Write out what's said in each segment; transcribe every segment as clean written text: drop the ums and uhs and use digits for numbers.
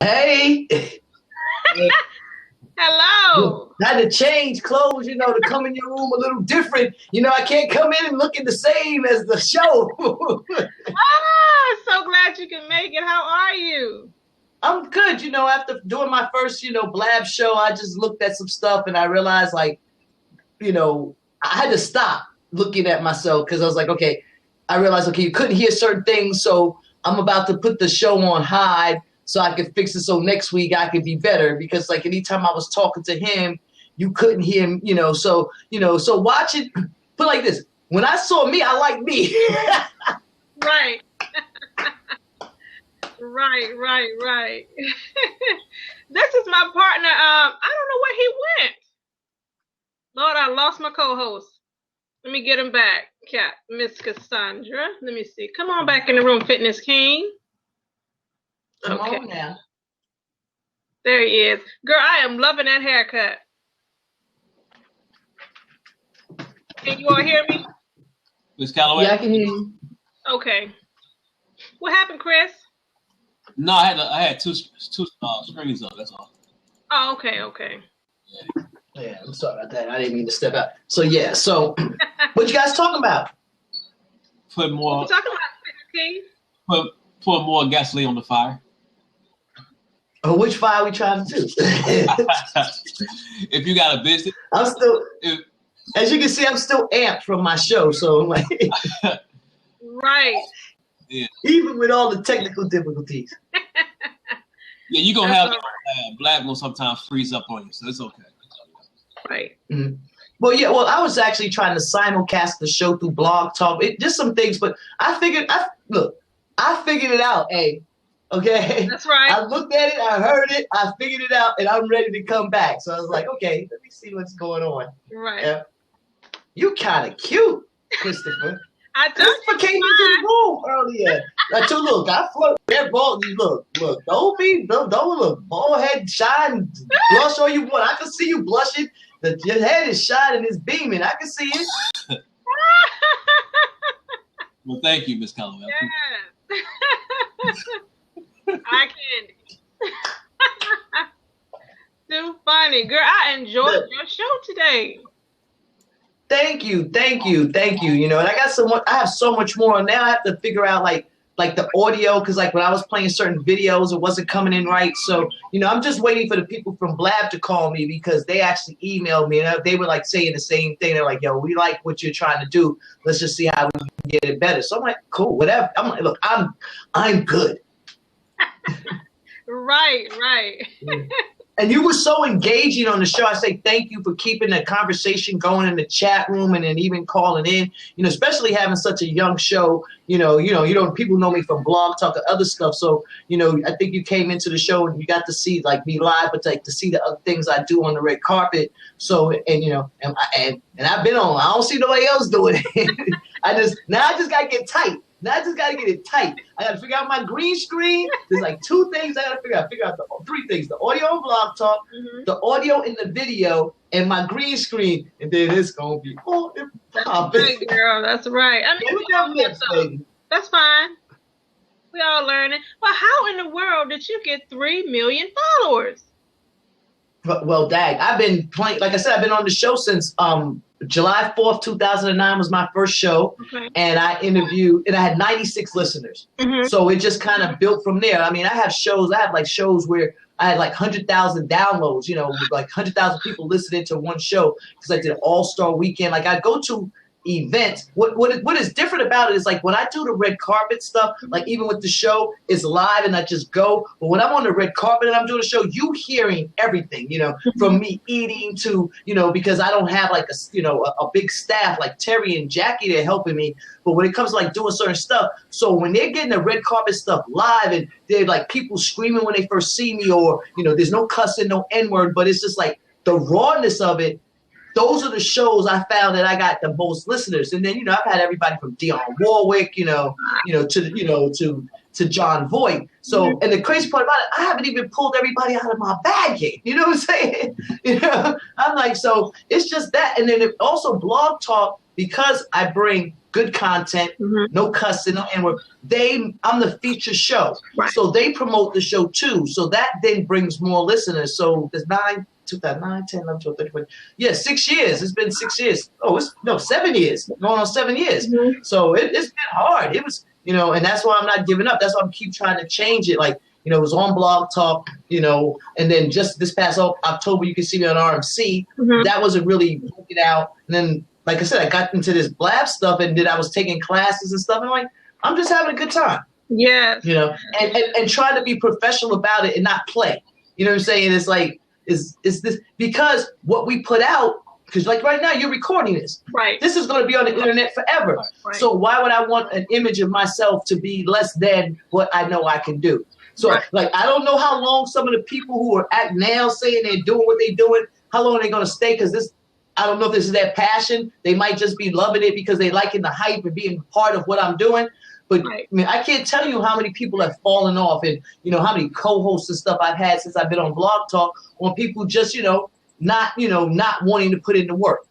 Hey. Hello. I had to change clothes, to come in your room a little different. I can't come in and looking the same as the show. So glad you can make it. How are you? I'm good. After doing my first, Blab show, I just looked at some stuff and I realized, I had to stop looking at myself because I was like, okay, I realized, okay, you couldn't hear certain things, so I'm about to put the show on high so I could fix it so next week I could be better because, anytime I was talking to him, you couldn't hear him, so watch it, put it like this. When I saw me, I liked me. Right. Right. This is my partner. I don't know where he went. Lord, I lost my co-host. Let me get him back. Miss Cassandra. Let me see. Come on back in the room, Fitness King. Come on now. There he is. Girl, I am loving that haircut. Can you all hear me? Miss Calloway? Yeah, I can hear you. Okay. What happened, Chris? No, I had two screens up. That's all. Oh, okay. Yeah, I'm sorry about that. I didn't mean to step out. So what you guys talking about? Put more. We're talking about Fitness King. Put more gasoline on the fire. Oh, which fire are we trying to do? If you got a business, I'm still. As you can see, I'm still amped from my show. So I'm like. Right. Yeah. Even with all the technical difficulties. Yeah, you're going to have Black will sometimes freeze up on you, so it's okay. Right. Mm-hmm. Well, I was actually trying to simulcast the show through Blog Talk. Just some things, but I figured it out, hey. Okay? That's right. I looked at it, I heard it, I figured it out, and I'm ready to come back. So I was like, okay, let me see what's going on. Right. Yeah. You kind of cute, Christopher. I Christopher came into the room earlier. I flirt that ball. Look. Don't look. Bald head, shine, blush all you want. I can see you blushing. Your head is shining, it's beaming. I can see it. Well, thank you, Miss Calloway. Yeah. Eye candy. Too funny. Girl, I enjoyed your show today. Thank you. And I have so much more. Now I have to figure out like the audio because when I was playing certain videos, it wasn't coming in right. So I'm just waiting for the people from Blab to call me because they actually emailed me and they were saying the same thing. They're like, "Yo, we like what you're trying to do. Let's just see how we can get it better." So I'm like, "Cool, whatever." I'm like, "Look, I'm good." Right. And you were so engaging on the show. I say thank you for keeping the conversation going in the chat room and then even calling in. Especially having such a young show. People know me from Blog Talk and other stuff. So I think you came into the show and you got to see me live, but to see the other things I do on the red carpet. So and I've been on. I don't see nobody else doing it. I just gotta get tight. Now I just got to get it tight. I got to figure out my green screen. There's two things I got to figure out. Figure out the three things: the audio on Blog Talk, the audio in the video, and my green screen. And then it's going to be popping. Right, girl, that's right. I mean, that's fine. We all learning. But how in the world did you get 3 million followers? Well, Dag, I've been playing. Like I said, I've been on the show since July 4th, 2009 was my first show, and I interviewed, and I had 96 listeners. So it just kind of built from there. I mean, I have shows where I had 100,000 downloads, with 100,000 people listening to one show because I did an all-star weekend. I go to events. What is different about it is when I do the red carpet stuff, even with the show, it's live and I just go. But when I'm on the red carpet and I'm doing a show, you hearing everything, from me eating to, because I don't have a big staff like Terry and Jackie, they're helping me. But when it comes to doing certain stuff, so when they're getting the red carpet stuff live and they're people screaming when they first see me, or, there's no cussing, no N-word, but it's just the rawness of it. Those are the shows I found that I got the most listeners. And then, I've had everybody from Dionne Warwick, to John Voight. So, and the crazy part about it, I haven't even pulled everybody out of my bag yet. You know what I'm saying? I'm so it's just that. And then also Blog Talk because I bring good content, no cussing, no N-word, I'm the feature show. Right. So they promote the show too. So that then brings more listeners. So there's 2009, 10, 11, 12, 13, 14. Yeah, 6 years. It's been 6 years. 7 years. Going on 7 years. So it's been hard. It was, and that's why I'm not giving up. That's why I keep trying to change it. Like, it was on Blog Talk, and then just this past October, you can see me on RMC. That wasn't really working out. And then, like I said, I got into this blab stuff, and then I was taking classes and stuff. And I'm just having a good time. Yes. And trying to be professional about it and not play. You know what I'm saying? It's like, is this because what we put out, because like right now you're recording this. Right. This is going to be on the internet forever. Right. So why would I want an image of myself to be less than what I know I can do? So like, I don't know how long some of the people who are now saying they're doing what they're doing, how long they're going to stay. Because I don't know if this is their passion. They might just be loving it because they liking the hype and being part of what I'm doing. But I mean, I can't tell you how many people have fallen off, and how many co-hosts and stuff I've had since I've been on Blog Talk on people just not wanting to put in the work.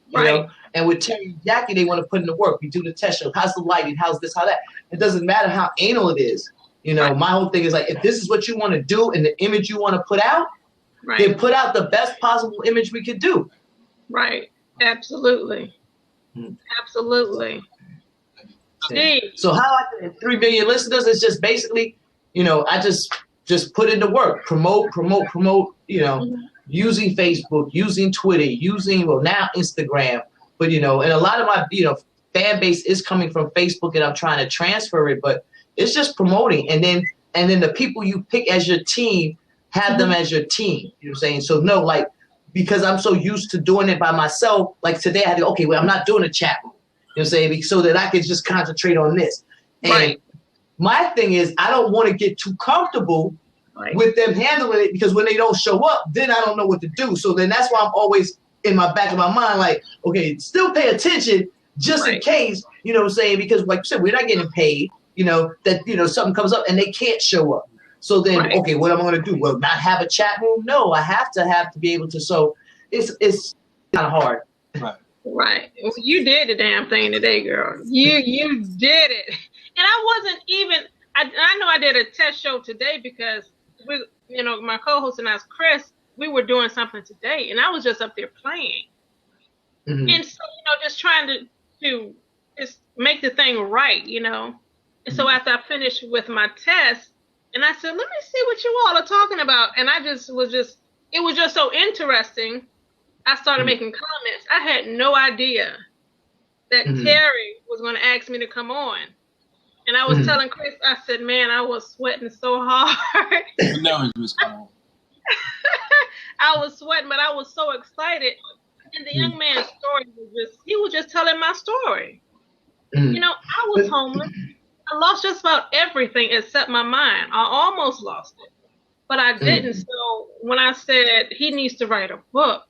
You know? And with Terry and Jackie, they want to put in the work. We do the test show. How's the lighting? How's this? How that? It doesn't matter how anal it is. My whole thing is like, if this is what you want to do and the image you want to put out, then put out the best possible image we could do. Right. Absolutely. Absolutely. So how I get 3 million listeners is just basically, I just put in the work, promote, using Facebook, using Twitter, using now Instagram, but and a lot of my fan base is coming from Facebook, and I'm trying to transfer it, but it's just promoting, and then the people you pick as your team, have them as your team. You know what I'm saying? So no, like, because I'm so used to doing it by myself, like today I had to, okay, well, I'm not doing a chat room. You know what I'm saying? So that I can just concentrate on this. And my thing is, I don't want to get too comfortable with them handling it, because when they don't show up, then I don't know what to do. So then that's why I'm always in my back of my mind, like, okay, still pay attention just in case, you know what I'm saying? Because like you said, we're not getting paid, that, something comes up and they can't show up. So then, okay, what am I going to do? Well, not have a chat room? No, I have to be able to. So it's kind of hard. Right. Well, you did the damn thing today, girl. You did it. And I wasn't even, I know I did a test show today because my co-host and I, Chris, we were doing something today, and I was just up there playing. And so, just trying to just make the thing right, And so after I finished with my test, and I said, let me see what you all are talking about. And I it was just so interesting. I started making comments. I had no idea that Terry was going to ask me to come on. And I was telling Chris, I said, man, I was sweating so hard. I was sweating, but I was so excited. And the young man's story he was just telling my story. I was homeless. I lost just about everything except my mind. I almost lost it, but I didn't. So when I said he needs to write a book,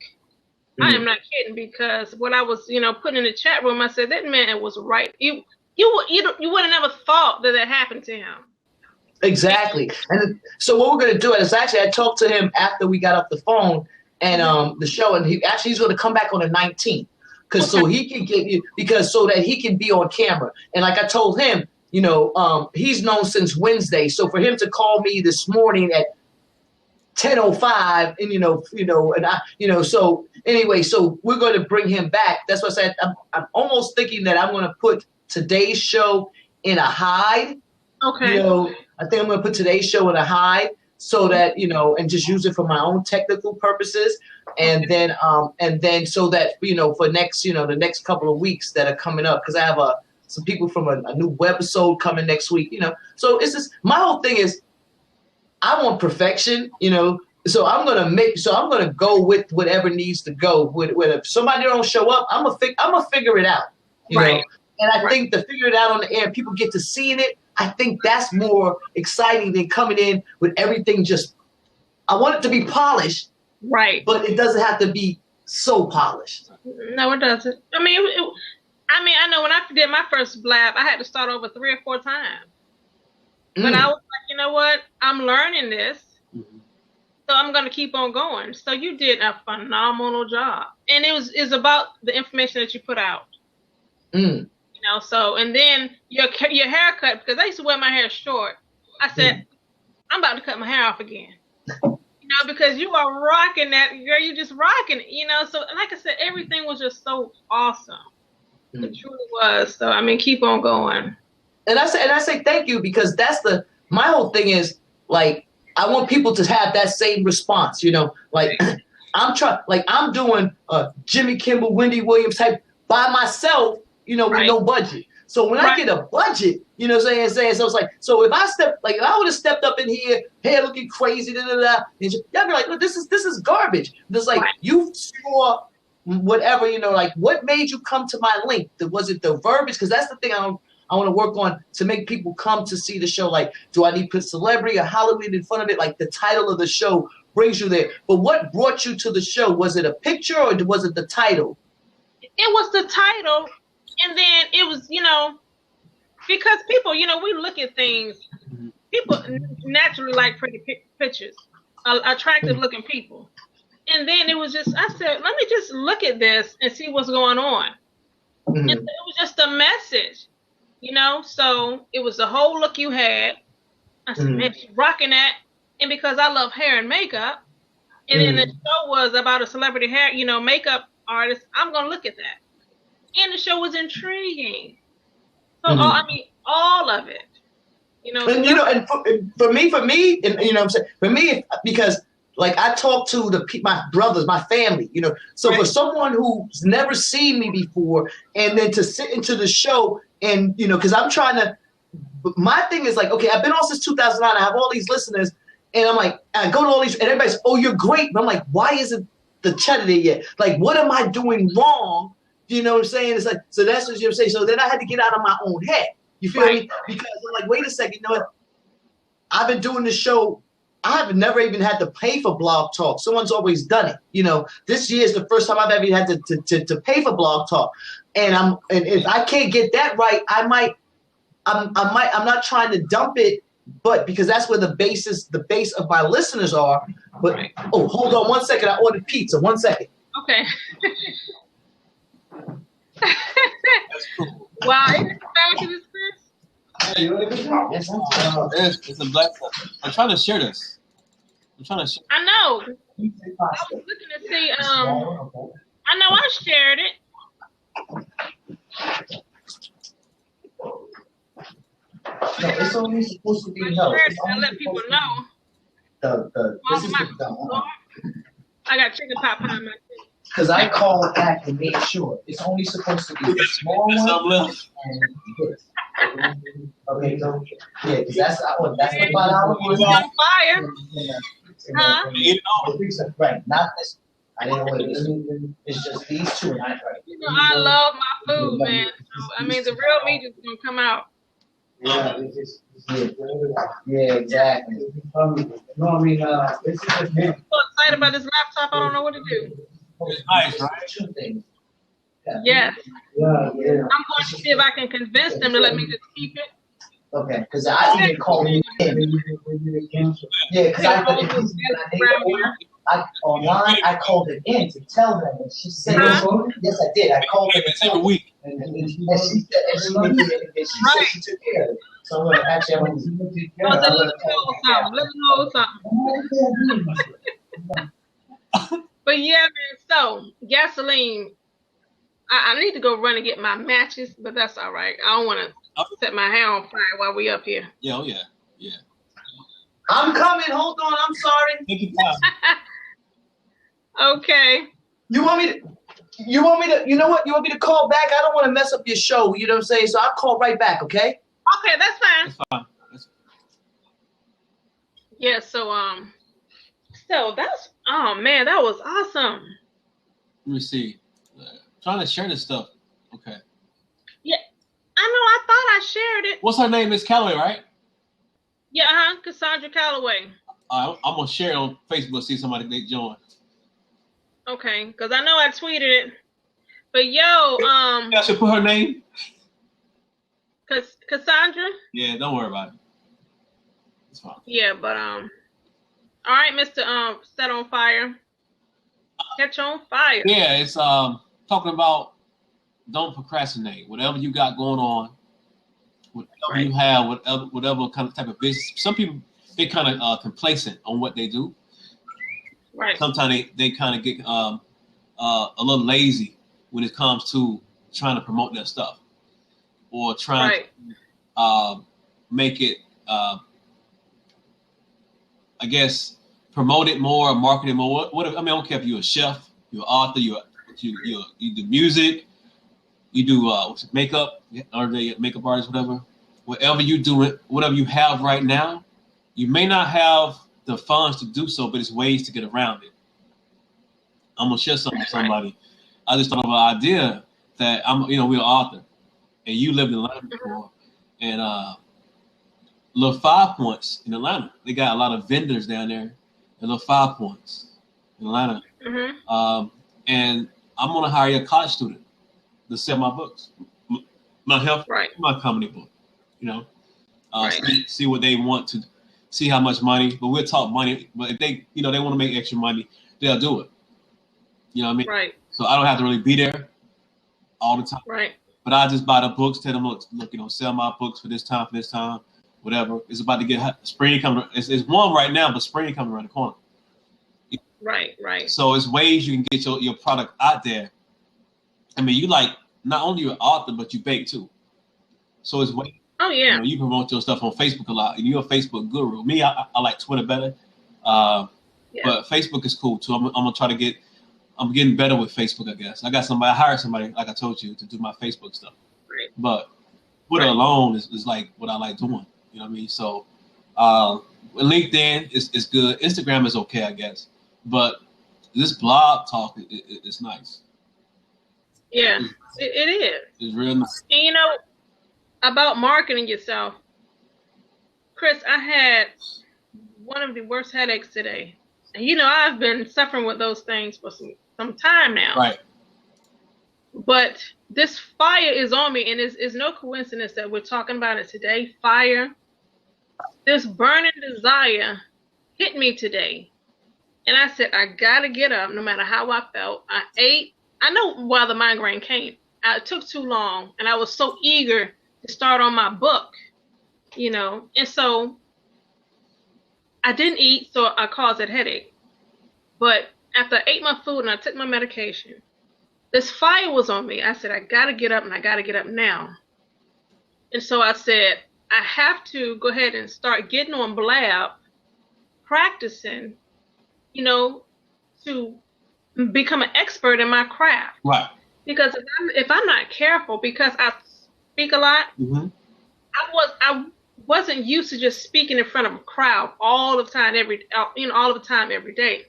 I am not kidding, because what I was, putting in the chat room, I said that man was right. You would have never thought that happened to him. Exactly. And so what we're going to do is actually I talked to him after we got off the phone and the show, and he's going to come back on the 19th so he can get you, so that he can be on camera. And like I told him, he's known since Wednesday. So for him to call me this morning at 10:05, and so anyway, so we're going to bring him back. That's what I said. I'm almost thinking that I'm going to put today's show in a hide. Okay. I think I'm going to put today's show in a hide so that, and just use it for my own technical purposes. And then so that, for next, the next couple of weeks that are coming up, because I have some people from a new webisode coming next week, So it's just, my whole thing is, I want perfection, so I'm gonna go with whatever needs to go. If somebody don't show up, I'm gonna figure it out, you know. And I think to figure it out on the air, people get to seeing it. I think that's more exciting than coming in with everything just. I want it to be polished, but it doesn't have to be so polished. No, it doesn't. I mean, I know when I did my first blab, I had to start over 3 or 4 times. But I was like, you know what? I'm learning this, so I'm going to keep on going. So you did a phenomenal job. And it's about the information that you put out. You know, so and then your haircut, because I used to wear my hair short. I said, I'm about to cut my hair off again. You know, because you are rocking that, girl. You just rocking it. You know, so like I said, everything was just so awesome. It truly was. So I mean, keep on going. And I say thank you, because my whole thing is, like, I want people to have that same response. You know, like I'm doing Jimmy Kimmel, Wendy Williams type by myself. You know, with no budget. So when I get a budget, you know what I'm saying? So it's like, so if I would have stepped up in here, hair looking crazy, and y'all be like, look, this is garbage. It's like, you saw whatever, you know, like, what made you come to my link? Was it the verbiage? Because that's the thing I want to work on, to make people come to see the show. Like, do I need to put celebrity or Hollywood in front of it? Like, the title of the show brings you there. But what brought you to the show? Was it a picture, or was it the title? It was the title. And then it was, you know, because people, you know, we look at things, people naturally like pretty pictures, attractive looking people. And then it was just, I said, let me just look at this and see what's going on. And so it was just a message, you know, so it was the whole look you had. I said, man, she's rocking that. And because I love hair and makeup, and then the show was about a celebrity hair, you know, makeup artist, I'm going to look at that. And the show was intriguing. So I mean, all of it. You know, and you know, and for me, and you know what I'm saying, for me, because like I talk to my brothers, my family, you know, so for someone who's never seen me before, and then to sit into the show, and you know, because I'm trying to, my thing is like, okay, I've been on since 2009, I have all these listeners, and I'm like, I go to all these, and everybody's, oh, you're great, but I'm like, why isn't the cheddar there yet? Like, what am I doing wrong? You know what I'm saying? It's like, so that's what you're saying. So then I had to get out of my own head. You feel me? Because I'm like, wait a second, you know what? I've been doing this show. I've never even had to pay for Blog Talk. Someone's always done it. You know, this year is the first time I've ever had to pay for Blog Talk. And if I can't get that right, I'm not trying to dump it, but because that's where the base of my listeners are. But oh, hold on 1 second. I ordered pizza. 1 second. Okay. Wow, isn't it fabulous, Chris? It's a blessing. I'm trying to share this. I know. I was looking to see. I know I shared it. No, it's only supposed to be no. I let people know. I got chicken pot pie in my face. Because I called back and made sure it's only supposed to be the small one and this. Okay, so yeah, because that's the $5 was on fire. Right, not this. I didn't know it's just these two, and I tried. You know, I love my food, man. So, I mean, the real meat is gonna come out. Yeah, exactly. No, I mean, this is I'm so excited about this laptop. I don't know what to do. It's nice, right? Two things. Yes. Yeah. I'm going to see if I can convince them to let me just keep it. Okay, because I even called in. Yeah, because online, I called it in to tell them, and she said, yes, I did. I called it every week. And she said she took care of it. So I'm gonna actually, let me know something. But yeah, man, so gasoline. I need to go run and get my matches, but that's all right. I don't want to set my hair on fire while we up here. Yeah, I'm coming. Hold on. I'm sorry. Take your time. Okay. You want me to, you know what? You want me to call back? I don't want to mess up your show. You know what I'm saying? So I'll call right back, okay? Okay, that's fine. That's fine. Yeah, so that's, oh man, that was awesome. Let me see. Trying to share this stuff. Okay. Yeah, I know. I thought I shared it. What's her name? Miss Calloway, right? Yeah, Cassandra Calloway. I'm gonna share it on Facebook. See somebody they join. Okay, because I know I tweeted it. But yo, I should put her name. Cassandra. Yeah, don't worry about it. It's fine. Yeah, but all right, Mr. Set on Fire. Catch on Fire. Yeah, it's talking about don't procrastinate. Whatever you got going on, whatever you have, whatever kind of type of business. Some people, they kind of complacent on what they do. Right. Sometimes they kind of get a little lazy when it comes to trying to promote their stuff or trying to make it, I guess, promote it more, market it more. I mean, I don't care if you're a chef, you're an author, you do music, you do makeup, or the makeup artist, whatever. Whatever you do, whatever you have right now, you may not have the funds to do so, but it's ways to get around it. I'm gonna share something with somebody. I just thought of an idea that we're an author, and you lived in Atlanta before, and Little 5 Points in Atlanta. They got a lot of vendors down there, and Little 5 Points in Atlanta. And I'm gonna hire a college student to sell my books, my company book. See what they want to, see how much money. But we'll talk money. But if they, they want to make extra money, they'll do it. You know what I mean? Right. So I don't have to really be there all the time. Right. But I just buy the books, tell them, look, sell my books for this time, whatever. It's about to get spring coming. It's warm right now, but spring coming around the corner. Right. So it's ways you can get your product out there. I mean, you not only you're an author, but you bake too. So it's ways. Oh yeah. You promote your stuff on Facebook a lot, and you're a Facebook guru. Me, I like Twitter better, but Facebook is cool too. I'm gonna try to get. I'm getting better with Facebook, I guess. I hired somebody, like I told you, to do my Facebook stuff. Right. But Twitter alone is like what I like doing. You know what I mean? So LinkedIn is good. Instagram is okay, I guess. But this blog talk is nice. Yeah, it is. It's real nice. And about marketing yourself, Chris, I had one of the worst headaches today. And I've been suffering with those things for some time now. Right. But this fire is on me, and it's no coincidence that we're talking about it today. Fire. This burning desire hit me today. And I said, I gotta get up no matter how I felt. I ate. I know why the migraine came. It took too long, and I was so eager to start on my book, and so I didn't eat, so I caused a headache. But after I ate my food and I took my medication, this fire was on me. I said, I got to get up, and I got to get up now. And so I said, I have to go ahead and start getting on Blab, practicing, to become an expert in my craft. Right. Because if I'm not careful, because I speak a lot, I wasn't used to just speaking in front of a crowd all the time, all of the time, every day.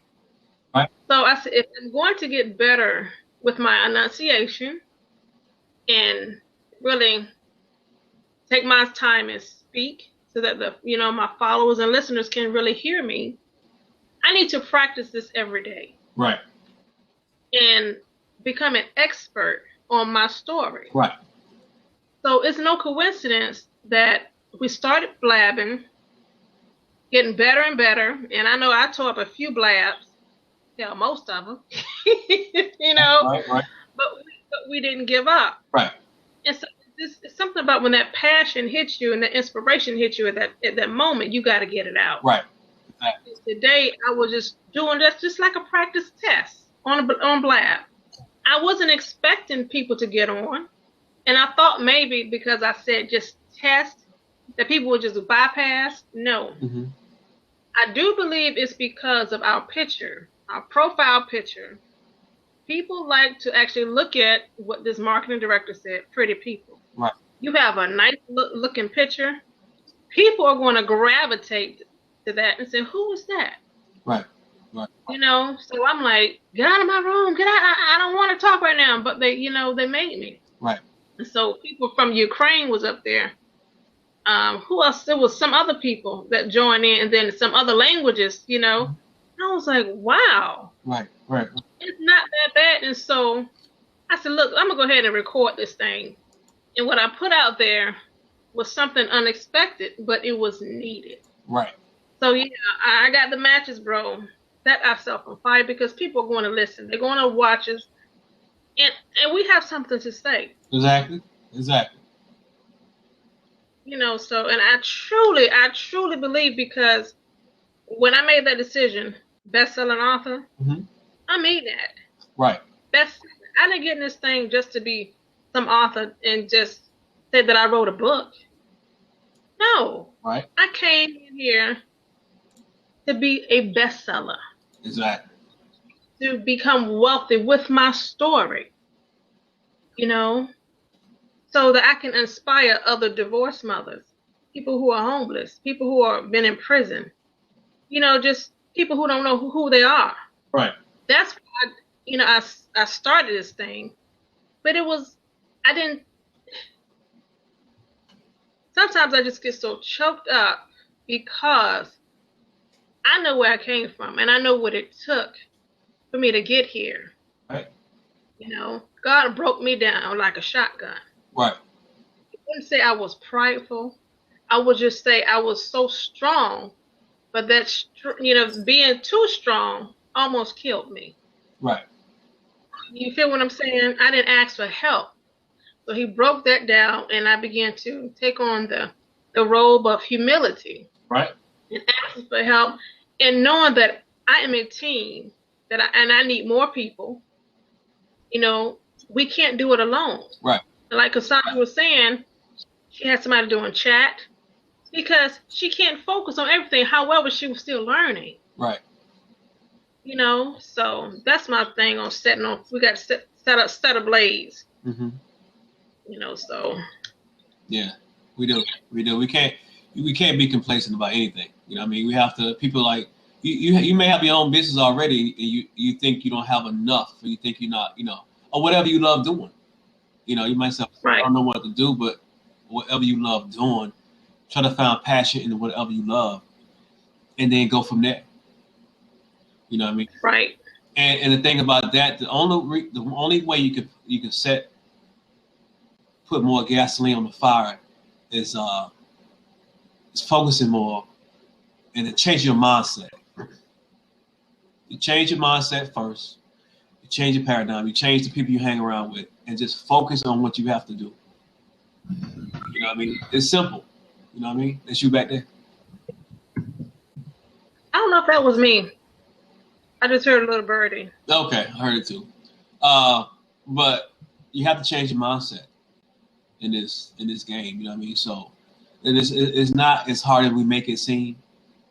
Right. So I said, if I'm going to get better with my enunciation and really take my time and speak so that my followers and listeners can really hear me, I need to practice this every day. Right. And become an expert on my story. Right. So it's no coincidence that we started blabbing, getting better and better. And I know I tore up a few blabs, most of them, Right. But we didn't give up. Right. And so it's something about when that passion hits you and the inspiration hits you at that moment, you got to get it out. Right. Exactly. Today I was just doing just like a practice test on Blab. I wasn't expecting people to get on, and I thought maybe because I said just test that people would just bypass. No. I do believe it's because of our picture, our profile picture. People like to actually look at what this marketing director said, pretty people. Right. You have a nice looking picture. People are going to gravitate to that and say, who is that? Right. Right. So I'm like, get out of my room. Get out. I don't want to talk right now. But they, they made me. Right. And so people from Ukraine was up there. Who else? There was some other people that joined in, and then some other languages, And I was like, wow. Right. It's not that bad. And so I said, look, I'm going to go ahead and record this thing. And what I put out there was something unexpected, but it was needed. Right. So, I got the matches, bro. Set ourselves on fire because people are going to listen. They're going to watch us. And we have something to say. Exactly. You know, so, and I truly believe, because when I made that decision, best-selling author, I made that. Right. I didn't get in this thing just to be some author and just say that I wrote a book. No. Right. I came in here to be a bestseller. Exactly. To become wealthy with my story. You know, so that I can inspire other divorced mothers, people who are homeless, people who have been in prison, you know, just people who don't know who they are. Right. That's why, you know, I started this thing, but sometimes I just get so choked up because I know where I came from and I know what it took for me to get here. Right. You know, God broke me down like a shotgun. Right. I wouldn't say I was prideful. I would just say I was so strong, but that's, you know, being too strong almost killed me. Right. You feel what I'm saying? I didn't ask for help. So he broke that down, and I began to take on the robe of humility. Right. And asking for help, and knowing that I am a team, and I need more people. You know, we can't do it alone. Right. Like Cassandra was saying, she had somebody doing chat because she can't focus on everything. However, she was still learning. Right. You know, so that's my thing on setting on. We got to set ablaze. You know, so. Yeah, we do. We can't be complacent about anything. You know what I mean? We have to, people like, you may have your own business already and you think you don't have enough, or you think you're not, you know, or whatever you love doing. You know, you might say, I don't know what to do, but whatever you love doing, try to find passion in whatever you love and then go from there. You know what I mean? Right. And the thing about that, the only way you can put more gasoline on the fire is focusing more and to change your mindset. You change your mindset first. You change your paradigm. You change the people you hang around with, and just focus on what you have to do. You know what I mean? It's simple. You know what I mean? That's you back there. I don't know if that was me. I just heard a little birdie. Okay, I heard it too. But you have to change your mindset in this game. You know what I mean? So it's not as hard as we make it seem.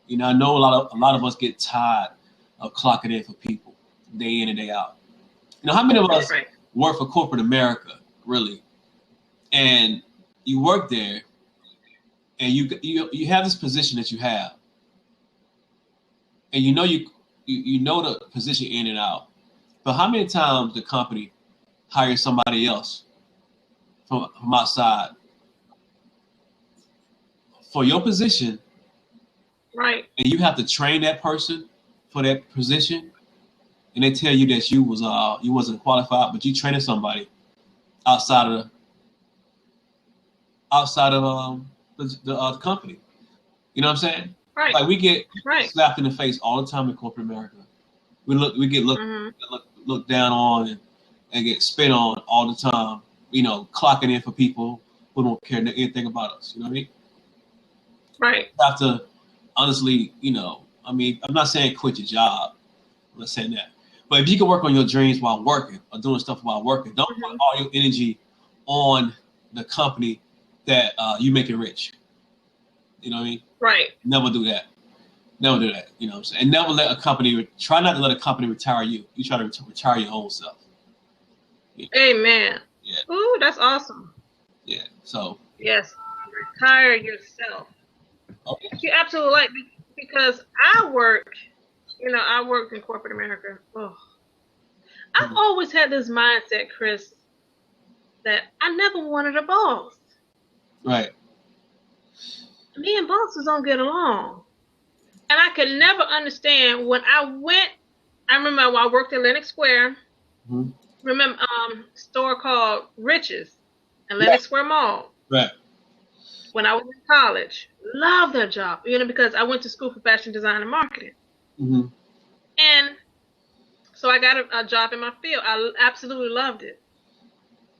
You know, I know a lot of us get tired of clocking in for people day in and day out. You know, how many of us work for corporate America, really? And you work there, and you have this position that you have, and you know the position in and out. But how many times the company hires somebody else from outside for your position? Right. And you have to train that person for that position, and they tell you that you wasn't qualified, but you trained somebody outside of the company. You know what I'm saying? Right. Like we get slapped in the face all the time in corporate America. We get looked down on and get spit on all the time. You know, clocking in for people who don't care anything about us. You know what I mean? Right. You have to honestly, you know, I mean, I'm not saying quit your job. I'm not saying that. But if you can work on your dreams while working or doing stuff while working, don't put all your energy on the company that you make it rich. You know what I mean? Right. Never do that. Never do that. You know what I'm saying? And never let a company, try not to let a company retire you. You try to retire your own self. Yeah. Amen. Yeah. Ooh, that's awesome. Yeah. So. Yes. Retire yourself. Okay. You're absolutely right, because I worked in corporate America. Oh. I've always had this mindset, Chris, that I never wanted a boss. Right. Me and bosses don't get along. And I could never understand when I remember when I worked at Lenox Square. Mm-hmm. Remember store called Riches in Lenox Square Mall. Right. When I was in college, loved that job, because I went to school for fashion design and marketing. Mm-hmm. And so I got a job in my field. I absolutely loved it.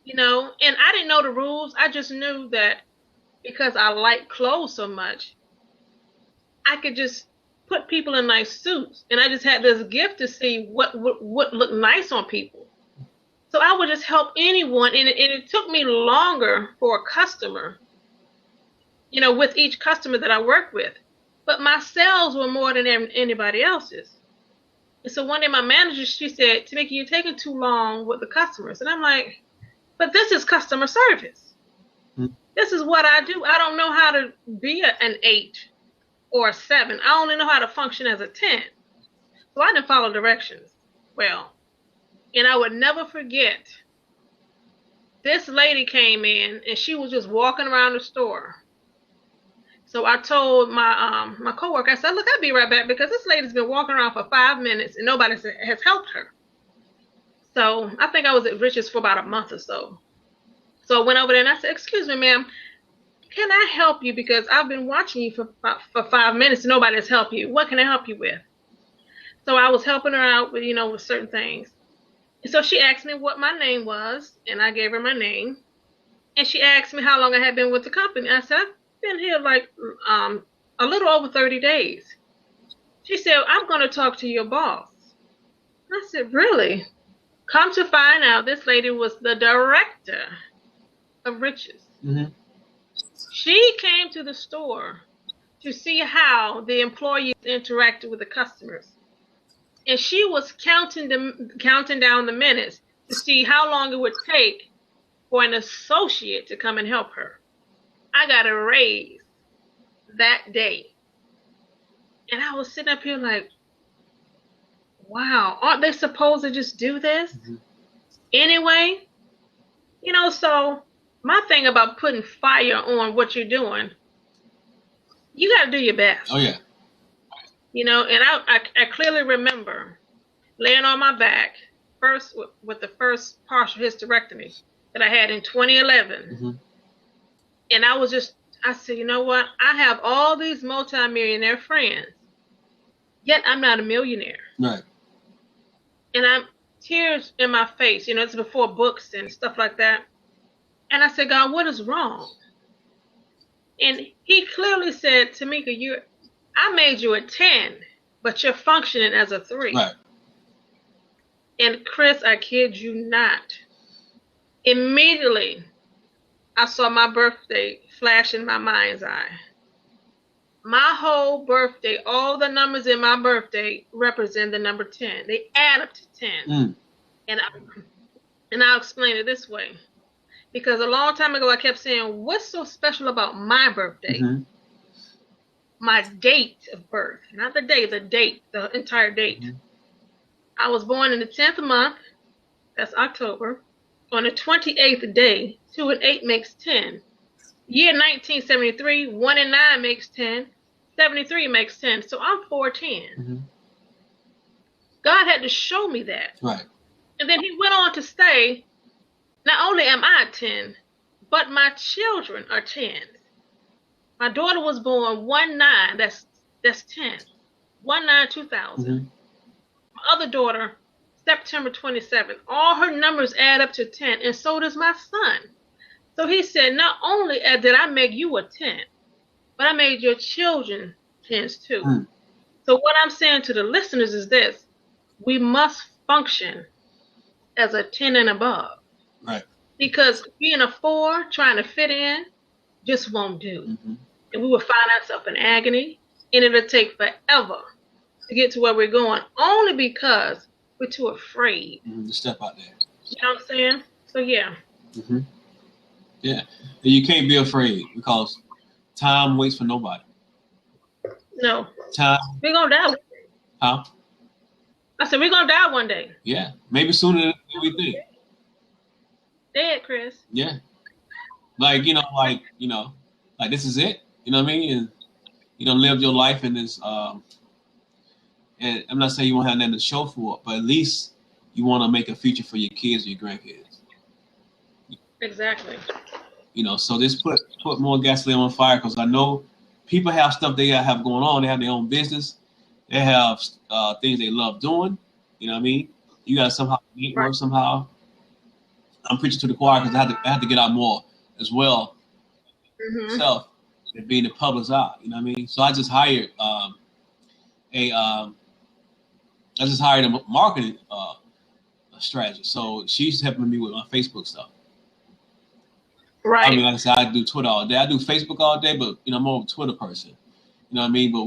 You know, and I didn't know the rules. I just knew that because I like clothes so much, I could just put people in nice suits. And I just had this gift to see what looked nice on people. So I would just help anyone. And it took me longer for a customer, you know, with each customer that I worked with. But my sales were more than anybody else's. And so one day my manager, she said, Tamika, you're taking too long with the customers. And I'm like, but this is customer service. Mm-hmm. This is what I do. I don't know how to be an 8 or a 7. I only know how to function as a 10. So I didn't follow directions well. And I would never forget, this lady came in and she was just walking around the store. So I told my coworker, I said, look, I'll be right back because this lady's been walking around for 5 minutes and nobody has helped her. So I think I was at Rich's for about a month or so. So I went over there and I said, excuse me, ma'am, can I help you? Because I've been watching you for 5 minutes and nobody has helped you. What can I help you with? So I was helping her out with, you know, with certain things. And so she asked me what my name was, and I gave her my name. And she asked me how long I had been with the company. I said, I've been here like a little over 30 days. She said, I'm going to talk to your boss. I said, really? Come to find out, this lady was the director of Rich's. Mm-hmm. She came to the store to see how the employees interacted with the customers. And she was counting down the minutes to see how long it would take for an associate to come and help her. I got a raise that day. And I was sitting up here like, wow, aren't they supposed to just do this? Mm-hmm. Anyway, you know, so my thing about putting fire on what you're doing, you got to do your best. Oh, yeah. You know, and I clearly remember laying on my back first with the first partial hysterectomy that I had in 2011. Mm-hmm. And I said, you know what? I have all these multimillionaire friends, yet I'm not a millionaire. Right. And I'm tears in my face. You know, it's before books and stuff like that. And I said, God, what is wrong? And he clearly said, Tamika, I made you a 10, but you're functioning as a 3. Right. And Chris, I kid you not. Immediately, I saw my birthday flash in my mind's eye. My whole birthday, all the numbers in my birthday represent the number 10. They add up to 10. Mm. And I'll explain it this way. Because a long time ago, I kept saying, what's so special about my birthday? Mm-hmm. My date of birth. Not the day, the date, the entire date. Mm-hmm. I was born in the 10th month. That's October. On the 28th day, 2 and 8 makes 10. Year 1973, 1 and 9 makes 10. 73 makes 10. So I'm 410. Mm-hmm. God had to show me that. Right. And then he went on to say, not only am I 10, but my children are 10. My daughter was born 1/9, that's 10. 1/9/2000. Mm-hmm. My other daughter, September 27th. All her numbers add up to 10, and so does my son. So he said, not only did I make you a 10, but I made your children 10s too. Mm. So what I'm saying to the listeners is this: we must function as a 10 and above. Right. Because being a 4, trying to fit in, just won't do. Mm-hmm. And we will find ourselves in agony, and it'll take forever to get to where we're going, only because we're too afraid to step out there. You know what I'm saying? So, yeah. Mm-hmm. Yeah. And you can't be afraid because time waits for nobody. No. Time. We're going to die. Huh? I said, we're going to die one day. Yeah. Maybe sooner than we think. Dead, Chris. Yeah. Like this is it. You know what I mean? And you don't live your life in this, and I'm not saying you won't have nothing to show for it, but at least you want to make a future for your kids or your grandkids. Exactly. You know, so just put more gasoline on fire, because I know people have stuff they have going on. They have their own business. They have things they love doing. You know what I mean? You got to somehow make work somehow. I'm preaching to the choir because I had to get out more as well. Myself and being the public's eye. You know what I mean? So I just hired a marketing strategist. So she's helping me with my Facebook stuff. Right. I mean, like I said, I do Twitter all day. I do Facebook all day, but I'm more of a Twitter person. You know what I mean? But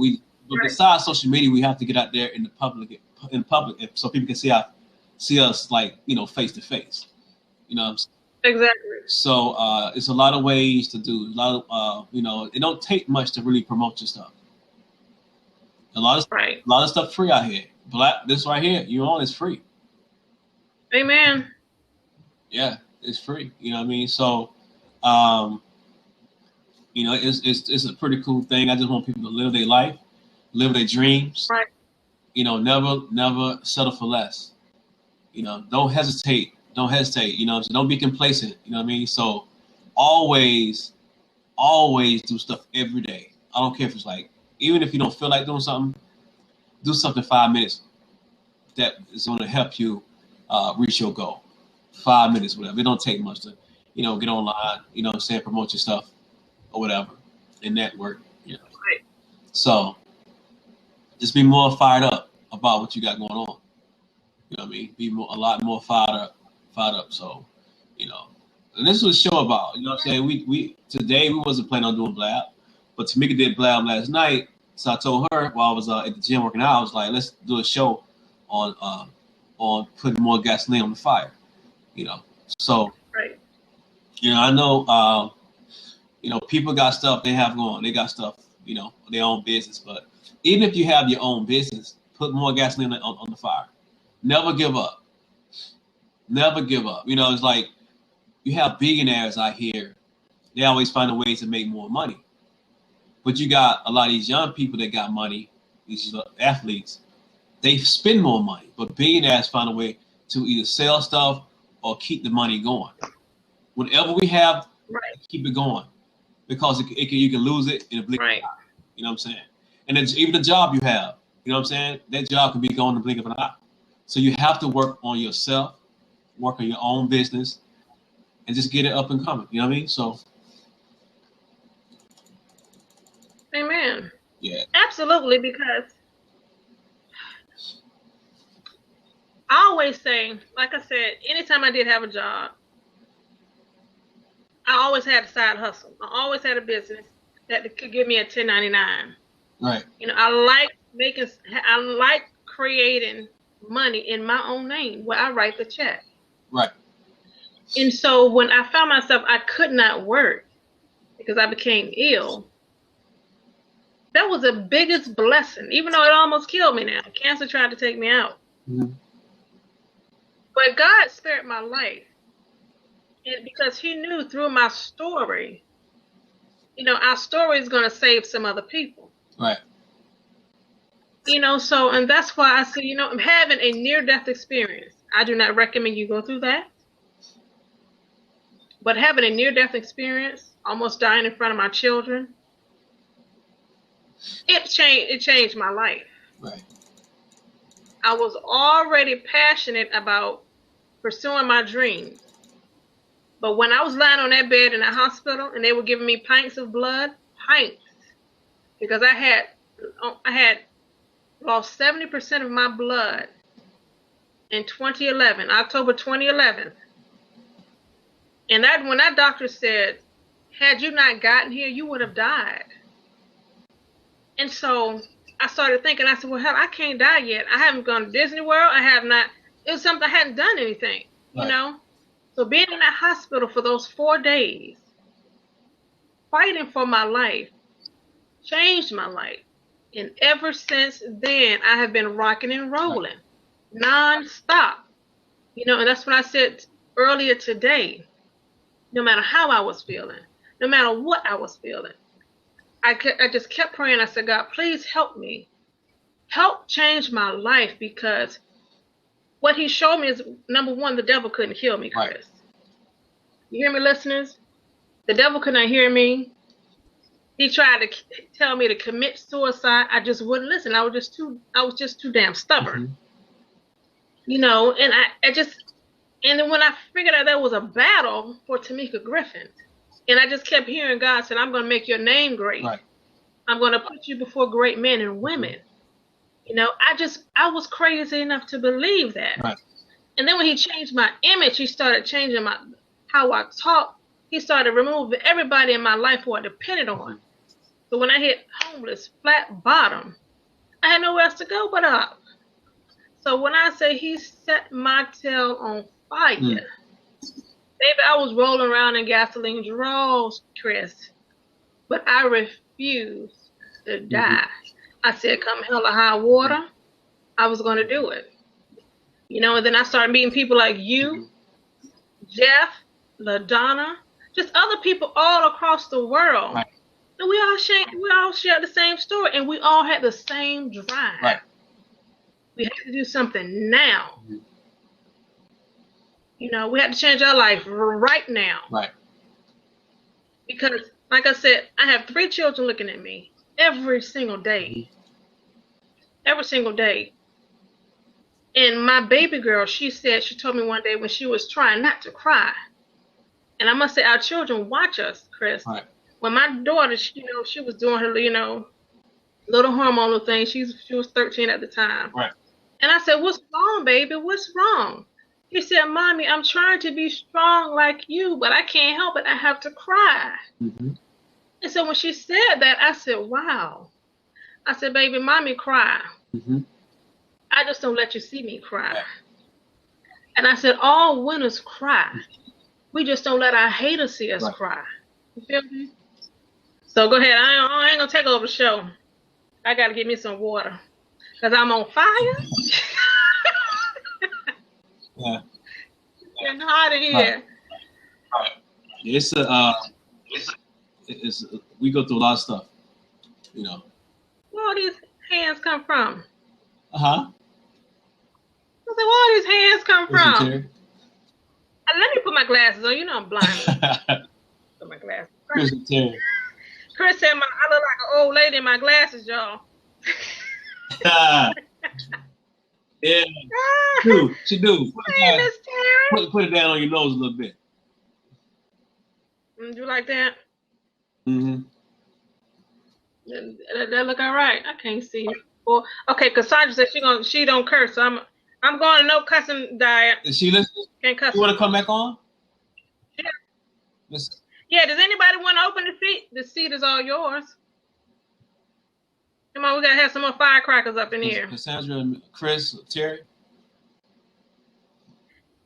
besides social media, we have to get out there in the public, so people can see us like face to face. You know what I'm saying? Exactly. So it's a lot of ways to do. A lot of it don't take much to really promote your stuff. A lot of stuff free out here. This right here, you own is free. Amen. Yeah, it's free. You know what I mean? So it's a pretty cool thing. I just want people to live their life, live their dreams. Right. Never settle for less. Don't hesitate. Don't hesitate. So don't be complacent. You know what I mean? So always do stuff every day. I don't care if it's like, even if you don't feel like doing something, do something 5 minutes that is going to help you reach your goal. 5 minutes, whatever. It don't take much to, get online, promote your stuff or whatever and network. Right. So just be more fired up about what you got going on. You know what I mean? Be a lot more fired up. So, and this was a show about, what I'm saying? We today we wasn't planning on doing Blab, but Tamika did Blab last night. So I told her while I was at the gym working out, I was like, let's do a show on putting more gasoline on the fire. So, right. I know, people got stuff they have going. They got stuff, their own business. But even if you have your own business, put more gasoline on the fire. Never give up. Never give up. It's like you have billionaires out here. They always find a way to make more money. But you got a lot of these young people that got money, these athletes, they spend more money. But billionaires find a way to either sell stuff or keep the money going. Whatever we have, keep it going. Because you can lose it in a blink of an eye. You know what I'm saying? And then even the job you have, you know what I'm saying? That job can be gone in the blink of an eye. So you have to work on yourself, work on your own business, and just get it up and coming. You know what I mean? So. Amen. Yeah. Absolutely, because I always say, like I said, anytime I did have a job, I always had a side hustle. I always had a business that could give me a 1099. Right. I like creating money in my own name where I write the check. Right. And so when I found myself, I could not work because I became ill. That was the biggest blessing, even though it almost killed me now. Cancer tried to take me out. Mm-hmm. But God spared my life. And because he knew through my story, our story is going to save some other people. Right. So, and that's why I say, I'm having a near-death experience. I do not recommend you go through that. But having a near-death experience, almost dying in front of my children, it changed my life. Right. I was already passionate about pursuing my dreams. But when I was lying on that bed in a hospital and they were giving me pints of blood, because I had lost 70% of my blood in 2011, October 2011. And when that doctor said, had you not gotten here, you would have died. And so I started thinking, I said, well, hell, I can't die yet. I haven't gone to Disney World. It was something I hadn't done anything, So being in that hospital for those 4 days, fighting for my life, changed my life. And ever since then, I have been rocking and rolling nonstop. And that's what I said earlier today. No matter how I was feeling, no matter what I was feeling, I just kept praying. I said, God, please help me. Help change my life, because what he showed me is, number one, the devil couldn't kill me, Chris. Right. You hear me, listeners? The devil could not hear me. He tried to tell me to commit suicide. I just wouldn't listen. I was just too damn stubborn. And and then when I figured out there was a battle for Tamika Griffin, and I just kept hearing God said, I'm going to make your name great. Right. I'm going to put you before great men and women. I was crazy enough to believe that. Right. And then when he changed my image, he started changing how I talk. He started removing everybody in my life who I depended on. So when I hit homeless, flat bottom, I had nowhere else to go but up. So when I say he set my tail on fire, baby, I was rolling around in gasoline draws, Chris, but I refused to die. I said, come hell or high water, I was going to do it. And then I started meeting people like you, Jeff, LaDonna, just other people all across the world. Right. And we all shared the same story, and we all had the same drive. Right. We had to do something now. We had to change our life right now. Right. Because, like I said, I have 3 children looking at me every single day. Every single day. And my baby girl, she told me one day when she was trying not to cry. And I must say, our children watch us, Chris. Right. When my daughter, she was doing her, little hormonal thing. She was 13 at the time. Right. And I said, what's wrong, baby? What's wrong? She said, Mommy, I'm trying to be strong like you, but I can't help it. I have to cry. Mm-hmm. And so when she said that, I said, wow. I said, baby, Mommy cry. Mm-hmm. I just don't let you see me cry. Right. And I said, all winners cry. We just don't let our haters see us cry. You feel me? So go ahead. I ain't going to take over the show. I got to get me some water. Because I'm on fire. Yeah. It's getting hot in here. Right. It's we go through a lot of stuff, Where all these hands come from? Uh-huh. I said, where all these hands come Listen, from? Terry. Let me put my glasses on. I'm blind. Put my glasses. Listen, Terry. Chris said I look like an old lady in my glasses, y'all. Yeah. She do. Hey, Miss Terry. Put it down on your nose a little bit. You like that? Mm-hmm. That look all right. I can't see it. Well, okay, Cassandra said she don't curse, so I'm going to no cussing diet. Is she listening? Can't cuss. You want to come back on? Yeah. Listen. Yeah. Does anybody want to open the seat? The seat is all yours. Come on, we gotta have some more firecrackers up in here. Cassandra, Chris, Terry.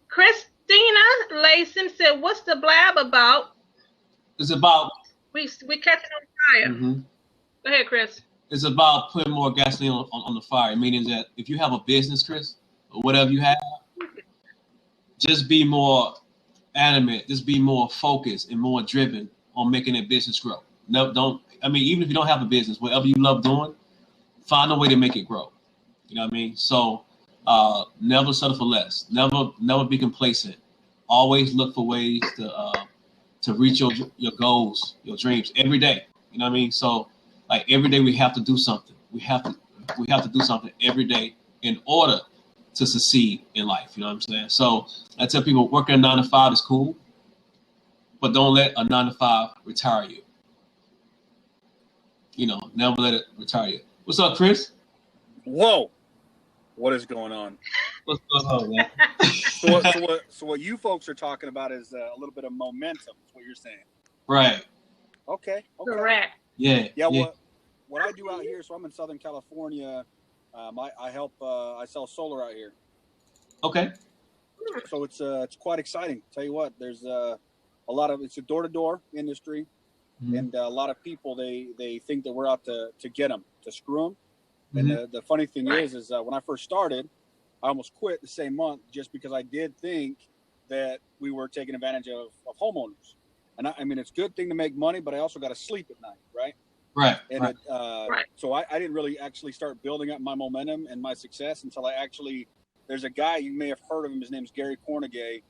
Christina Layson said, "What's the blab about?" It's about we catching on fire. Mm-hmm. Go ahead, Chris. It's about putting more gasoline on the fire. Meaning that if you have a business, Chris, or whatever you have, just be more adamant, just be more focused and more driven on making that business grow. No, even if you don't have a business, whatever you love doing, find a way to make it grow. You know what I mean? So never settle for less. Never be complacent. Always look for ways to reach your goals, your dreams every day. You know what I mean? So like every day we have to do something. We have to do something every day in order to succeed in life. You know what I'm saying? So I tell people working a 9 to 5 is cool, but don't let a 9 to 5 retire you. Never let it retire you. What's up, Chris? Whoa. What is going on? What's going on, man? So what you folks are talking about is a little bit of momentum, is what you're saying. Right. Okay. Correct. Yeah. What I do out here, so I'm in Southern California. I help. I sell solar out here. Okay. So it's quite exciting. Tell you what, there's it's a door-to-door industry. Mm-hmm. And a lot of people, they think that we're out to get them, to screw them. Mm-hmm. And the funny thing is when I first started, I almost quit the same month just because I did think that we were taking advantage of homeowners. And I mean, it's a good thing to make money, but I also got to sleep at night, right? Right. And so I didn't really actually start building up my momentum and my success until there's a guy, you may have heard of him. His name's Gary Cornegay.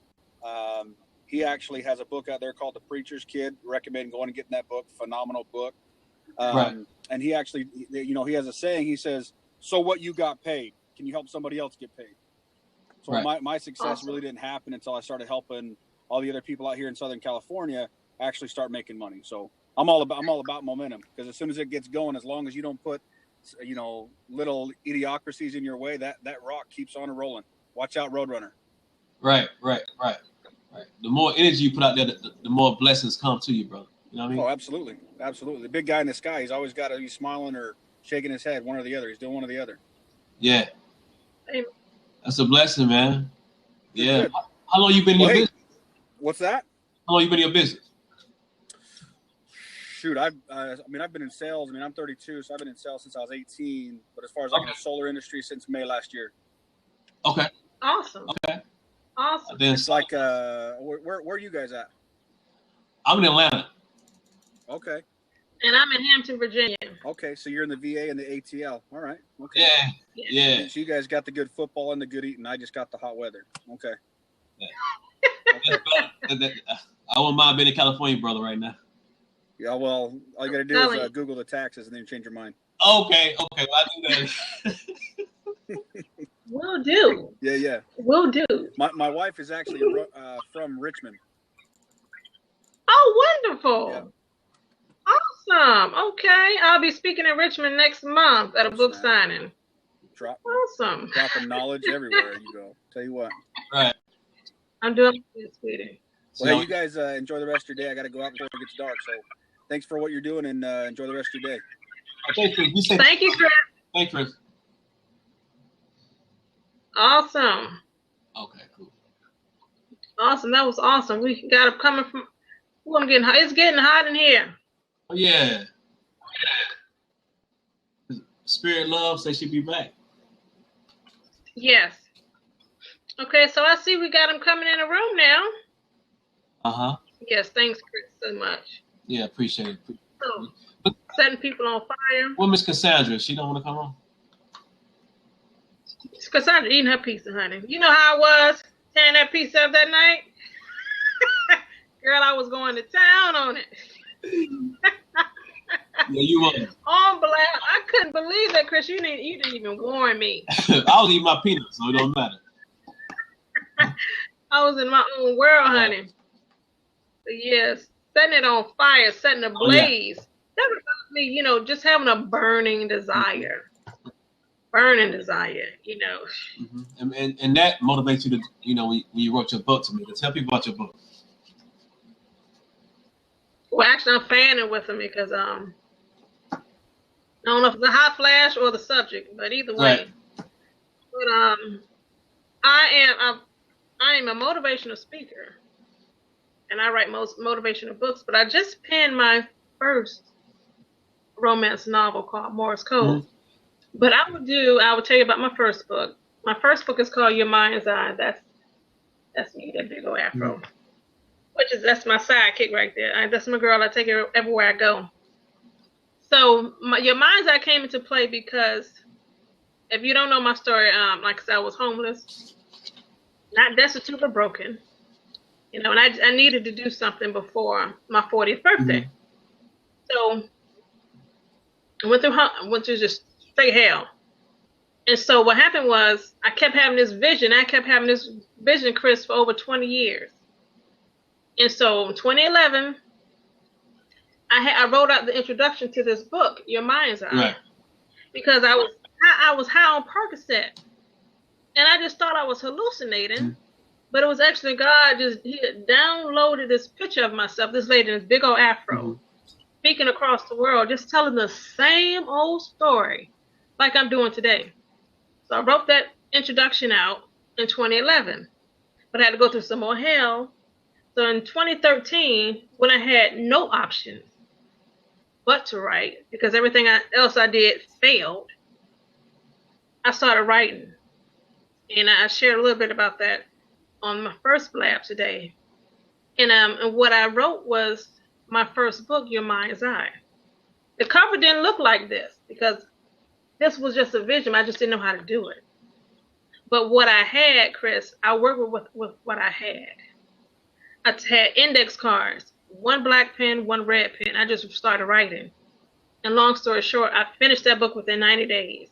He actually has a book out there called The Preacher's Kid. Recommend going and getting that book. Phenomenal book. And he actually, he has a saying. He says, "So what, you got paid? Can you help somebody else get paid?" So my success really didn't happen until I started helping all the other people out here in Southern California actually start making money. So I'm all about momentum, because as soon as it gets going, as long as you don't put, you know, little idiocracies in your way, that rock keeps on rolling. Watch out, Roadrunner. Right. The more energy you put out there, the more blessings come to you, brother. You know what I mean? Oh, absolutely. The big guy in the sky, he's always got to be smiling or shaking his head, one or the other. He's doing one or the other. Yeah. That's a blessing, man. Yeah. Good. How long you been in your business? What's that? How long you been in your business? Shoot, I've been in sales. I mean, I'm 32, so I've been in sales since I was 18. But as far as like in the solar industry, since May last year. Okay. Awesome. Okay. Awesome. Then it's like, where are you guys at? I'm in Atlanta. Okay. And I'm in Hampton, Virginia. Okay, so you're in the VA and the ATL. All right. Okay. Yeah. So you guys got the good football and the good eating. I just got the hot weather. Okay. Yeah. Okay. I wouldn't mind being in California, brother, right now. Yeah, well, all you got to do is Google the taxes and then change your mind. Okay. Well, I do that. Will do. Yeah. Will do. My wife is actually from Richmond. Oh, wonderful. Yeah. Awesome. Okay. I'll be speaking in Richmond next month at a book signing. Awesome. Dropping knowledge everywhere you go. Tell you what. Right. I'm doing it, sweetie. Well, hey, you guys enjoy the rest of your day. I got to go out before it gets dark. So thanks for what you're doing, and enjoy the rest of your day. Thank you, Chris. Thank you, Chris. Thanks, Chris. Awesome. Okay, cool. Awesome. That was awesome. We got it coming from. Ooh, I'm getting hot. It's getting hot in here. Oh, yeah. Spirit Love says she'll be back. Yes. Okay, so I see we got him coming in the room now. Uh-huh. Yes, thanks, Chris, so much. Yeah, appreciate it. So, setting people on fire. Well, Miss Cassandra, she don't want to come on? Cassandra eating her pizza, honey. You know how I was tearing that pizza up that night? Girl, I was going to town on it. Yeah, you were. On blast. I couldn't believe that, Chris. You didn't even warn me. I was eating my peanuts, so it don't matter. I was in my own world, honey. But yes, setting it on fire, setting a blaze. That reminds me, you know, just having a burning desire. Burning desire, you know. Mm-hmm. And that motivates you to, you know, when you wrote your book to me, to tell people about your book. Well, actually, I'm fanning with them because I don't know if it's a hot flash or the subject, but either way. Right. But I am a motivational speaker, and I write most motivational books. But I just penned my first romance novel called Morse Code. Mm-hmm. But I will tell you about my first book. My first book is called Your Mind's Eye. That's me, that big old afro. Mm-hmm. That's my sidekick right there. That's my girl. I take her everywhere I go. So Your Mind's Eye came into play because if you don't know my story, like I said, I was homeless, not destitute but broken. You know, and I needed to do something before my 40th birthday. Mm-hmm. So I went through just straight hell. And so what happened was I kept having this vision. I kept having this vision, Chris, for over 20 years. And so in 2011, I wrote out the introduction to this book, Your Mind's Eye, right. Because I was high on Percocet, and I just thought I was hallucinating, mm-hmm. But it was actually God he had downloaded this picture of myself, this lady in this big old afro, mm-hmm. Speaking across the world, just telling the same old story like I'm doing today. So I wrote that introduction out in 2011, but I had to go through some more hell. So in 2013, when I had no options but to write, because everything else I did failed, I started writing. And I shared a little bit about that on my first blab today. And what I wrote was my first book, Your Mind's Eye. The cover didn't look like this because this was just a vision. I just didn't know how to do it. But what I had, Chris, I worked with what I had. I had index cards, one black pen, one red pen. I just started writing. And long story short, I finished that book within 90 days.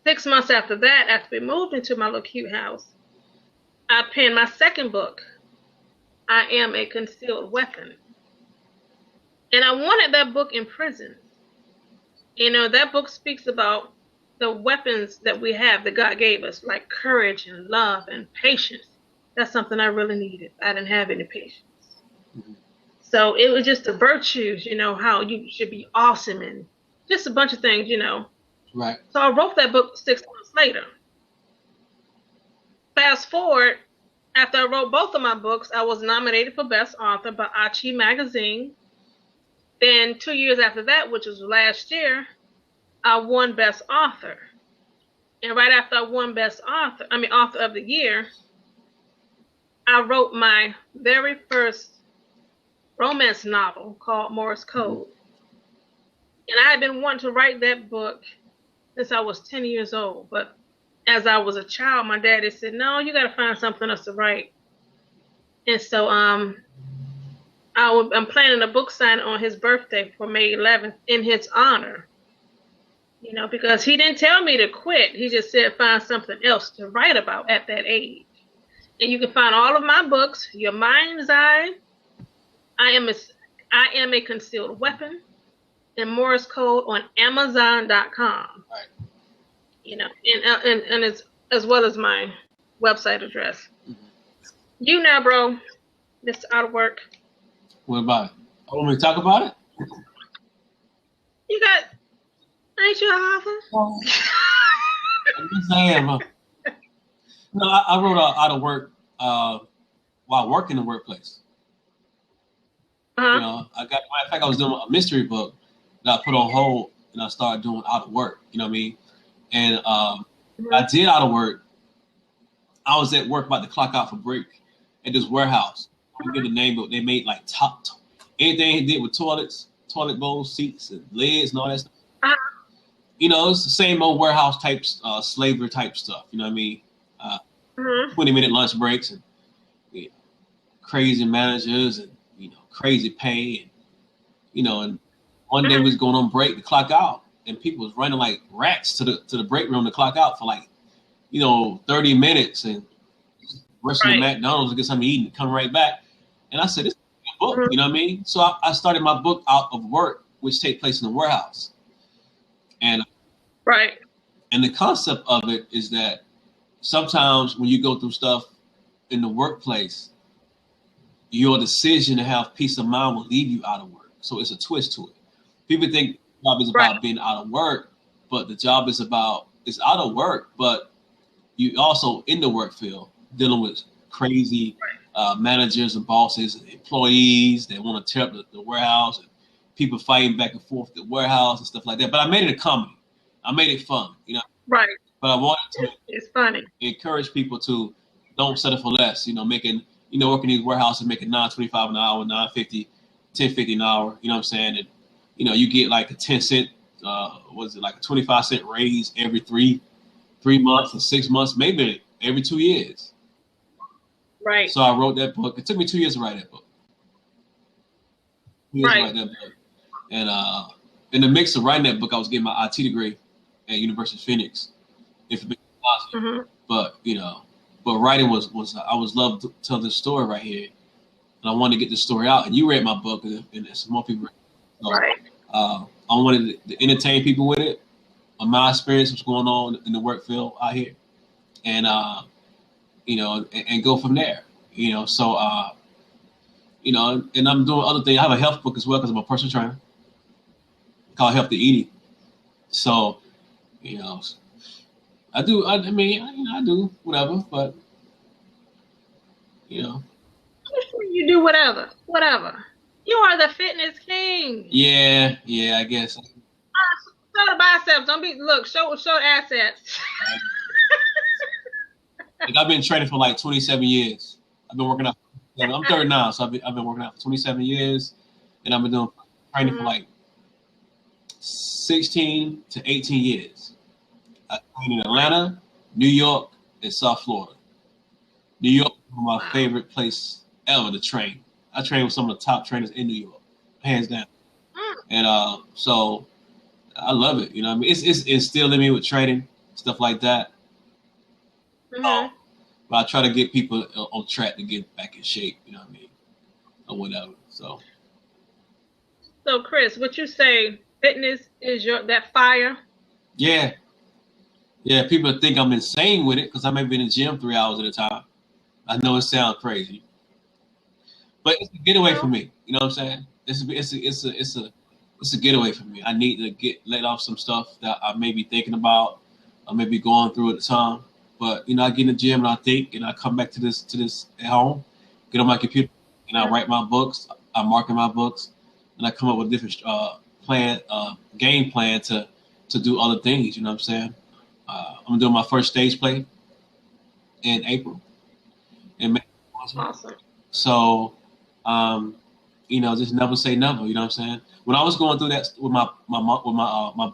6 months after that, after we moved into my little cute house, I penned my second book, I Am a Concealed Weapon. And I wanted that book in prison. You know, that book speaks about the weapons that we have that God gave us, like courage and love and patience. That's something I really needed. I didn't have any patience. Mm-hmm. So it was just the virtues, you know, how you should be awesome and just a bunch of things, you know. Right. So I wrote that book 6 months later. Fast forward, after I wrote both of my books, I was nominated for Best Author by Achi Magazine. Then 2 years after that, which was last year, I won Best Author. And right after I won Author of the Year, I wrote my very first romance novel called Morse Code. And I had been wanting to write that book since I was 10 years old. But as I was a child, my daddy said, no, you got to find something else to write. And so I'm planning a book signing on his birthday for May 11th in his honor. You know, because he didn't tell me to quit. He just said find something else to write about at that age. And you can find all of my books, Your Mind's Eye, I Am a Concealed Weapon, and Morse Code on Amazon.com. Right. You know, and it's as well as my website address. Mm-hmm. You now, bro, Mr. Out of Work. What about it? I want me to talk about it? You got, ain't you an author? Yes, I am. No, I wrote Out of Work while working in the workplace. Uh-huh. You know, matter of fact, I was doing a mystery book that I put on hold, and I started doing Out of Work. You know what I mean? And I did Out of Work. I was at work about to clock out for break at this warehouse. I don't get the name, but they made like anything he did with toilets, toilet bowls, seats, and lids, and all that stuff. Uh-huh. You know, it's the same old warehouse type, slavery type stuff. You know what I mean? 20-minute lunch breaks and crazy managers and crazy pay and one day we was going on break to clock out and people was running like rats to the break room to clock out for 30 minutes and rushing to McDonald's to get something to eat and come right back. And I said, this is a book, you know what I mean? So I started my book Out of Work, which takes place in the warehouse. And and the concept of it is that sometimes when you go through stuff in the workplace, your decision to have peace of mind will leave you out of work. So it's a twist to it. People think the job is about being out of work, but the job is out of work, but you also in the work field dealing with crazy managers and bosses and employees that want to tear up the warehouse and people fighting back and forth at the warehouse and stuff like that. But I made it a comedy. I made it fun, Right. But I wanted to encourage people to don't settle for less, working in these warehouses, making $9.25 an hour, $9.50, $10.50 an hour, you know what I'm saying? And, you get like a 10 cent, like a 25 cent raise every three months or 6 months, maybe every 2 years. Right. So I wrote that book. It took me 2 years to write that book. 2 years to write that book. And in the mix of writing that book, I was getting my IT degree at University of Phoenix. But, but writing was I was loved to tell this story right here. And I wanted to get this story out. And you read my book, and some more people read it. So, I wanted to entertain people with it, my experience, what's going on in the work field out here. And, and go from there. So, and I'm doing other things. I have a health book as well because I'm a personal trainer called Healthy Eating. So, I do whatever, but You do whatever. You are the fitness king. Yeah, I guess. Show the biceps. Show assets. I've been training for like 27 years. I've been working out. I'm 30 now, so I've been working out for 27 years, and I've been doing training for like 16 to 18 years. I trained in Atlanta, New York, and South Florida. New York is my favorite place ever to train. I train with some of the top trainers in New York, hands down. And so I love it. It's instilled in me with training, stuff like that. But I try to get people on track to get back in shape, you know what I mean? Or whatever. So Chris, would you say fitness is that fire? Yeah. Yeah, people think I'm insane with it because I may be in the gym 3 hours at a time. I know it sounds crazy. But it's a getaway for me. You know what I'm saying? It's a getaway for me. I need to let off some stuff that I may be thinking about, I may be going through at the time. But I get in the gym and I think, and I come back to this at home, get on my computer, and I write my books. I market my books, and I come up with different game plan to do other things. You know what I'm saying? I'm doing my first stage play in April. Awesome. So, just never say never. You know what I'm saying? When I was going through that with my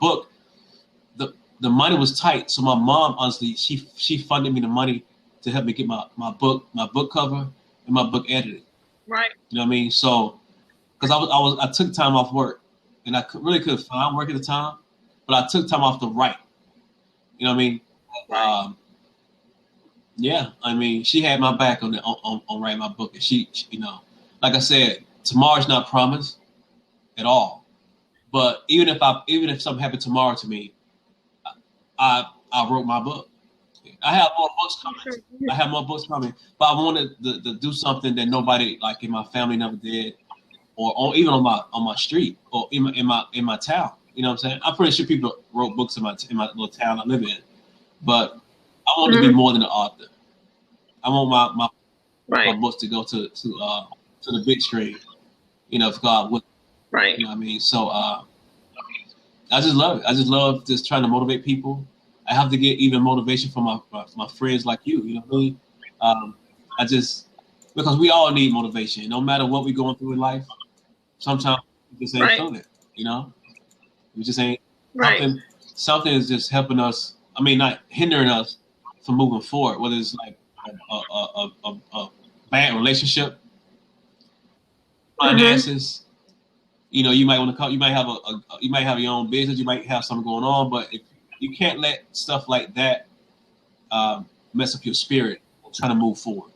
book, the money was tight. So my mom, honestly, she funded me the money to help me get my book cover and my book edited. Right. You know what I mean? So, because I took time off work, and I really could find work at the time, but I took time off to write. You know what I mean? Right. Yeah, I mean, she had my back on writing my book, and she, like I said, tomorrow's not promised at all. But even if something happened tomorrow to me, I wrote my book. I have more books coming. But I wanted to do something that nobody like in my family never did, or even on my street or in my town. You know what I'm saying? I'm pretty sure people wrote books in my little town I live in, but I want to be more than an author. I want my books to go to the big screen. If God would. Right. You know what I mean? So I just love it. I just love just trying to motivate people. I have to get even motivation from my friends like you. Really. Because we all need motivation. No matter what we're going through in life, sometimes we just ain't feeling it. We just ain't. Something is just helping us. I mean, not hindering us from moving forward. Whether it's like a bad relationship, finances. You might want to come. You might have you might have your own business. You might have something going on, but if you can't let stuff like that mess up your spirit trying to move forward.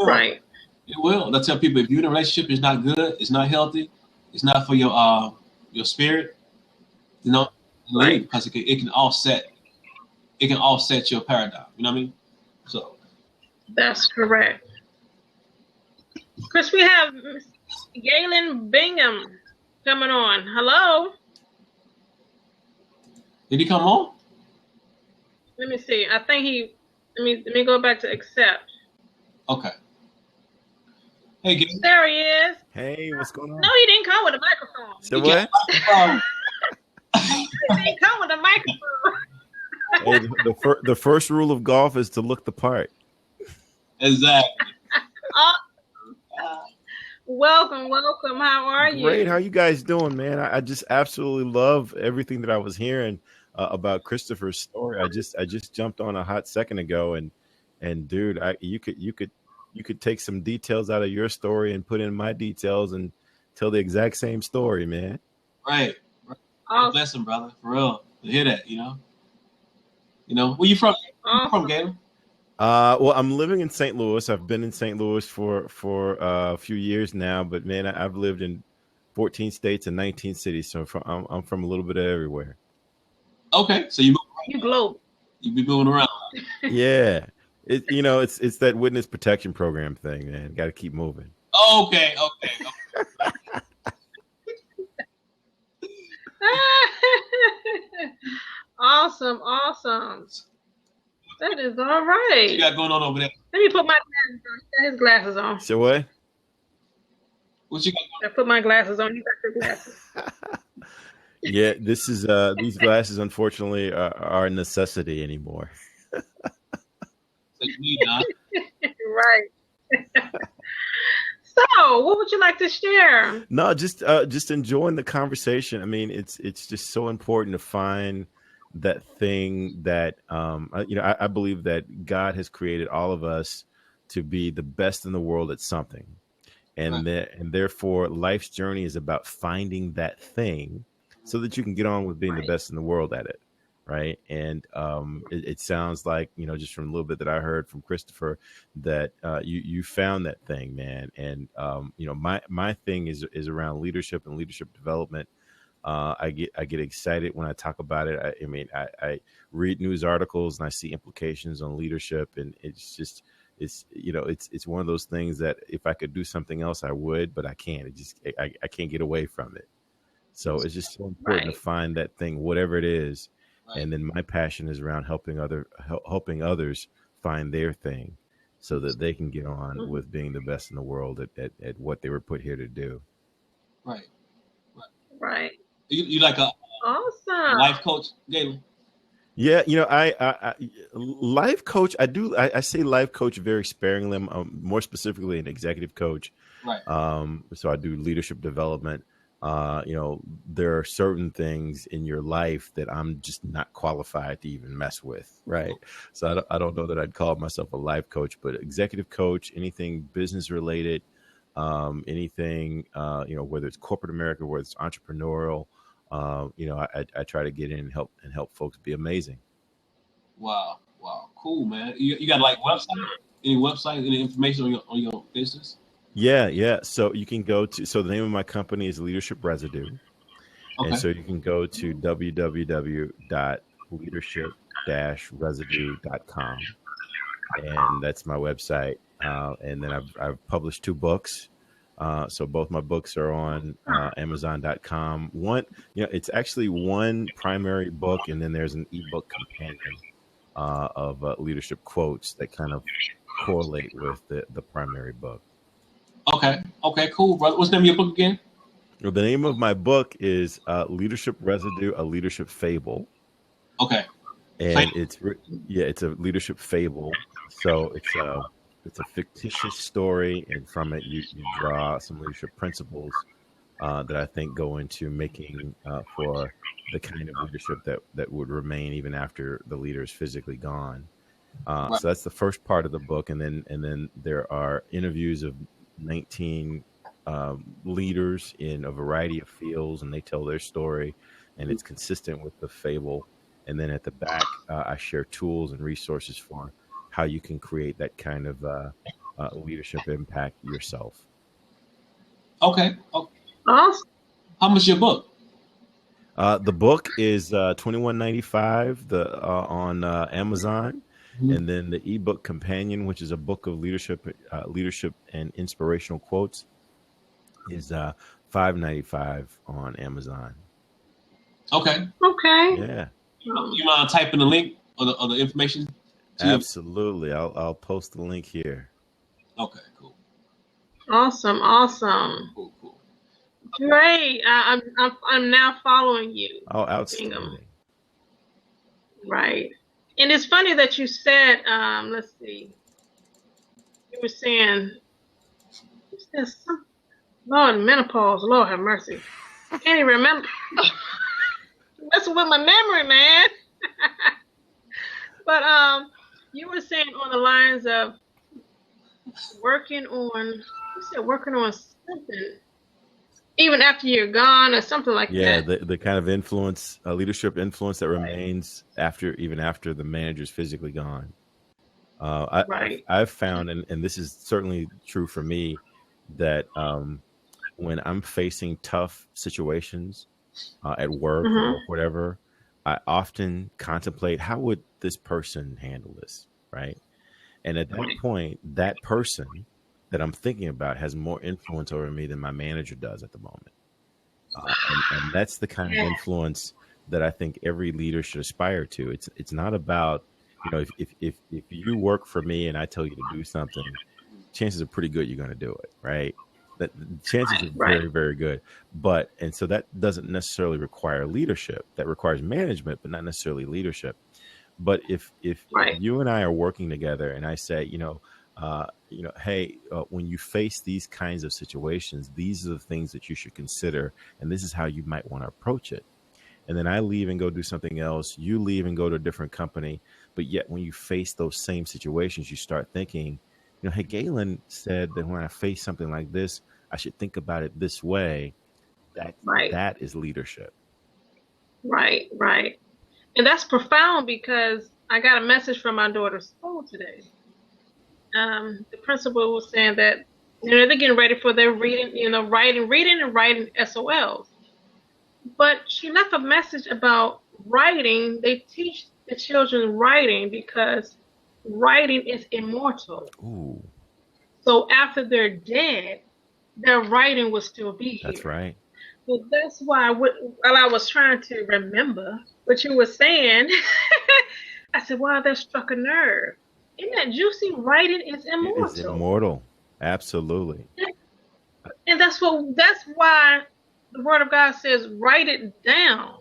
Right. It will. I tell people, if you're in a relationship, it's not good, it's not healthy, it's not for your spirit, leave, because it can offset your paradigm. You know what I mean? So that's correct. Chris, we have Galen Bingham coming on. Hello. Did he come on? Let me see. I think let me go back to accept. Okay. Hey, Galen. There he is. Hey, what's going on? No, he didn't come with a microphone. So what? He didn't come with a microphone. Hey, the first rule of golf is to look the part. Exactly. Welcome. How are you? Great. How you guys doing, man? I just absolutely love everything that I was hearing about Christopher's story. I just jumped on a hot second ago, and dude, you could take some details out of your story and put in my details and tell the exact same story, man. Right. Bless him, brother. For real. To hear that, Where you from? Where you from, Galen? Well, I'm living in St. Louis. I've been in St. Louis for a few years now, but man, I've lived in 14 states and 19 cities, so I'm from a little bit of everywhere. Okay, so you globe. You be moving around. Yeah, it's that witness protection program thing, man. Got to keep moving. Okay. Awesome. That is all right. What you got going on over there? Let me put my glasses on. He got his glasses on. So what? What you got going on? I put my glasses on. You got your glasses. Yeah, this is these glasses unfortunately are a necessity anymore. So you need, huh? Right. So, what would you like to share? No, just enjoying the conversation. I mean, it's just so important to find that thing that I believe that God has created all of us to be the best in the world at something, and therefore life's journey is about finding that thing so that you can get on with being the best in the world at it. right? And it sounds like, just from a little bit that I heard from Christopher, that you found that thing, man. And my thing is around leadership and leadership development. I get excited when I talk about it. I read news articles and I see implications on leadership, and it's one of those things that if I could do something else, I would, but I can't. I can't get away from it. So it's just so important to find that thing, whatever it is. Right. And then my passion is around helping others find their thing, so that they can get on with being the best in the world at what they were put here to do. Right. You like a awesome life coach, Galen? Yeah, I life coach. I say life coach very sparingly. I'm more specifically an executive coach. Right. So I do leadership development. There are certain things in your life that I'm just not qualified to even mess with. Right. So I don't know that I'd call myself a life coach, but executive coach, anything business related, anything, whether it's corporate America, whether it's entrepreneurial, I try to get in and help folks be amazing. Wow. Cool, man. You got like any website, any information on your business? Yeah. So you can go to, the name of my company is Leadership Residue. Okay. And so you can go to www.leadership-residue.com. And that's my website. And then I've published 2 books. So both my books are on Amazon.com. One, it's actually one primary book, and then there's an ebook companion of leadership quotes that kind of correlate with the primary book. Okay, cool, brother. What's the name of your book again? Well, the name of my book is Leadership Residue, a Leadership Fable. Okay. And it's a leadership fable. So it's a fictitious story, and from it you draw some leadership principles that I think go into making for the kind of leadership that would remain even after the leader is physically gone. Right. So that's the first part of the book, and then there are interviews of 19 leaders in a variety of fields, and they tell their story, and it's consistent with the fable. And then at the back, I share tools and resources for how you can create that kind of leadership impact yourself. Okay. Awesome. How much is your book? The book is $21.95 on Amazon. Mm-hmm. And then the ebook companion, which is a book of leadership and inspirational quotes, is $5.95 on Amazon. Okay. Yeah. You mind typing the link or the information? Absolutely. I'll post the link here. Okay. Cool. Awesome. Cool. Great. I'm now following you. Oh, outstanding. Right. And it's funny that you said, let's see, you were saying, Lord, menopause, Lord have mercy. I can't even remember. Messing with my memory, man. But you were saying on the lines of working on something, even after you're gone or something like that. Yeah, the kind of influence, leadership influence that remains even after the manager's physically gone. I've found, and this is certainly true for me, that when I'm facing tough situations at work or whatever, I often contemplate, how would this person handle this, right? And at that point, that person that I'm thinking about has more influence over me than my manager does at the moment. And that's the kind of influence that I think every leader should aspire to. It's not about, if you work for me and I tell you to do something, chances are pretty good you're going to do it, right? The chances are very, very good. And so that doesn't necessarily require leadership. That requires management, but not necessarily leadership. But if you and I are working together and I say, hey, when you face these kinds of situations, these are the things that you should consider, and this is how you might want to approach it. And then I leave and go do something else. You leave and go to a different company. But yet when you face those same situations, you start thinking, hey, Galen said that when I face something like this, I should think about it this way. That is leadership. Right. And that's profound because I got a message from my daughter's school today. The principal was saying that they're getting ready for their reading and writing SOLs. But she left a message about writing. They teach the children writing because writing is immortal. Ooh. So after they're dead, their writing will still be here. That's right. So that's why while I was trying to remember what you were saying, I said, wow, that struck a nerve. Isn't that juicy? Writing is immortal. It's immortal. Absolutely. And that's why the word of God says, write it down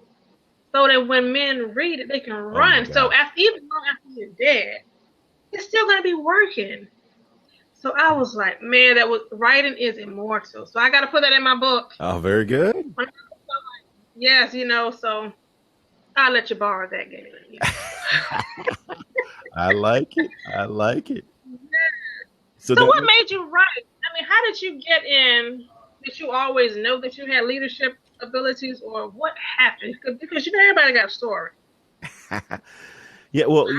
so that when men read it, they can run. So even after you're dead, it's still going to be working. So I was like, man, writing is immortal. So I got to put that in my book. Oh, very good. Yes, so I'll let you borrow that game. I like it. Yeah. So what made you write? I mean, how did you get in? Did you always know that you had leadership abilities, or what happened? Because everybody got a story. Yeah, well,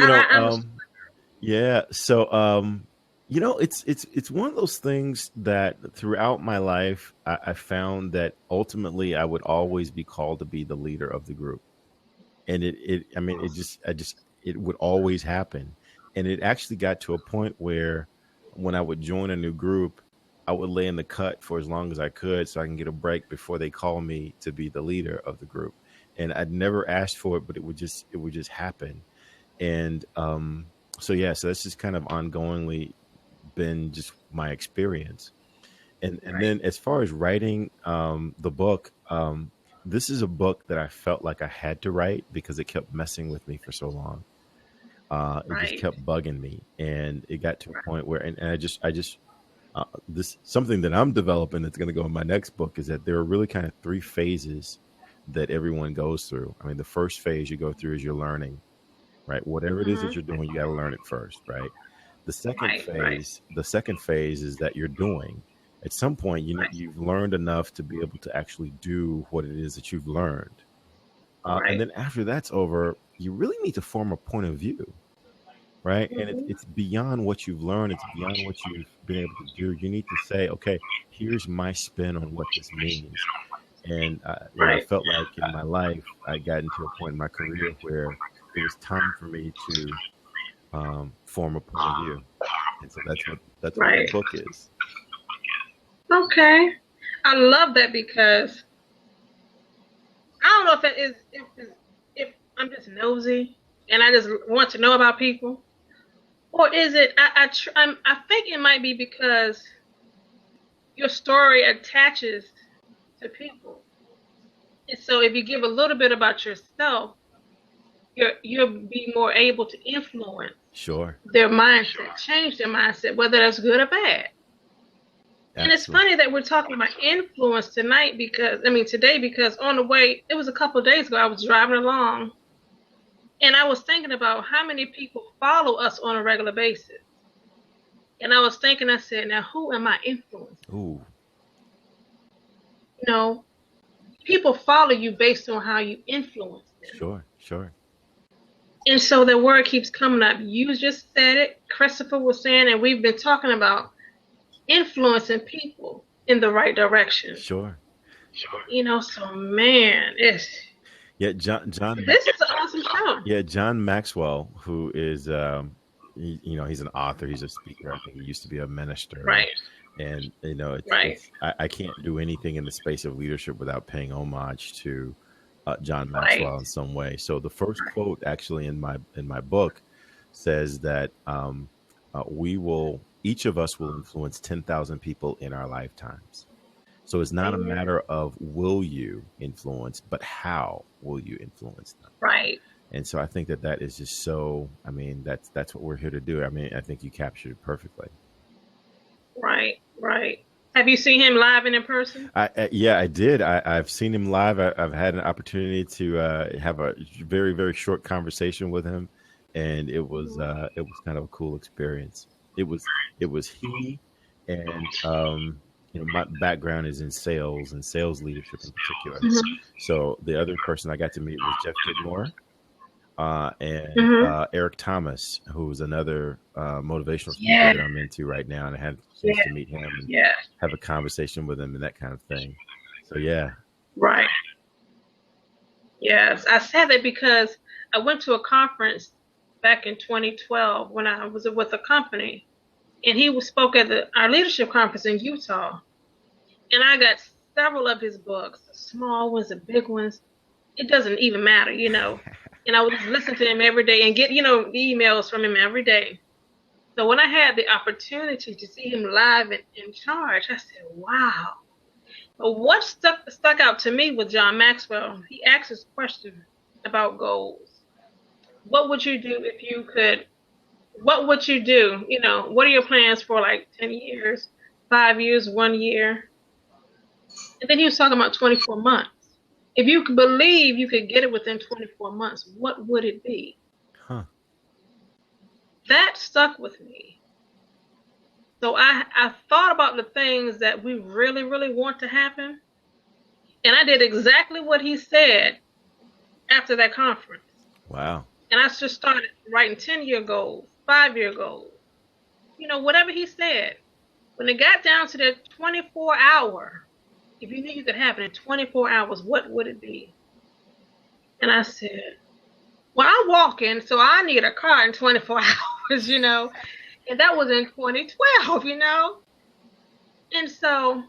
yeah. So, it's one of those things that throughout my life, I found that ultimately I would always be called to be the leader of the group, and it would always happen, and it actually got to a point where when I would join a new group, I would lay in the cut for as long as I could so I can get a break before they call me to be the leader of the group. And I'd never asked for it, but it would just happen. And so that's just kind of ongoingly been just my experience. And then as far as writing the book, this is a book that I felt like I had to write because it kept messing with me for so long. It just kept bugging me, and it got to a point where, and I just this something that I'm developing that's going to go in my next book is that there are really kind of 3 phases that everyone goes through. I mean, the first phase you go through is you're learning, right? Whatever it is that you're doing, you got to learn it first, right? The second phase is that you're doing. At some point, you've learned enough to be able to actually do what it is that you've learned. And then after that's over, you really need to form a point of view, right? And it's beyond what you've learned. It's beyond what you've been able to do. You need to say, okay, here's my spin on what this means. And I felt like in my life, I got into a point in my career where it was time for me to form a point of view. And so that's what the book is. Okay. I love that because I don't know if it is if I'm just nosy and I just want to know about people, or is it I think it might be because your story attaches to people, and so if you give a little bit about yourself, you'll be more able to influence their mindset, change their mindset, whether that's good or bad. Absolutely. And it's funny that we're talking about influence today because on the way, it was a couple of days ago, I was driving along and I was thinking about how many people follow us on a regular basis. And I was thinking, I said, now who am I influencing? Ooh. People follow you based on how you influence them. Sure. And so the word keeps coming up. You just said it. Christopher was saying, and we've been talking about influencing people in the right direction. Sure. So man, John. This is an awesome show. Yeah, John Maxwell, who is, he's an author. He's a speaker. I think he used to be a minister. Right. And I can't do anything in the space of leadership without paying homage to John Maxwell in some way. So the first quote actually in my book says that each of us will influence 10,000 people in our lifetimes. So it's not a matter of will you influence, but how will you influence them? Right. And so I think that is just so, that's what we're here to do. I think you captured it perfectly. Right. Have you seen him live and in person? I did. I've seen him live. I've had an opportunity to have a very, very short conversation with him. And it was kind of a cool experience. It was he, and my background is in sales and sales leadership in particular. Mm-hmm. So the other person I got to meet was Jeff Whitmore, and Eric Thomas, who's another motivational speaker that I'm into right now, and I had a chance to meet him and have a conversation with him and that kind of thing. So right. Yes, I said that because I went to a conference back in 2012 when I was with a company, and he spoke at our leadership conference in Utah, and I got several of his books, the small ones, the big ones. It doesn't even matter, and I would just listen to him every day and get, emails from him every day. So when I had the opportunity to see him live in charge, I said, wow. But what stuck out to me with John Maxwell, he asked this question about goals. What would you do if you could, what would you do? What are your plans for like 10 years, 5 years, 1 year? And then he was talking about 24 months. If you could believe you could get it within 24 months, what would it be? That stuck with me. So I thought about the things that we really, really want to happen. And I did exactly what he said after that conference. Wow. And I just started writing 10-year goals, 5-year goals. Whatever he said. When it got down to the 24-hour, if you knew you could have it in 24 hours, what would it be? And I said, well, I'm walking, so I need a car in 24 hours, And that was in 2012, And so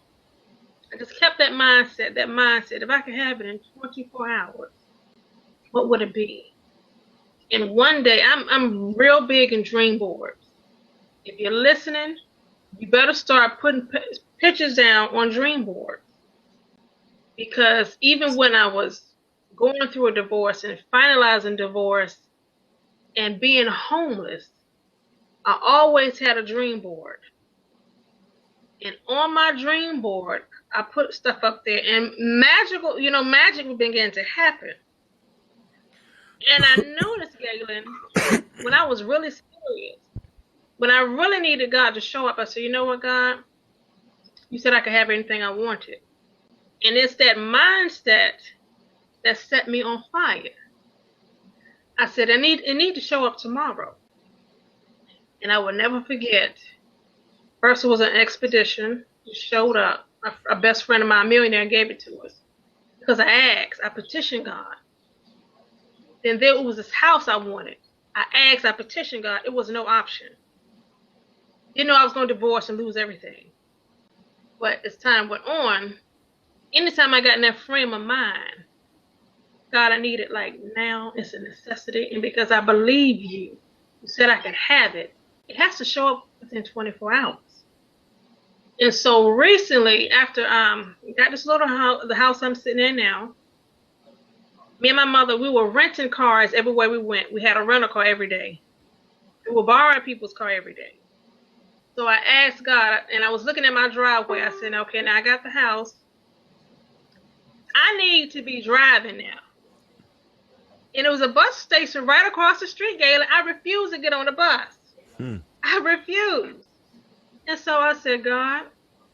I just kept that mindset. If I could have it in 24 hours, what would it be? And one day, I'm real big in dream boards. If you're listening, you better start putting pictures down on dream boards. Because even when I was going through a divorce and finalizing divorce and being homeless, I always had a dream board. And on my dream board, I put stuff up there, and magic began to happen. And I noticed, Galen, when I was really serious, when I really needed God to show up, I said, you know what, God? You said I could have anything I wanted. And it's that mindset that set me on fire. I said, it need to show up tomorrow. And I will never forget. First, it was an expedition. It showed up. A best friend of mine, a millionaire, gave it to us. Because I petitioned God. Then there was this house I wanted. I petitioned God. It was no option. Didn't know I was going to divorce and lose everything. But as time went on, anytime I got in that frame of mind, God, I need it like now. It's a necessity. And because I believe you said I could have it, it has to show up within 24 hours. And so recently, after got this little house, the house I'm sitting in now, me and my mother, we were renting cars everywhere we went. We had a rental car every day. We were borrowing people's car every day. So I asked God, and I was looking at my driveway. I said, okay, now I got the house. I need to be driving now. And it was a bus station right across the street, Galen. I refused to get on the bus. I refused. And so I said, God,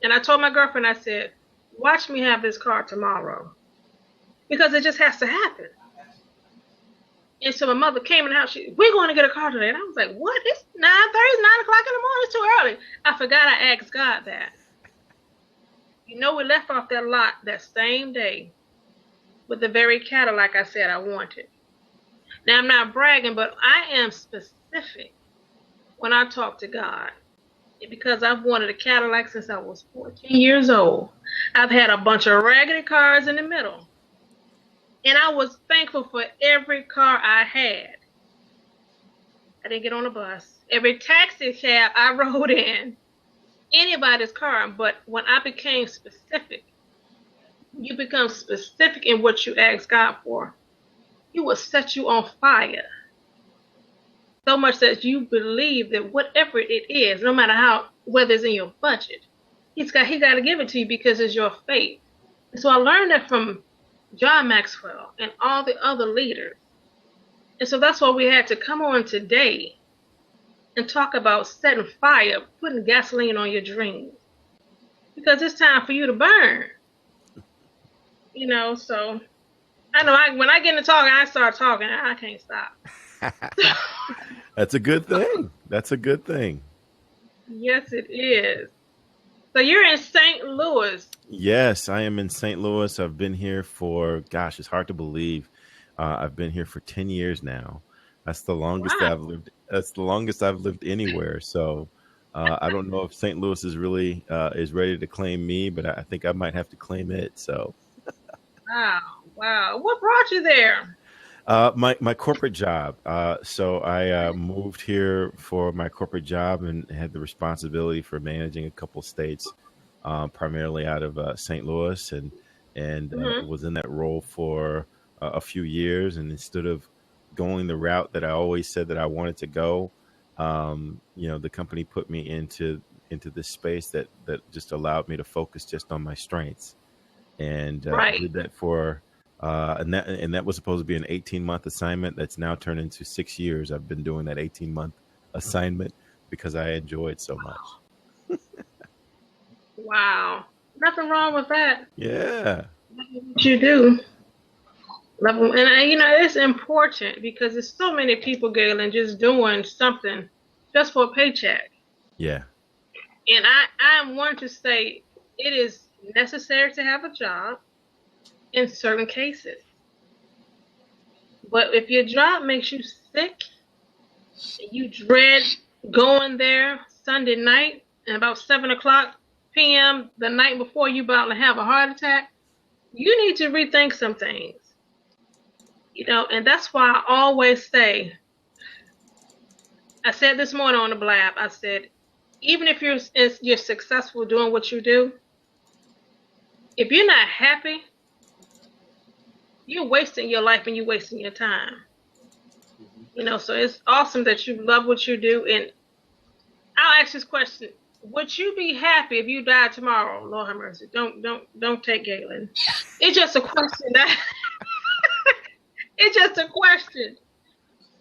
and I told my girlfriend, I said, watch me have this car tomorrow. Because it just has to happen. And so my mother came in the house. We're going to get a car today. And I was like, what? It's 9:30, 9 o'clock in the morning. It's too early. I forgot I asked God that. We left off that lot that same day with the very Cadillac I said I wanted. Now, I'm not bragging, but I am specific when I talk to God. Because I've wanted a Cadillac since I was 14 years old. I've had a bunch of raggedy cars in the middle. And I was thankful for every car I had. I didn't get on a bus. Every taxi cab I rode in, anybody's car. But when I became specific, you become specific in what you ask God for, He will set you on fire. So much that you believe that whatever it is, no matter whether it's in your budget, He got to give it to you because it's your faith. And so I learned that from John Maxwell and all the other leaders. And so that's why we had to come on today and talk about setting fire, putting gasoline on your dreams. Because it's time for you to burn. So I know. When I get into talking, I start talking. I can't stop. That's a good thing. That's a good thing. Yes, it is. So you're in St. Louis. Yes, I am in St. Louis. I've been here for, gosh, it's hard to believe. I've been here for 10 years now. That's the longest Wow. I've lived. That's the longest I've lived anywhere. So I don't know if St. Louis is really is ready to claim me, but I think I might have to claim it. So Wow. What brought you there? my corporate job. So I moved here for my corporate job and had the responsibility for managing a couple states, primarily out of St. Louis, and was in that role for a few years. And instead of going the route that I always said that I wanted to go, the company put me into this space that just allowed me to focus just on my strengths, and did that for. And that was supposed to be an 18-month assignment. That's now turned into 6 years. I've been doing that 18-month assignment because I enjoy it so much. Wow. Nothing wrong with that. Yeah. What you do. And it's important because there's so many people, Galen, just doing something just for a paycheck. Yeah. And I am one to say it is necessary to have a job in certain cases. But if your job makes you sick, you dread going there Sunday night and about 7:00 p.m. the night before you about to have a heart attack, you need to rethink some things. And that's why I always say, I said this morning on the blab, I said, even if you're successful doing what you do, if you're not happy, you're wasting your life and you're wasting your time. So it's awesome that you love what you do. And I'll ask this question. Would you be happy if you died tomorrow? Lord have mercy. Don't take Galen. It's just a question. It's just a question.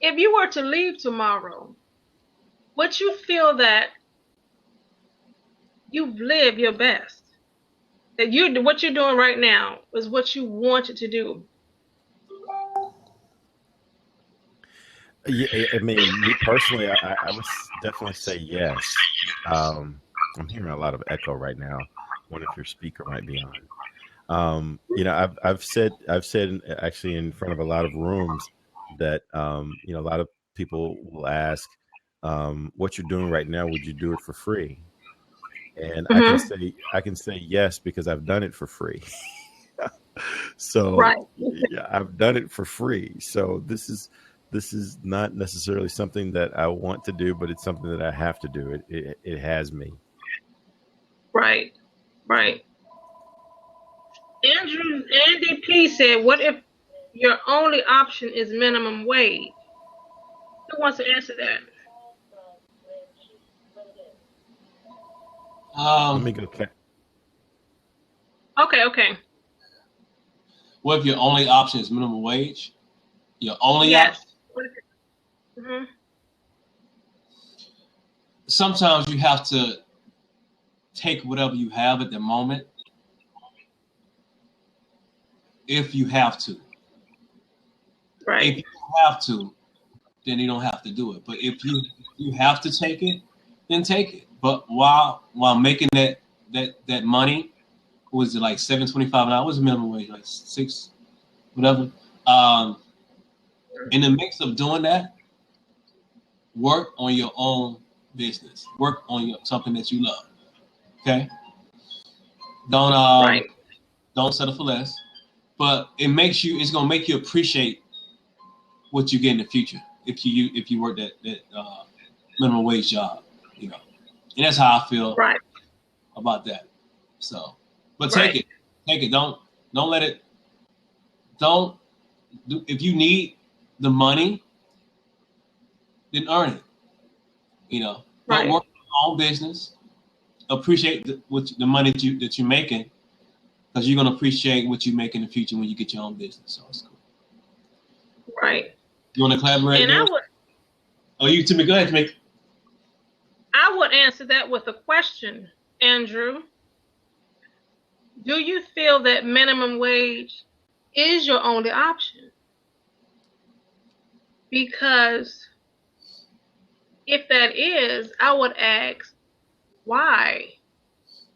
If you were to leave tomorrow, would you feel that you've lived your best? That what you're doing right now is what you wanted to do? Yeah, I mean, me personally, I would definitely say yes. I'm hearing a lot of echo right now. I wonder if your speaker might be on. I've said actually in front of a lot of rooms that a lot of people will ask, what you're doing right now, would you do it for free? And I can say yes because I've done it for free. So right. Yeah, I've done it for free. So this is not necessarily something that I want to do, but it's something that I have to do. It has me. Right. Andy P said, what if your only option is minimum wage? Who wants to answer that? Let me go. Okay. What if your only option is minimum wage? Your only option? Mm-hmm. Sometimes you have to take whatever you have at the moment, if you have to. Right. If you don't have to, then you don't have to do it. But if you have to take it, then take it. But while making that money, was it like $7.25 an hour? What was the minimum wage? Like $6, whatever. In the mix of doing that, work on your own business. Work on something that you love. Okay. Don't settle for less. But it's gonna make you appreciate what you get in the future if you work that minimum wage job, and that's how I feel about that. So, but take it. Don't let it. If you need the money, then earn it. But work on your own business. Appreciate the money that you're making, because you're gonna appreciate what you make in the future when you get your own business. So it's cool. Right. You want to collaborate? And you Timmy, go ahead, Timmy. I would answer that with a question, Andrew. Do you feel that minimum wage is your only option. Because if that is, I would ask, why?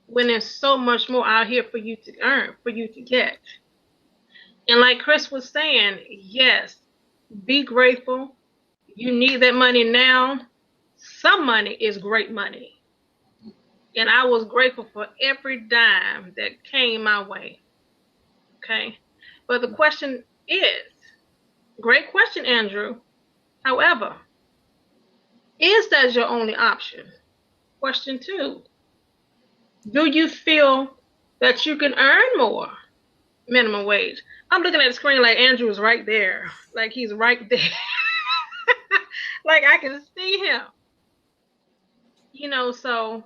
When there's so much more out here for you to earn, for you to get. And like Chris was saying, yes, be grateful. You need that money now. Some money is great money. And I was grateful for every dime that came my way. Okay? But the question is, great question, Andrew. However, is that your only option? Question 2, do you feel that you can earn more minimum wage? I'm looking at the screen like Andrew is right there. Like he's right there. Like I can see him. You know, so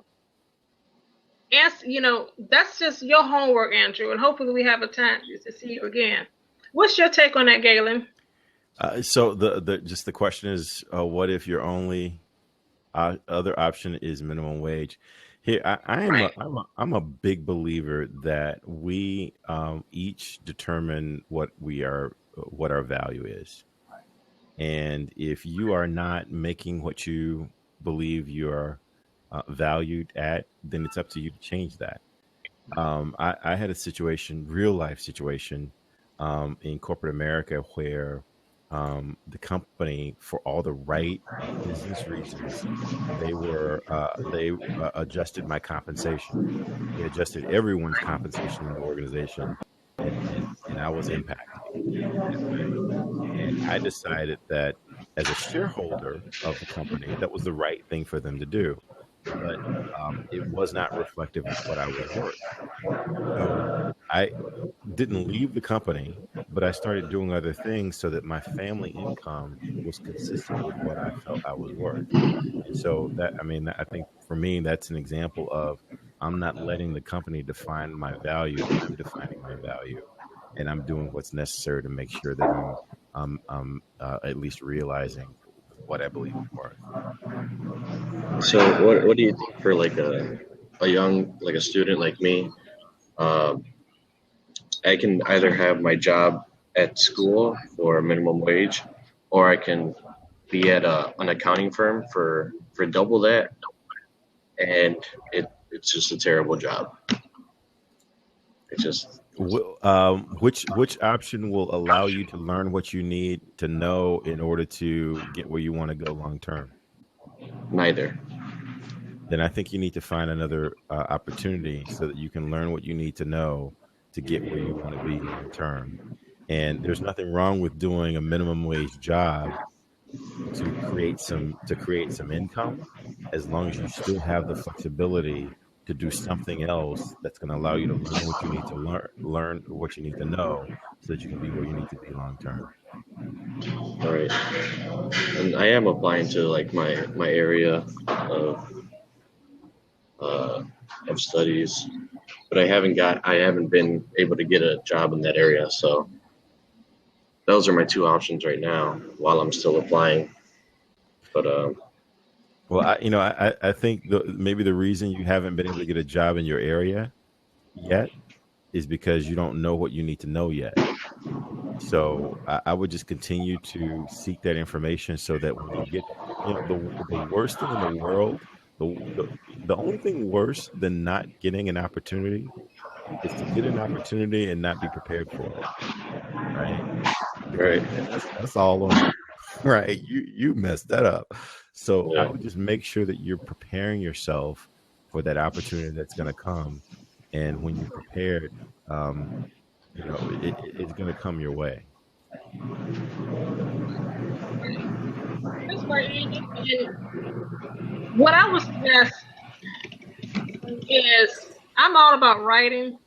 that's just your homework, Andrew, and hopefully we have a time to see you again. What's your take on that, Galen? So the question is, what if your only other option is minimum wage? Here, I'm a big believer that we each determine what our value is, and if you are not making what you believe you are valued at, then it's up to you to change that. I had a situation, real life situation, in corporate America where the company, for all the right business reasons, they adjusted my compensation. They adjusted everyone's compensation in the organization, and I was impacted. And I decided that as a shareholder of the company, that was the right thing for them to do. But it was not reflective of what I was worth. So I didn't leave the company, but I started doing other things so that my family income was consistent with what I felt I was worth. And so I think for me, that's an example of I'm not letting the company define my value. I'm defining my value, and I'm doing what's necessary to make sure that I'm at least realizing what I believe I'm worth. So what do you think for like a young, like a student like me? I can either have my job at school for minimum wage, or I can be at an accounting firm for double that, and it's just a terrible job. It's just which option will allow you to learn what you need to know in order to get where you want to go long term? Neither. Then I think you need to find another opportunity so that you can learn what you need to know to get where you want to be long term. And there's nothing wrong with doing a minimum wage job to create some income, as long as you still have the flexibility to do something else that's going to allow you to learn what you need to learn what you need to know, so that you can be where you need to be long term. All right. And I am applying to like my area of studies, but I haven't been able to get a job in that area. So those are my two options right now while I'm still applying. But well, I think maybe the reason you haven't been able to get a job in your area yet is because you don't know what you need to know yet. So I would just continue to seek that information, so that when you get, the worst thing in the world, the only thing worse than not getting an opportunity is to get an opportunity and not be prepared for it. Right. That's all on you. Right. You messed that up. So I would just make sure that you're preparing yourself for that opportunity that's going to come. And when you're prepared, it's going to come your way. That's right, Andy. And what I would suggest is, I'm all about writing.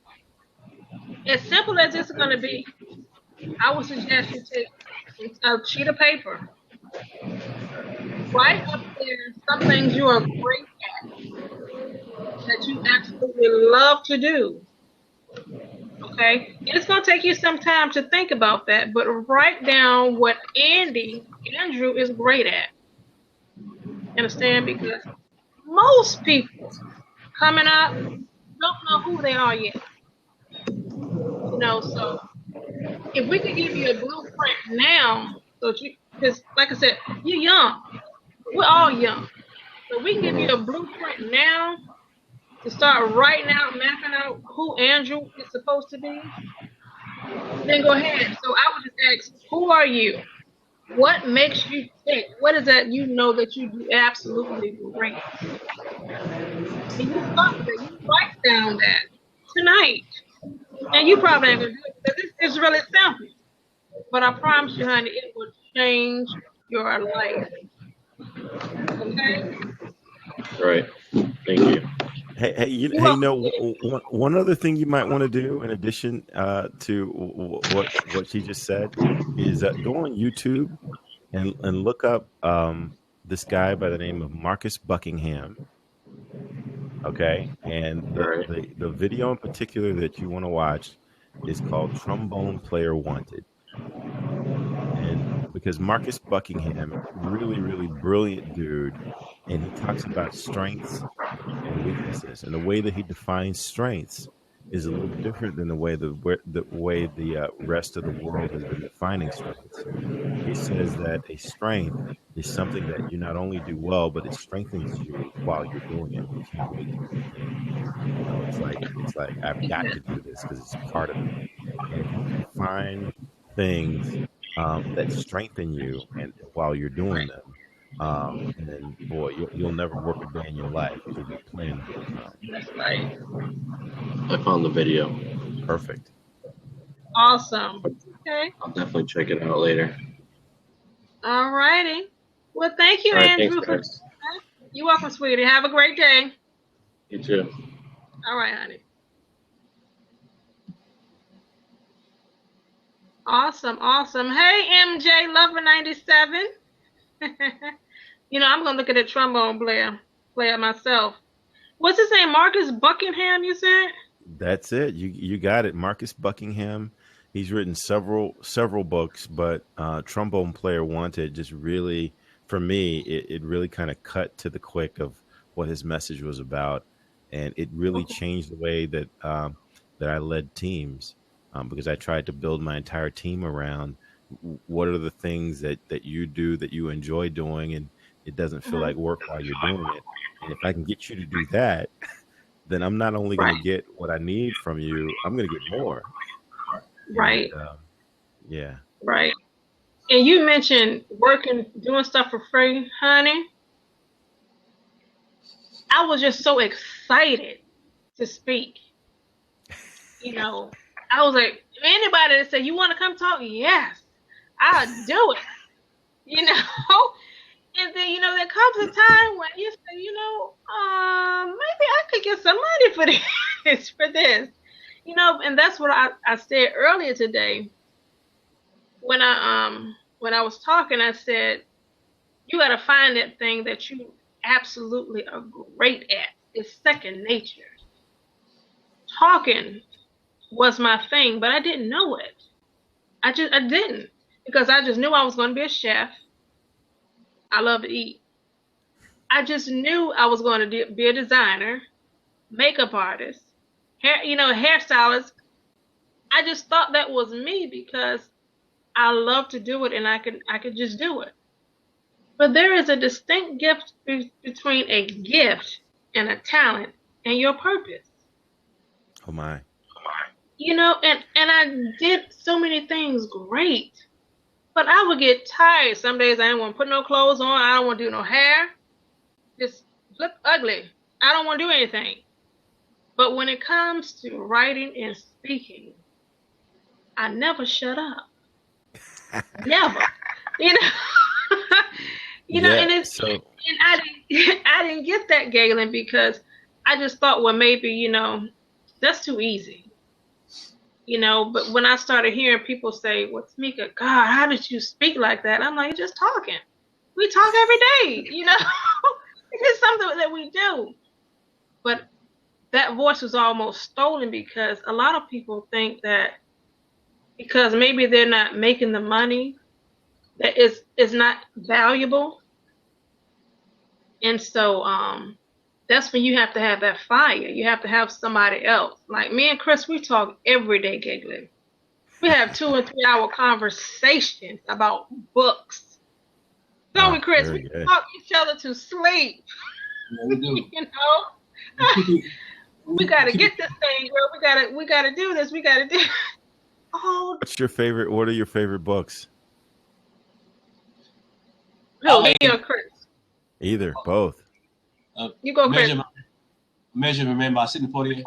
As simple as it's going to be, I would suggest you take a sheet of paper, write up there some things you are great at, that you absolutely love to do. Okay? And it's going to take you some time to think about that, but write down what Andrew is great at. Understand? Because most people coming up don't know who they are yet. So if we could give you a blueprint now, so because like I said, you're young. We're all young. So we can give you a blueprint now to start right now mapping out who Andrew is supposed to be. Then go ahead. So I would just ask, who are you? What makes you tick? What is that you know that you do absolutely great? And you start that. You write down that tonight. And you probably ain't gonna do it because it's really simple. But I promise you, honey, it will change your life. Okay? Right. Thank you. Hey, one other thing you might want to do in addition to what she just said is go on YouTube and look up this guy by the name of Marcus Buckingham. Okay, and the video in particular that you want to watch is called Trombone Player Wanted. And because Marcus Buckingham, really, really brilliant dude, and he talks about strengths and weaknesses, and the way that he defines strengths is a little different than the way the rest of the world has been defining strengths. He says that a strength is something that you not only do well, but it strengthens you while you're doing it. You can't wait to do it. You know, it's like I've got to do this because it's part of me. And if you can find things that strengthen you and while you're doing them, and then boy, you'll never work a day in your life. You'll be playing. That's right. I found the video. Perfect. Awesome. Okay. I'll definitely check it out later. All righty. Well, thank you, All right, Andrew. thanks, guys. You're welcome, sweetie. Have a great day. You too. All right, honey. Awesome, awesome. Hey, MJ Lover 97. You know, I'm gonna look at the trombone player myself. What's his name? Marcus Buckingham, you said? That's it. You got it. Marcus Buckingham. He's written several books, but Trombone Player Wanted just really, for me, it really kind of cut to the quick of what his message was about, and it really changed the way that that I led teams, because I tried to build my entire team around what are the things that you do that you enjoy doing, and it doesn't feel like work while you're doing it. And if I can get you to do that, then I'm not only going to get what I need from you, I'm going to get more. Right. And, yeah. Right. And you mentioned doing stuff for free, honey. I was just so excited to speak. You know, I was like, anybody that said, you want to come talk? Yes, I'll do it. You know? And then, you know, there comes a time when you say, you know, maybe I could get some money for this, you know, and that's what I said earlier today. When I was talking, I said, you got to find that thing that you absolutely are great at. It's second nature. Talking was my thing, but I didn't know it. I didn't, because I just knew I was going to be a chef. I love to eat. I just knew I was going to be a designer, makeup artist, hairstylist. I just thought that was me because I love to do it and I could just do it. But there is a distinct gift between a gift and a talent and your purpose. Oh my. You know, and I did so many things great. But I would get tired. Some days I didn't want to put no clothes on. I don't want to do no hair. Just look ugly. I don't want to do anything. But when it comes to writing and speaking, I never shut up. Never. You know, and I didn't get that, Galen, because I just thought, well, maybe, you know, that's too easy. You know, but when I started hearing people say, well, Tamika, God, how did you speak like that? I'm like, you're just talking. We talk every day, you know. It's something that we do. But that voice was almost stolen because a lot of people think that because maybe they're not making the money, that is not valuable. And so that's when you have to have that fire. You have to have somebody else. Like me and Chris, we talk every day, giggling. We have 2 and 3 hour conversations about books. Don't we, Chris? We talk each other to sleep. Yeah, we do. You know, we gotta get this thing, girl. We gotta do this. We gotta do. Oh. What are your favorite books? No, me or Chris? Either, both. You go, Chris. Measure and Remember by Sidney Poitier.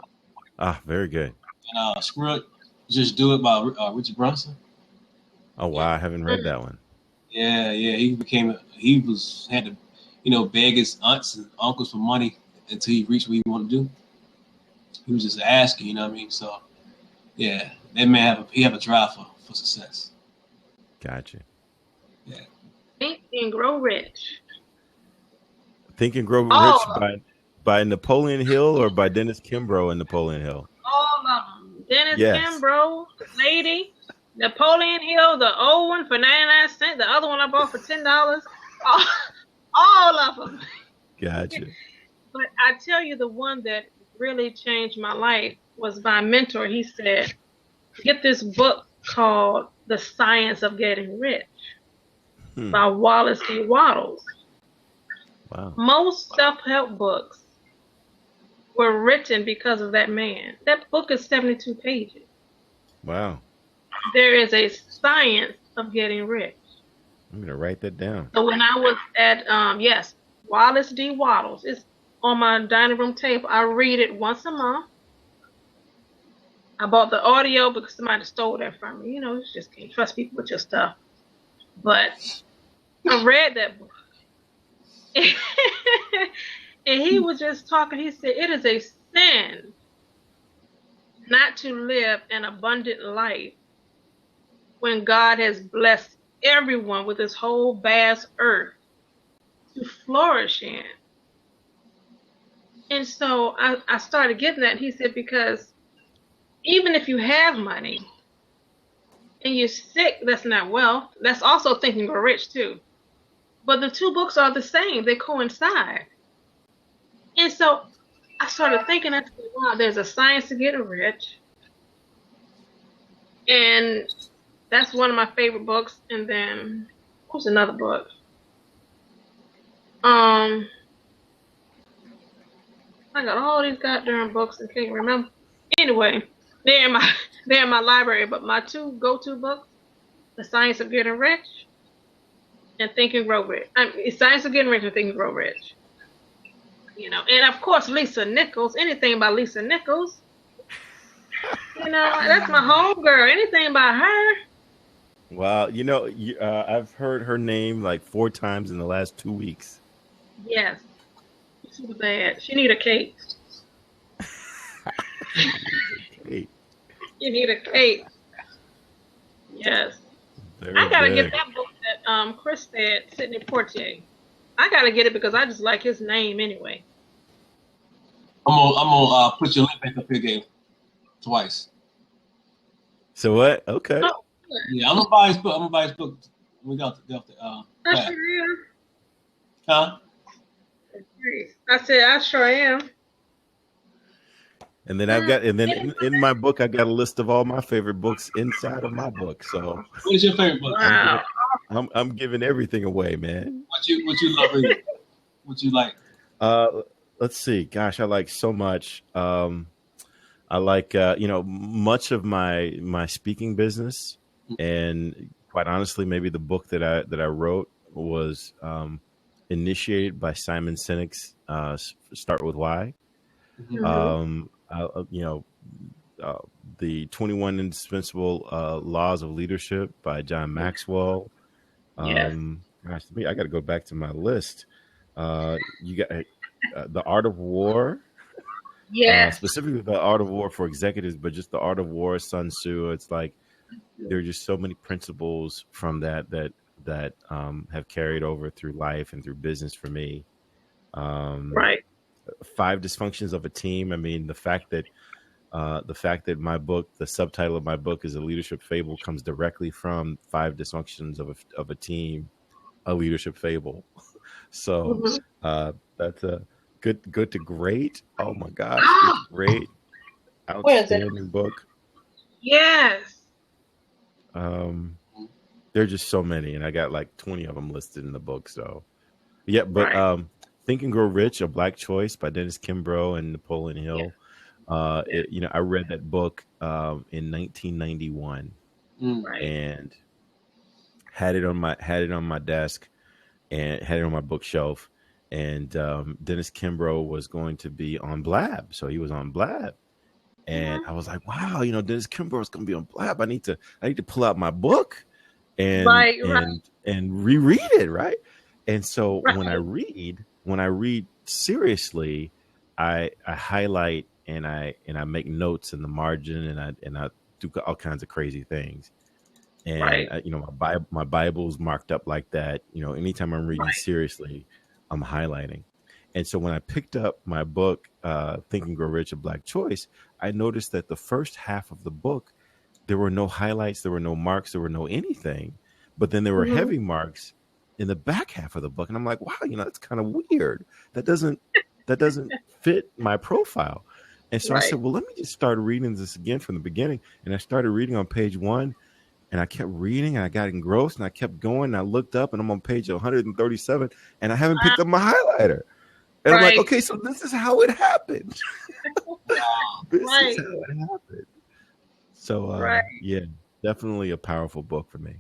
Ah, very good. And Screw It, Just Do It by Richard Branson. Oh wow, I haven't read that one. Yeah, he had to, beg his aunts and uncles for money until he reached what he wanted to do. He was just asking, you know what I mean? So, yeah, that man have a drive for success. Gotcha. Yeah. Think and Grow Rich. Think and Grow Rich by Napoleon Hill or by Dennis Kimbro and Napoleon Hill? All of them. Dennis Kimbro, Lady, Napoleon Hill, the old one for 99 cents, the other one I bought for $10. All of them. Gotcha. But I tell you, the one that really changed my life was my mentor. He said, get this book called The Science of Getting Rich by Wallace D. Wattles. Wow. Most self-help books were written because of that man. That book is 72 pages. Wow. There is a science of getting rich. I'm going to write that down. So when I was at, Wallace D. Wattles, it's on my dining room table. I read it once a month. I bought the audio because somebody stole that from me. You just can't trust people with your stuff. But I read that book. And he was just talking. He said, it is a sin not to live an abundant life when God has blessed everyone with this whole vast earth to flourish in. And so I started getting that. He said, because even if you have money and you're sick, that's not wealth. That's also Think and Grow Rich too. But the two books are the same. They coincide. And so I started thinking, I said, wow, there's a science to getting rich. And that's one of my favorite books. And then what's another book? I got all these goddamn books and can't remember. Anyway, they're in my library. But my two go-to books, The Science of Getting Rich and Think and Grow Rich. Science of Getting Rich and Think and Grow Rich. And of course Lisa Nichols. Anything by Lisa Nichols. That's my homegirl. Anything by her. Wow, I've heard her name like 4 times in the last 2 weeks. Yes. She's bad. She need a cake. You need a cake. Yes. I gotta get that book that Chris said, Sidney Poitier. I gotta get it because I just like his name anyway. I'm gonna put your link back up here again twice. So what? Okay. Oh, yeah, I'm gonna buy his book. We got the I sure am. Huh? I said I sure am. And then in my book I got a list of all my favorite books inside of my book. So what is your favorite book? Wow. I'm giving everything away, man. What you love reading? What you like? Let's see. Gosh, I like so much. I like much of my speaking business, and quite honestly, maybe the book that I wrote was initiated by Simon Sinek's Start With Why. Mm-hmm. The 21 Indispensable Laws of Leadership by John Maxwell. Gosh, to me, I got to go back to my list. You got The Art of War. Yeah. Specifically The Art of War for executives, but just The Art of War, Sun Tzu. It's like there are just so many principles from that have carried over through life and through business for me. Right. 5 Dysfunctions of a Team. I mean, the fact that my book, the subtitle of my book is A Leadership Fable, comes directly from 5 Dysfunctions of a Team, a leadership fable. So that's a good to great. Oh my gosh, great, outstanding book. Yes. There are just so many, and I got like 20 of them listed in the book. So, yeah, but Right. Think and Grow Rich: A Black Choice by Dennis Kimbrough and Napoleon Hill. I read that book in 1991, Right. and had it on my desk, and had it on my bookshelf. And Dennis Kimbrough was going to be on Blab, so he was on Blab, and I was like, wow, Dennis Kimbrough is going to be on Blab. I need to pull out my book and Right. and reread it, right? And so Right. when I read seriously, I highlight and I make notes in the margin, and I do all kinds of crazy things. And Right. my Bible's marked up like that. Anytime I'm reading Right. seriously, I'm highlighting. And so when I picked up my book, Think and Grow Rich: A Black Choice, I noticed that the first half of the book, there were no highlights, there were no marks, there were no anything. But then there were heavy marks in the back half of the book. And I'm like, wow, that's kind of weird. That doesn't fit my profile. And so I said, well, let me just start reading this again from the beginning. And I started reading on page 1. And I kept reading, and I got engrossed, and I kept going. And I looked up, and I'm on page 137, and I haven't picked up my highlighter. And I'm like, okay, so this is how it happened. This is how it happened. So, yeah, definitely a powerful book for me.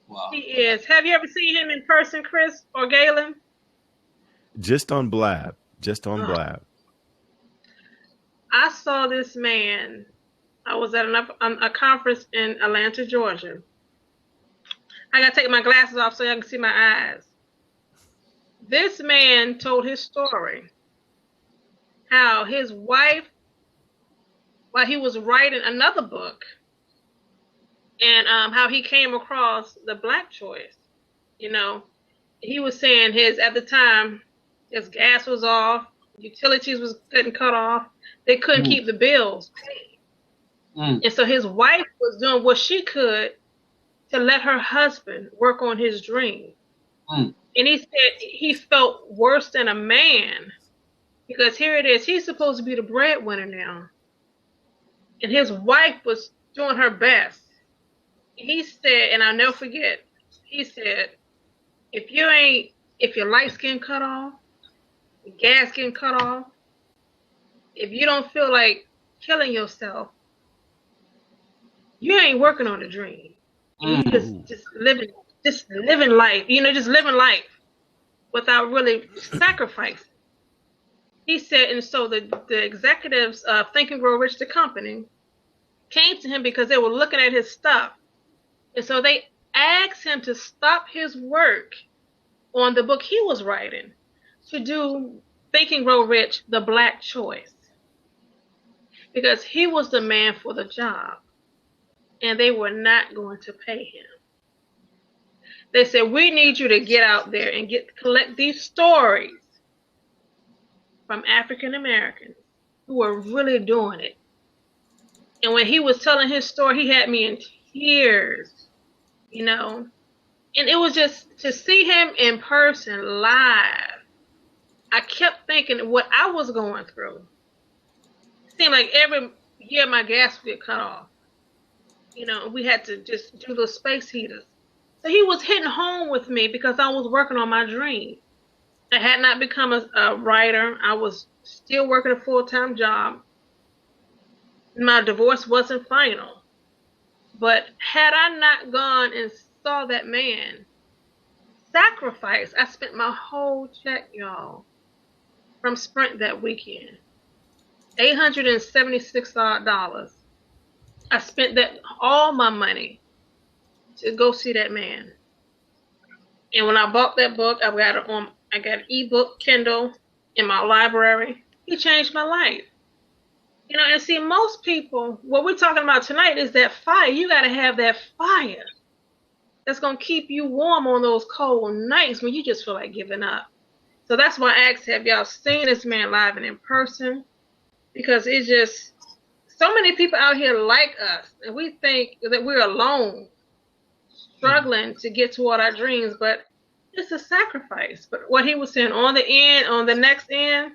Wow. He is. Have you ever seen him in person, Chris or Galen? Just on Blab. Blab. I saw this man. I was at a conference in Atlanta, Georgia. I got to take my glasses off so I can see my eyes. This man told his story. How his wife, while he was writing another book, and how he came across the Black Choice. He was saying at the time, his gas was off, utilities was getting cut off. They couldn't keep the bills paid. And so his wife was doing what she could to let her husband work on his dream. And he said he felt worse than a man because here it is. He's supposed to be the breadwinner now. And his wife was doing her best. He said, and I'll never forget, he said, if your lights getting cut off, the gas getting cut off, if you don't feel like killing yourself, you ain't working on a dream. You just living life, just living life without really sacrificing. He said, and so the executives of Think and Grow Rich, the company, came to him because they were looking at his stuff. And so they asked him to stop his work on the book he was writing to do Think and Grow Rich: The Black Choice. Because he was the man for the job. And they were not going to pay him. They said, we need you to get out there and collect these stories from African Americans who are really doing it. And when he was telling his story, he had me in tears, And it was just to see him in person live. I kept thinking what I was going through. It seemed like every year my gas would get cut off. We had to just do those space heaters. So he was hitting home with me because I was working on my dream. I had not become a writer. I was still working a full-time job. My divorce wasn't final. But had I not gone and saw that man sacrifice, I spent my whole check, y'all, from Sprint that weekend. $876. I spent all my money to go see that man. And when I bought that book, I got an ebook Kindle in my library. He changed my life. And see, most people, what we're talking about tonight is that fire. You got to have that fire that's going to keep you warm on those cold nights when you just feel like giving up. So that's why I asked, have y'all seen this man live and in person? Because it's just so many people out here like us, and we think that we're alone, struggling to get toward our dreams, but it's a sacrifice. But what he was saying on the next end,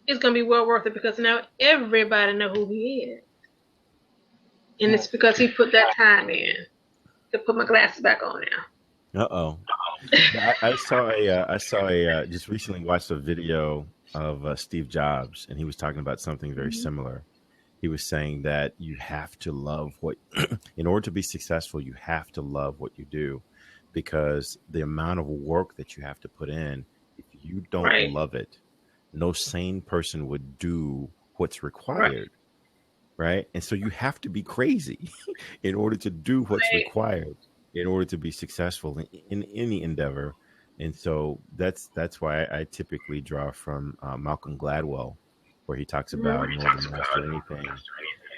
it's going to be well worth it because now everybody know who he is. and it's because he put that time in to put my glasses back on now. Uh-oh. I saw a just recently watched a video of Steve Jobs, and he was talking about something very similar. He was saying that you have to love what, in order to be successful, you have to love what you do, because the amount of work that you have to put in, if you don't love it, no sane person would do what's required. Right. And so you have to be crazy in order to do what's required in order to be successful in any endeavor. And so that's why I typically draw from Malcolm Gladwell, where he talks about in order to master anything,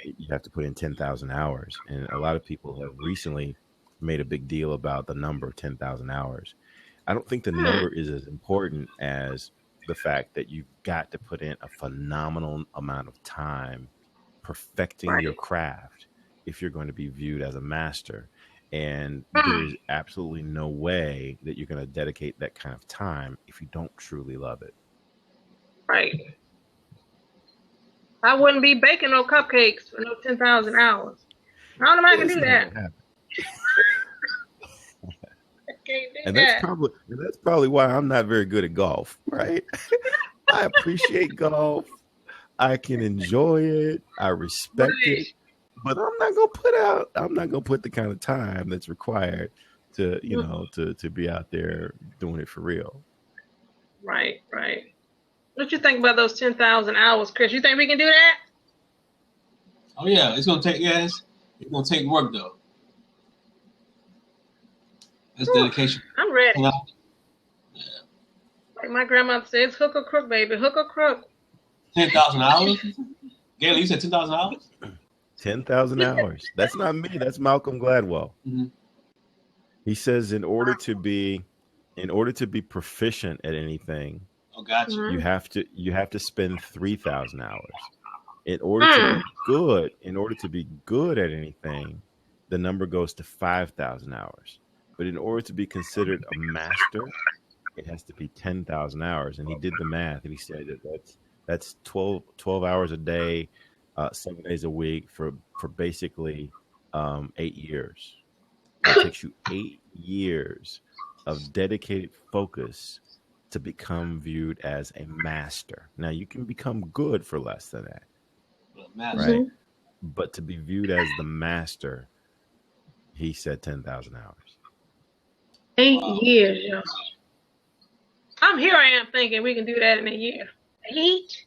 you have to put in 10,000 hours. And a lot of people have recently made a big deal about the number of 10,000 hours. I don't think the number is as important as the fact that you've got to put in a phenomenal amount of time perfecting your craft if you're going to be viewed as a master. And there's absolutely no way that you're going to dedicate that kind of time if you don't truly love it. Right. I wouldn't be baking no cupcakes for no 10,000 hours. I don't know if I can do that. I can't do and that. That's probably why I'm not very good at golf, right? I appreciate golf. I can enjoy it. I respect it. But I'm not gonna put the kind of time that's required to, to be out there doing it for real. Right. What you think about those 10,000 hours, Chris? You think we can do that? Oh yeah, it's gonna take work though. That's dedication. I'm ready. Yeah. Like my grandmother says, hook or crook, baby, hook or crook. 10,000 hours? Gayla, you said 10,000 hours? 10,000 hours. That's not me. That's Malcolm Gladwell. Mm-hmm. He says in order to be proficient at anything, you have to spend 3,000 hours. In order to be good at anything, the number goes to 5,000 hours. But in order to be considered a master, it has to be 10,000 hours. And he did the math, and he said that's 12 hours a day, 7 days a week for basically 8 years. It takes you 8 years of dedicated focus to become viewed as a master. Now, you can become good for less than that, right? But to be viewed as the master, he said 10,000 hours. 8 years, yo. Here I am thinking we can do that in a year. 8?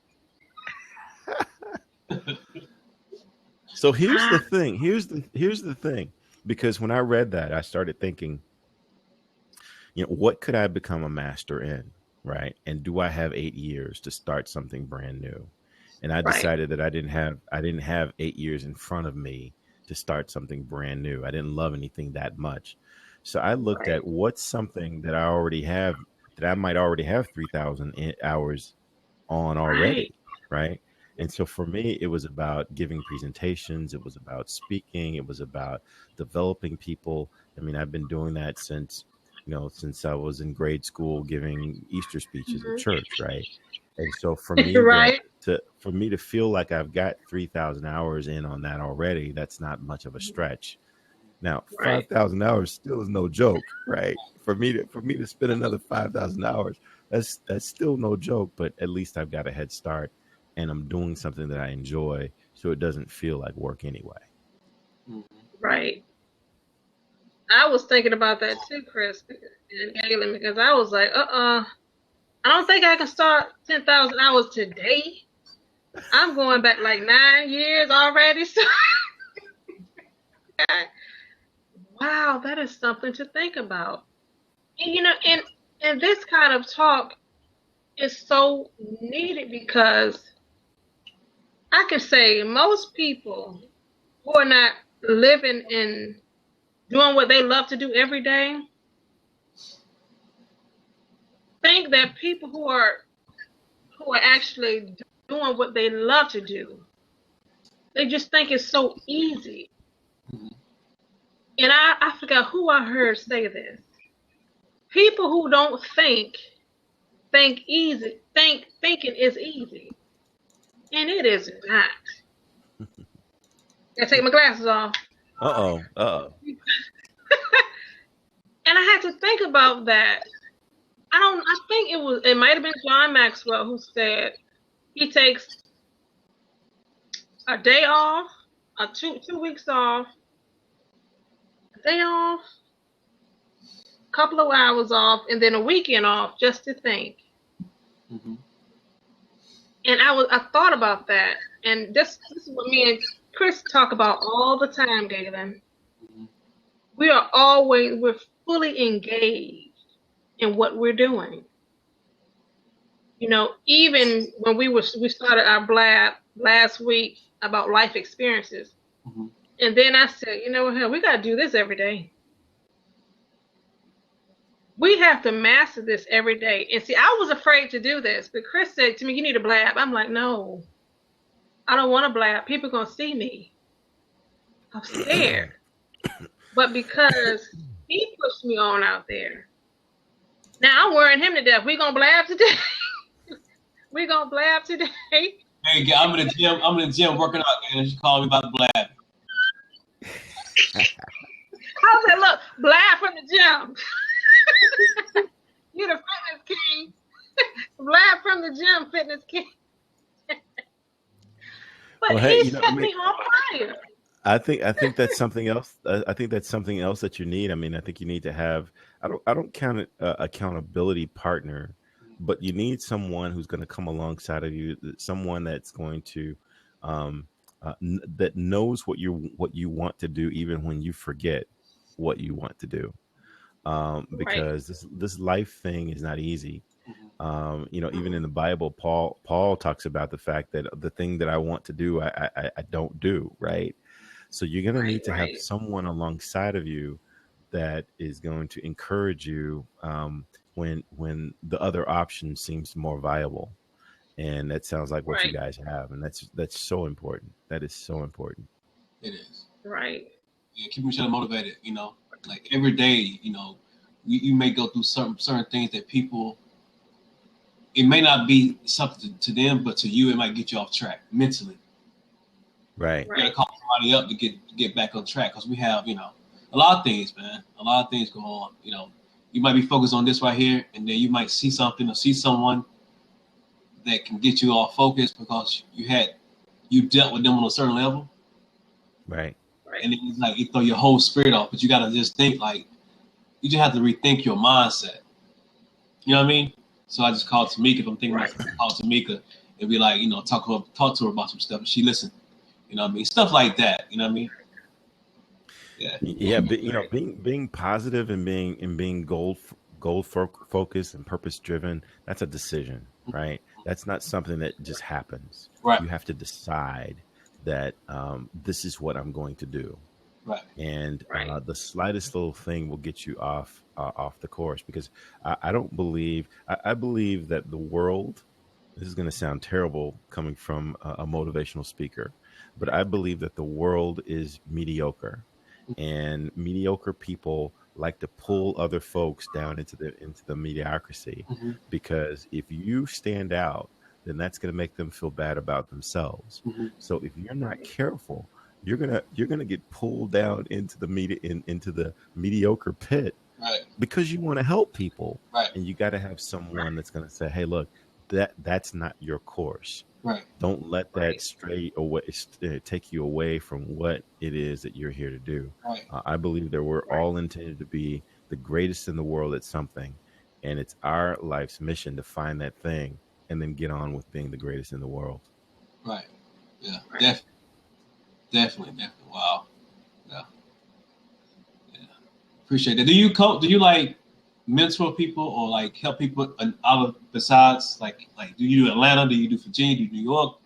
So here's the thing. Here's the thing. Because when I read that, I started thinking, what could I become a master in, right? And do I have 8 years to start something brand new? And I decided that I didn't have 8 years in front of me to start something brand new. I didn't love anything that much. So I looked at what's something that I already have, that I might already have 3,000 hours on already, right? And so for me, it was about giving presentations. It was about speaking. It was about developing people. I mean, I've been doing that since I was in grade school, giving Easter speeches at church, right? And so for me, for me to feel like I've got 3,000 hours in on that already, that's not much of a stretch. Now, 5,000 hours still is no joke, right? For me to spend another 5,000 hours, that's still no joke. But at least I've got a head start, and I'm doing something that I enjoy, so it doesn't feel like work anyway. Right. I was thinking about that too, Chris and Galen, because I was like, I don't think I can start 10,000 hours today. I'm going back like 9 years already. So, wow, that is something to think about. And and this kind of talk is so needed, because I can say most people who are not living and doing what they love to do every day think that people who are actually doing what they love to do, they just think it's so easy. And I forgot who I heard say this. People who don't think easy, thinking is easy. And it is not. I take my glasses off. Uh-oh. And I had to think about that. I think it might have been John Maxwell who said he takes a day off, 2 weeks off, a day off, a couple of hours off, and then a weekend off just to think. Mm-hmm. And I thought about that, and this is what me and Chris talk about all the time, Galen. Mm-hmm. We're fully engaged in what we're doing. You know, even when we started our blab last week about life experiences, mm-hmm. and then I said, you know what, we got to do this every day. We have to master this every day. And see, I was afraid to do this, but Chris said to me, you need a blab. I'm like, no, I don't want a blab. People are going to see me. I'm scared. But because he pushed me on out there, now I'm worrying him to death. We going to blab today? We going to blab today? Hey, I'm in the gym working out, and she called me about the blab. I said, look, blab from the gym. You're the fitness king. Blab from the gym, fitness king. But well, hey, he set me on fire. I think that's something else. I think that's something else that you need. I mean, I think you need to have. I don't count it accountability partner, but you need someone who's going to come alongside of you. Someone that's going to that knows what you want to do, even when you forget what you want to do. Because this life thing is not easy. You know, even in the Bible, Paul talks about the fact that the thing that I want to do, I don't do, right? So you're going to need to have someone alongside of you that is going to encourage you when the other option seems more viable. And that sounds like what you guys have. And that's so important. That is so important. It is. Right. Yeah, keep each other motivated, you know. Like every day, you know, you may go through certain things that people, it may not be something to them, but to you, it might get you off track mentally. Right. You gotta call somebody up to get back on track, because we have, you know, a lot of things, man. A lot of things go on. You know, you might be focused on this right here, and then you might see something or see someone that can get you off focus because you dealt with them on a certain level. Right. And then it's like you throw your whole spirit off, but you gotta just think like you just have to rethink your mindset. You know what I mean? So I just called Tamika. If I'm thinking about call Tamika and be like, you know, talk to her about some stuff, and she listened. You know what I mean? Stuff like that. You know what I mean? Yeah. Yeah. But, you know, being positive and being goal focused and purpose driven, that's a decision, right? That's not something that just happens. Right. You have to decide that this is what I'm going to do. Right. And the slightest little thing will get you off the course, because I believe that the world, this is going to sound terrible coming from a motivational speaker, but I believe that the world is mediocre, and mediocre people like to pull other folks down into the mediocrity, because if you stand out, then that's going to make them feel bad about themselves. So if you're not careful, you're gonna get pulled down into the mediocre pit, because you want to help people, and you got to have someone that's going to say, "Hey, look, that's not your course. Don't let that stray away, take you away from what it is that you're here to do." I believe that we're all intended to be the greatest in the world at something, and it's our life's mission to find that thing and then get on with being the greatest in the world. Right. Yeah. Definitely. Wow. Yeah. Appreciate that. Do you coach? Do you like mentor people or like help people besides like do you do Atlanta? Do you do Virginia? Do you do New York?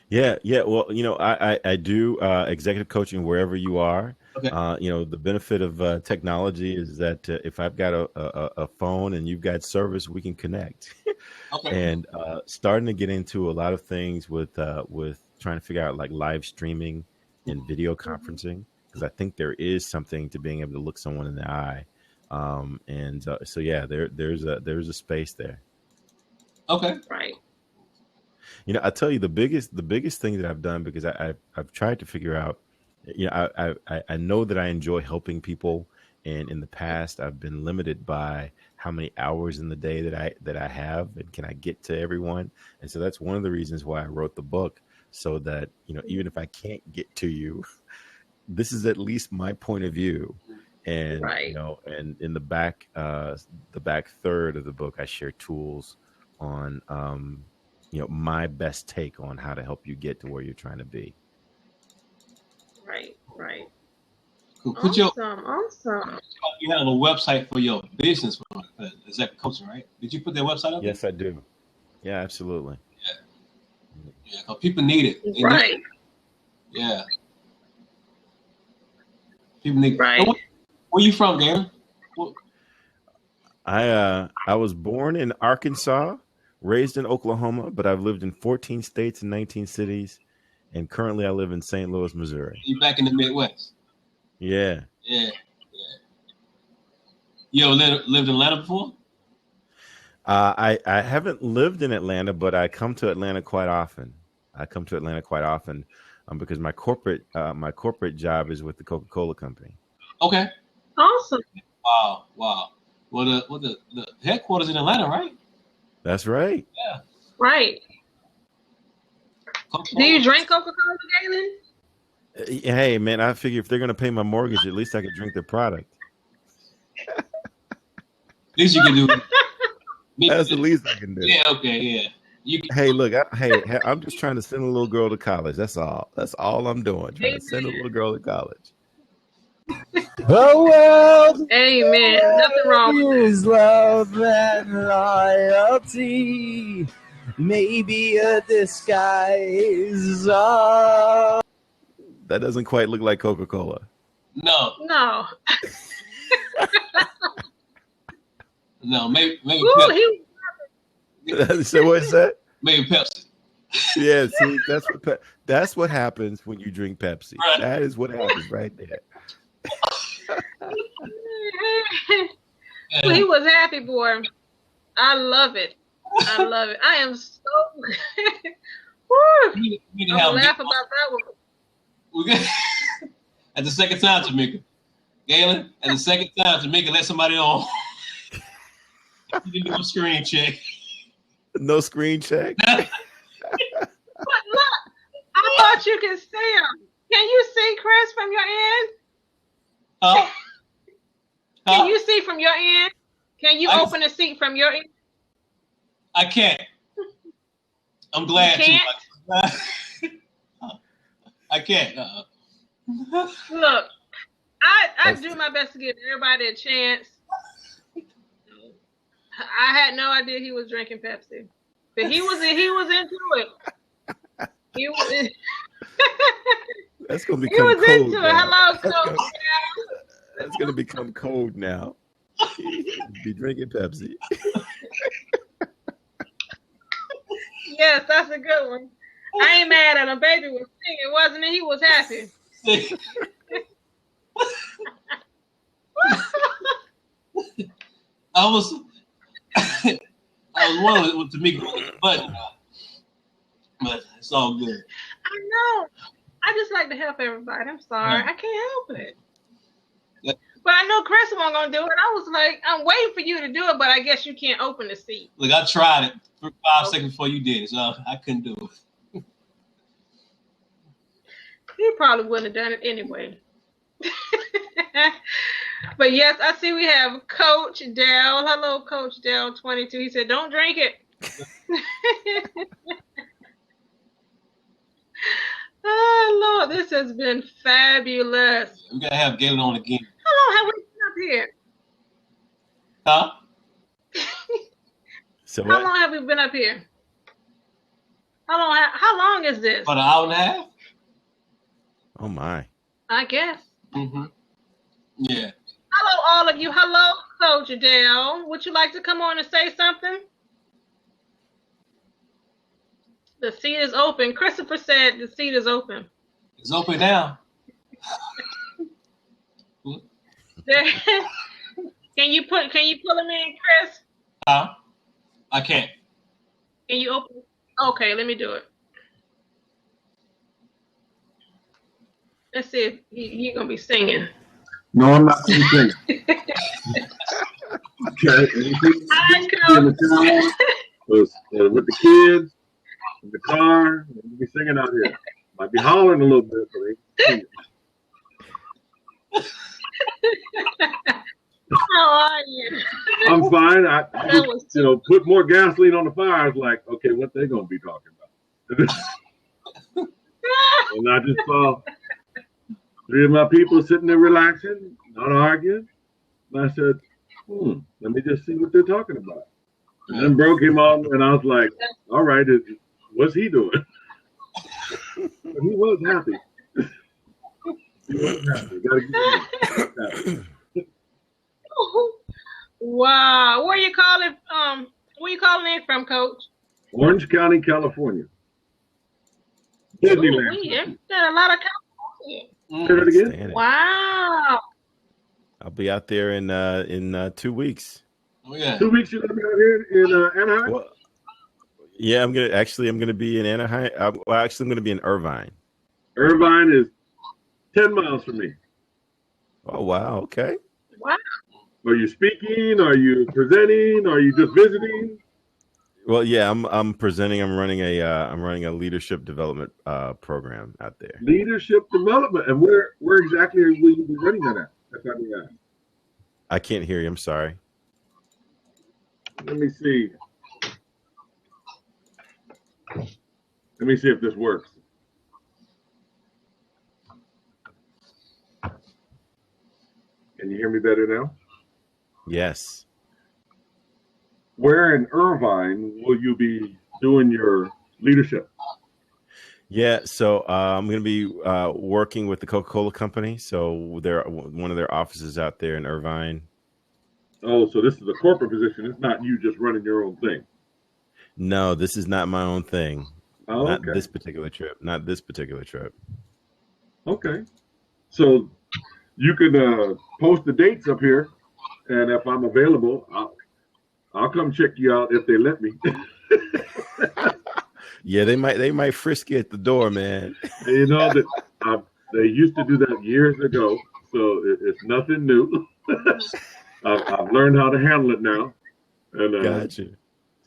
Yeah. Well, you know, I do executive coaching wherever you are. Okay. You know, the benefit of technology is that if I've got a phone and you've got service, we can connect. Okay. And starting to get into a lot of things with trying to figure out like live streaming and video conferencing, because I think there is something to being able to look someone in the eye. So yeah, there's a space there. Okay. Right. You know, I tell you the biggest thing that I've done, because I've tried to figure out you know, I know that I enjoy helping people, and in the past I've been limited by how many hours in the day that I have, and can I get to everyone. And so that's one of the reasons why I wrote the book, so that, you know, even if I can't get to you, this is at least my point of view. And Right. you know, and in the back third of the book, I share tools on you know, my best take on how to help you get to where you're trying to be. Right. Cool. Put your Awesome. you have a website for your business, executive coaching, right? Did you put that website up? Yes, I do. Yeah, absolutely. Yeah, because people need it. They Right. need it. Yeah. People need it. Right. Where you from, Galen? I was born in Arkansas, raised in Oklahoma, but I've lived in 14 states and 19 cities, and currently I live in St. Louis, Missouri. You back in the Midwest? Yeah. Yeah. You ever lived in Atlanta before? I haven't lived in Atlanta, but I come to Atlanta quite often. Because my corporate job is with the Coca-Cola Company. Okay. Awesome. Wow. Well, the headquarters in Atlanta, right? That's right. Yeah. Right. Coca-Cola. Do you drink Coca-Cola, Galen? Hey, man, I figure if they're going to pay my mortgage, at least I could drink their product. At least you can do it. That's the least I can do. Yeah, okay, yeah. Hey, look, I'm just trying to send a little girl to college. That's all. That's all I'm doing. Trying to send a little girl to college. The world Amen. Nothing wrong with is love and loyalty. Maybe a disguise. That doesn't quite look like Coca-Cola. No. No. No, maybe Ooh, Pepsi. So what's that? Maybe Pepsi. Yeah, see, that's what happens when you drink Pepsi. Right. That is what happens right there. he was happy, boy. I love it. I am so Woo. We need to I'm have laugh about that one. At the second time, Tamika. Galen, at the second time, Tamika, let somebody on. You didn't do a screen check. No screen check. But look, I thought you could see him. Can you see Chris from your end? Can you see from your end? Can you open the seat from your end? I can't. I'm glad You to. I can't. Look, I do my best to give everybody a chance. I had no idea he was drinking Pepsi, but he was into it. He was. That's gonna become He was code into it. now. Hello, Coach. That's gonna become code now. Be drinking Pepsi. Yes, that's a good one. I ain't mad at him. Baby was singing, wasn't it? He was happy. I was wondering to make the button, but it's all good. I know. I just like to help everybody. I'm sorry. I can't help it. Yeah. But I know Chris wasn't going to do it. I was like, I'm waiting for you to do it, but I guess you can't open the seat. Look, I tried it for 5 seconds before you did it, so I couldn't do it. You probably wouldn't have done it anyway. But yes, I see we have Coach Dell. Hello, Coach Dell 22. He said, don't drink it. Oh, Lord, this has been fabulous. We got to have Galen on again. How long have we been up here? Huh? So How what? long have we been up here? How long is this? About an hour and a half? Oh my. I guess. Mm-hmm. Yeah. Hello, all of you. Hello, Coach Adele. Would you like to come on and say something? The seat is open. Christopher said the seat is open. It's open now. There, can you pull him in, Chris? Huh? I can't. Can you open? Okay, let me do it. Let's see if he gonna be singing. No, I'm not going to sing. Okay. Anything Hi, in the town with the kids, in the car, we'll be singing out here. Might be hollering a little bit, but they singing. How are you? I'm fine. I just, put more gasoline on the fire. I was like, okay, what they gonna be talking about? And I just saw 3 of my people sitting there relaxing, not arguing. And I said, let me just see what they're talking about. And then bro came on, and I was like, all right, what's he doing? But he was happy. He was happy. Gotta give him that. Wow. Where you calling in from, Coach? Orange County, California. Disneyland. We got a lot of California. Say that again? Wow. I'll be out there in 2 weeks. Oh yeah. 2 weeks you're gonna be out here in Anaheim? Well, yeah, I'm gonna be in Anaheim. I'm gonna be in Irvine. Irvine is 10 miles from me. Oh wow, okay. Wow. Are you speaking? Are you presenting? Are you just visiting? Well, yeah, I'm presenting. I'm running a leadership development program out there. Leadership development, and where exactly will you be running that at? I can't hear you. I'm sorry. Let me see. Let me see if this works. Can you hear me better now? Yes. Where in Irvine will you be doing your leadership? Yeah, so I'm going to be working with the Coca-Cola Company. So they're one of their offices out there in Irvine. Oh, so this is a corporate position. It's not you just running your own thing. No, this is not my own thing. Oh, not okay. this particular trip. Not this particular trip. Okay. So you can post the dates up here, and if I'm available, I'll come check you out if they let me. Yeah, they might frisk you at the door, man. You know that they used to do that years ago, so it's nothing new. I've learned how to handle it now, and Gotcha.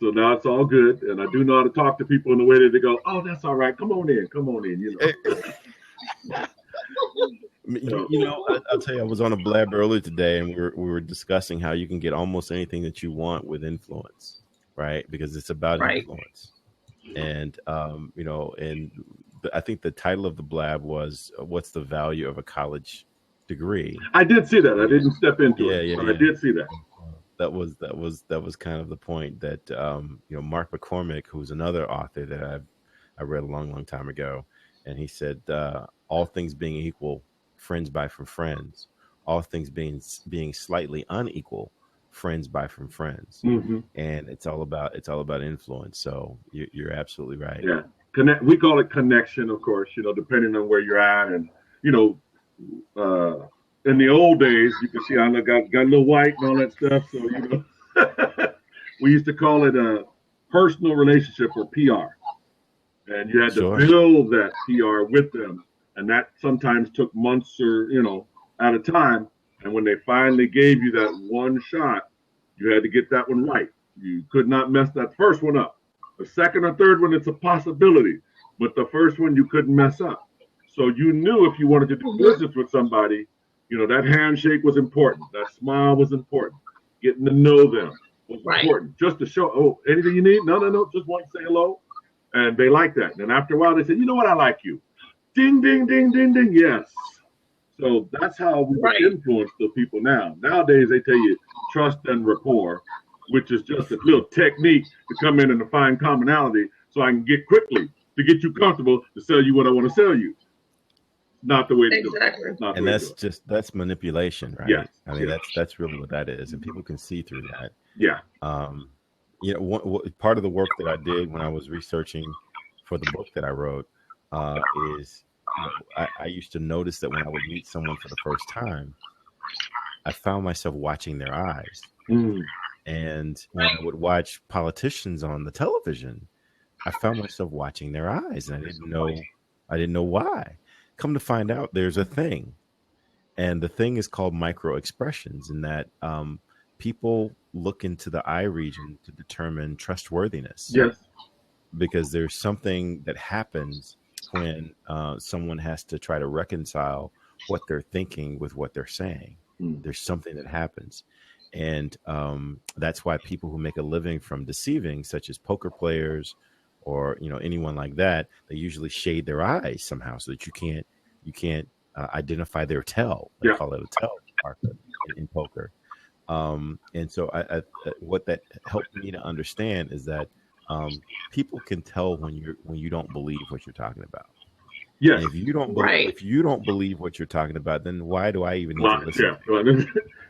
So now it's all good, and I do know how to talk to people in a way that they go, "Oh, that's all right. Come on in, you know." I'll tell you, I was on a blab earlier today, and we were discussing how you can get almost anything that you want with influence, right? Because it's about influence. And and I think the title of the blab was "What's the value of a college degree?" I did see that. I didn't step into it. Yeah. I did see that. That was kind of the point that Mark McCormick, who's another author that I read a long time ago, and he said, all things being equal, friends buy from friends. All things being slightly unequal, friends buy from friends. Mm-hmm. And it's all about influence. So you're absolutely right. Yeah, we call it connection, of course. Depending on where you're at, and in the old days, you can see I got a little white and all that stuff. So we used to call it a personal relationship, or PR, and you had to build that PR with them, and that sometimes took months or at a time. And when they finally gave you that one shot, you had to get that one right. You could not mess that first one up. The second or third one, it's a possibility, but the first one you couldn't mess up. So you knew if you wanted to do business with somebody, that handshake was important. That smile was important. Getting to know them was important. Just to show, oh, anything you need? No. Just want to say hello. And they like that. And after a while, they said, you know what? I like you. Ding, ding, ding, ding, ding. Yes. So that's how we influence the people now. Nowadays, they tell you trust and rapport, which is just a little technique to come in and to find commonality so I can get quickly to get you comfortable to sell you what I want to sell you. Not the way to do it. And that's manipulation, right? Yes. I mean, that's really what that is, and people can see through that. Yeah. Part of the work that I did when I was researching for the book that I wrote is I used to notice that when I would meet someone for the first time, I found myself watching their eyes. Mm. And when I would watch politicians on the television, I found myself watching their eyes, and I didn't know why. come to find out, there's a thing, and the thing is called micro expressions, in that people look into the eye region to determine trustworthiness. Yes. Because there's something that happens when someone has to try to reconcile what they're thinking with what they're saying. There's something that happens. And that's why people who make a living from deceiving, such as poker players or, anyone like that, they usually shade their eyes somehow so that you can't identify their tell. They call it a tell marker in poker. And so I what that helped me to understand is that people can tell when you don't believe what you're talking about. Yes. And if you don't believe what you're talking about, then why do I even need to listen?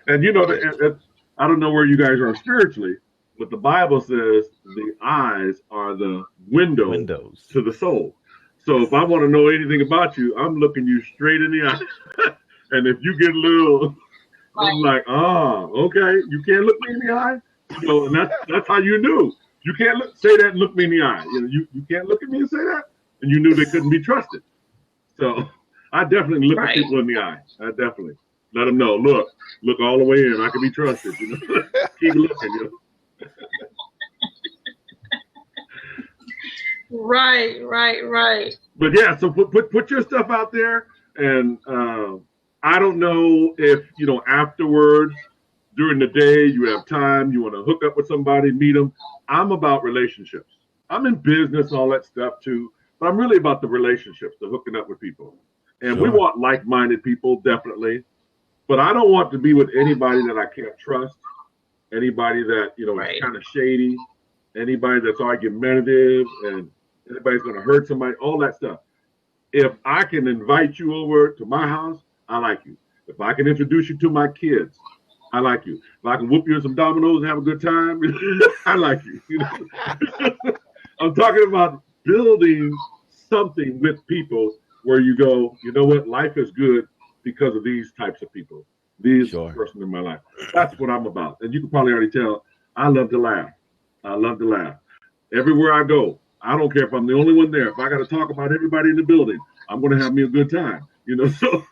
And I don't know where you guys are spiritually, but the Bible says the eyes are the windows to the soul. So if I want to know anything about you, I'm looking you straight in the eye. And if you get a little, I'm like, okay, you can't look me in the eye. And that's how you knew. You can't say that and look me in the eye. You can't look at me and say that. And you knew they couldn't be trusted. So I definitely look at people in the eye. I definitely let them know, look all the way in. I can be trusted. Keep looking. Right. But yeah, so put your stuff out there, and I don't know if afterwards, during the day, you have time, you want to hook up with somebody, meet them. I'm about relationships. I'm in business, all that stuff too, but I'm really about the relationships, the hooking up with people. And we want like-minded people, definitely. But I don't want to be with anybody that I can't trust, anybody that, is kind of shady, anybody that's argumentative, and anybody's going to hurt somebody, all that stuff. If I can invite you over to my house, I like you. If I can introduce you to my kids, I like you. If I can whoop you in some dominoes and have a good time, I like you. I'm talking about building something with people where you go, you know what, life is good because of these types of people, these person in my life. That's what I'm about. And you can probably already tell, I love to laugh. Everywhere I go, I don't care if I'm the only one there. If I got to talk about everybody in the building, I'm going to have me a good time, so.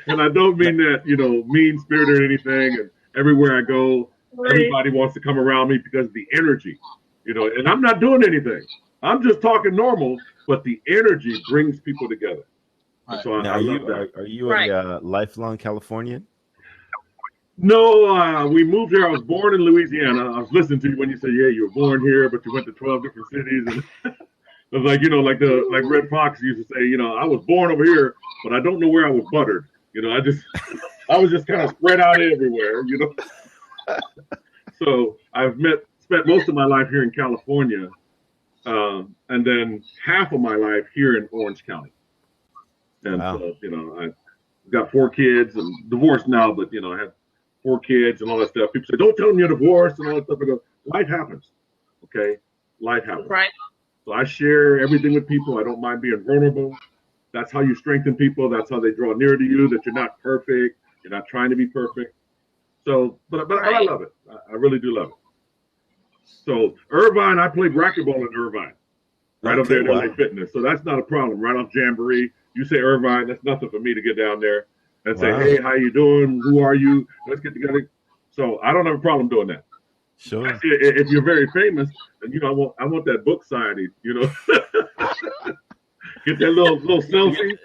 And I don't mean that, mean spirit or anything. And everywhere I go, everybody wants to come around me because of the energy, and I'm not doing anything. I'm just talking normal, but the energy brings people together. Right. So now, are you a lifelong Californian? No, we moved here. I was born in Louisiana. I was listening to you when you said, yeah, you were born here, but you went to 12 different cities. And it was like, like Red Fox used to say, I was born over here, but I don't know where I was buttered. I was just kind of spread out everywhere, So I've spent most of my life here in California, and then half of my life here in Orange County. And so, I got 4 kids. I'm divorced now, but I had 4 kids and all that stuff. People say, "Don't tell them you're divorced," and all that stuff. I go, life happens. Okay, life happens. Right. So I share everything with people. I don't mind being vulnerable. That's how you strengthen people. That's how they draw near to you, that you're not perfect. You're not trying to be perfect. So, but I love it. I really do love it. So Irvine, I played racquetball in Irvine, right up there at LA Fitness. So that's not a problem. Right off Jamboree. You say Irvine, that's nothing for me to get down there and say, hey, how you doing? Who are you? Let's get together. So I don't have a problem doing that. Sure. If you're very famous, then I want that book signing, Get that little selfie.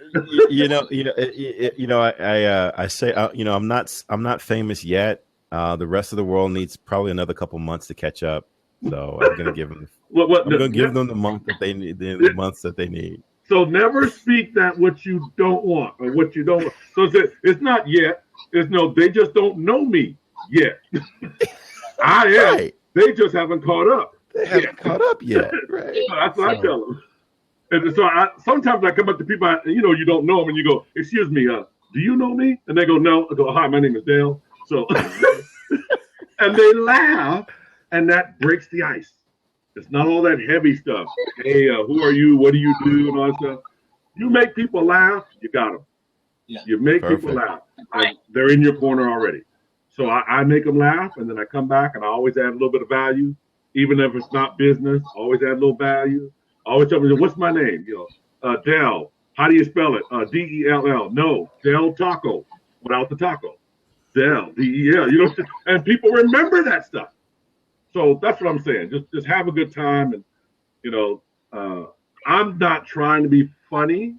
I say, I'm not famous yet. The rest of the world needs probably another couple months to catch up. So I'm going to give them. Give them the month that they need. The months that they need. So never speak that what you don't want or what you don't want. So it's not yet. It's no. They just don't know me yet. I am. Right. They just haven't caught up. They haven't caught up yet. Right. So that's what I tell them. And so sometimes I come up to people, you don't know them, and you go, "Excuse me, do you know me?" And they go, "No." I go, "Hi, my name is Dale." So, and they laugh, and that breaks the ice. It's not all that heavy stuff. Hey, who are you? What do you do? And all that stuff. You make people laugh, you got them. Yeah. You make people laugh, and they're in your corner already. So I make them laugh, and then I come back, and I always add a little bit of value, even if it's not business. Always add a little value. Always tell me, what's my name? Dell. How do you spell it? D-E-L-L. No, Del Taco without the taco. Del, D-E-L. You know, and people remember that stuff. So that's what I'm saying. Just have a good time, and you know, I'm not trying to be funny,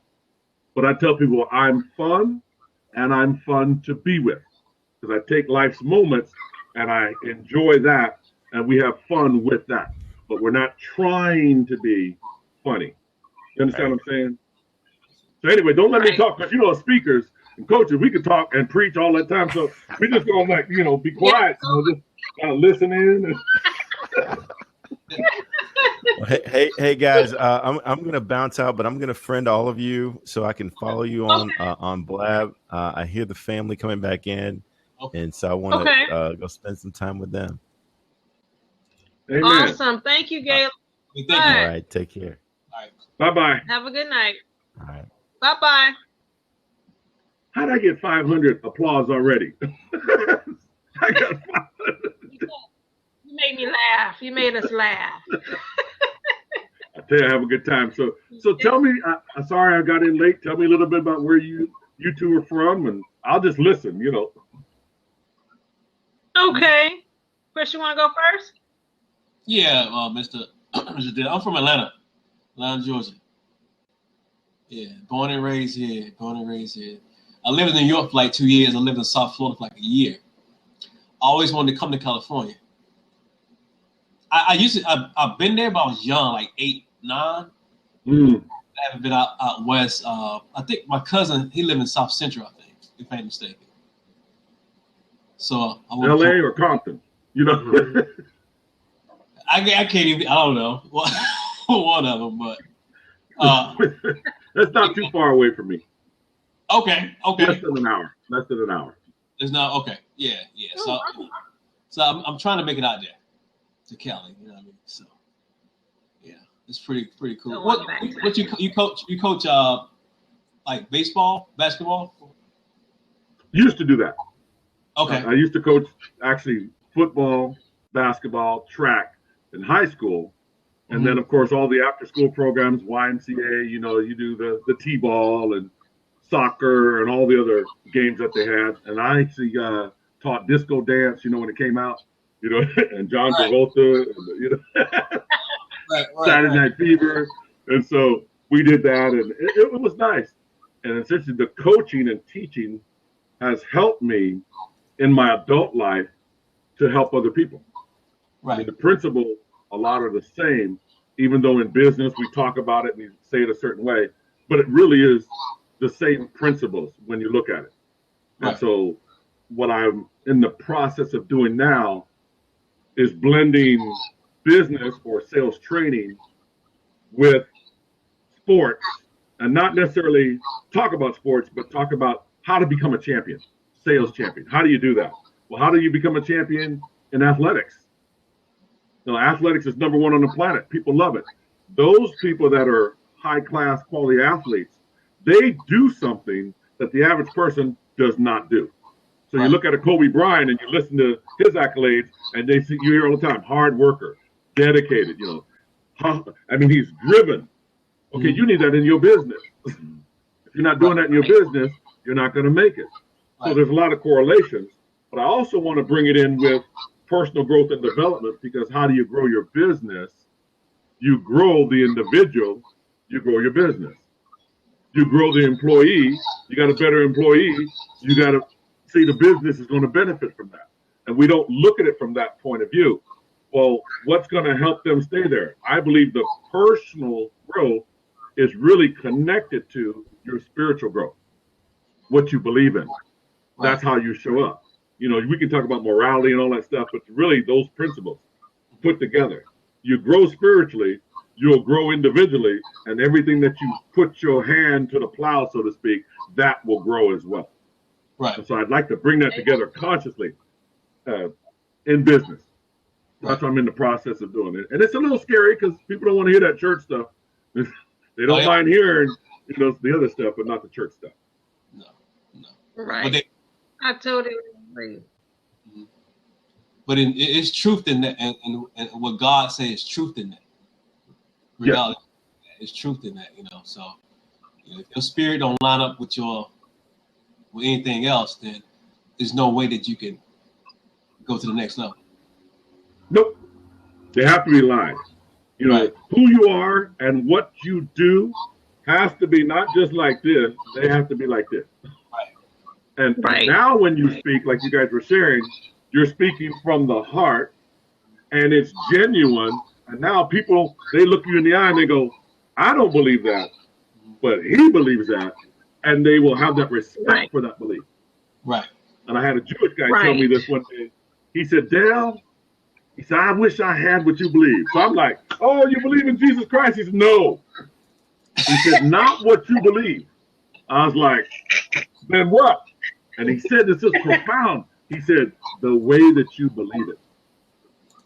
but I tell people I'm fun, and I'm fun to be with, because I take life's moments and I enjoy that, and we have fun with that. But we're not trying to be funny. You understand what I'm saying? So anyway, don't let me talk, because you know, as speakers and coaches, we could talk and preach all that time. So we just gonna, like, you know, be quiet, you know, just kind of listen in. Hey guys, I'm gonna bounce out, but I'm gonna friend all of you so I can follow you on Blab. I hear the family coming back in, and so I want to go spend some time with them. Amen. Awesome, thank you, Gail. Thank you. All right, take care. All right. Bye-bye. Have a good night. All right. Bye-bye. How'd I get 500 applause already? I got 500. You made me laugh. You made us laugh. I tell you, I have a good time. So tell me, I'm sorry I got in late. Tell me a little bit about where you two are from, and I'll just listen, you know. Okay. Chris, you want to go first? Yeah, Mr. I'm from Atlanta, Georgia. Yeah, born and raised here. I lived in New York for like 2 years. I lived in South Florida for like a year. I always wanted to come to California. I've been there, but I was young, like 8, 9. I haven't been out west. I think my cousin, he lived in South Central, I think, if I'm mistaken. So LA or Compton, you know. I can't even. I don't know one of them, but that's not too far away from me. Okay. Less than an hour. It's not okay. Yeah. So I'm trying to make it out there to Cali. You know what I mean? So yeah, it's pretty cool. What you coach? You coach like baseball, basketball? Used to do that. Okay. I used to coach actually football, basketball, track in high school. And then, of course, all the after-school programs, YMCA, you know, you do the T-ball and soccer and all the other games that they had. And I actually taught disco dance, you know, when it came out, you know, and John Travolta, and, you know, Saturday Night Fever. And so we did that, and it was nice. And essentially the coaching and teaching has helped me in my adult life to help other people. Right. I mean, the principles a lot are the same, even though in business we talk about it and we say it a certain way, but it really is the same principles when you look at it. Right. And so what I'm in the process of doing now is blending business or sales training with sports, and not necessarily talk about sports, but talk about how to become a champion, sales champion. How do you do that? Well, how do you become a champion in athletics? You know, athletics is number one on the planet. People love it. Those people that are high-class quality athletes, they do something that the average person does not do. So you look at a Kobe Bryant and you listen to his accolades, and you hear all the time, hard worker, dedicated, you know. I mean, he's driven. Okay, you need that in your business. If you're not doing that in your business, you're not going to make it. So there's a lot of correlations, but I also want to bring it in with personal growth and development, because how do you grow your business? You grow the individual, you grow your business. You grow the employee, you got a better employee, you got to see the business is going to benefit from that. And we don't look at it from that point of view. Well, what's going to help them stay there? I believe the personal growth is really connected to your spiritual growth, what you believe in. That's how you show up. You know, we can talk about morality and all that stuff, but really those principles put together. You grow spiritually, you'll grow individually, and everything that you put your hand to the plow, so to speak, that will grow as well. Right. And so I'd like to bring that together consciously in business. That's what I'm in the process of doing it. And it's a little scary because people don't want to hear that church stuff. They don't mind hearing, you know, the other stuff, but not the church stuff. No. Right. I totally agree. But it's truth in that, and what God says is truth in that. Regardless, it's truth in that, you know. So If your spirit don't line up with anything else, then there's no way that you can go to the next level. Nope. They have to be aligned. You know, who you are and what you do has to be not just like this, they have to be like this. And now when you speak, like you guys were sharing, you're speaking from the heart and it's genuine. And now people, they look you in the eye and they go, I don't believe that, but he believes that. And they will have that respect for that belief. Right. And I had a Jewish guy tell me this one day. He said, Dale, he said, I wish I had what you believe. So I'm like, oh, you believe in Jesus Christ? He said, no. He said, not what you believe. I was like, then what? And he said, this is profound. He said, the way that you believe it.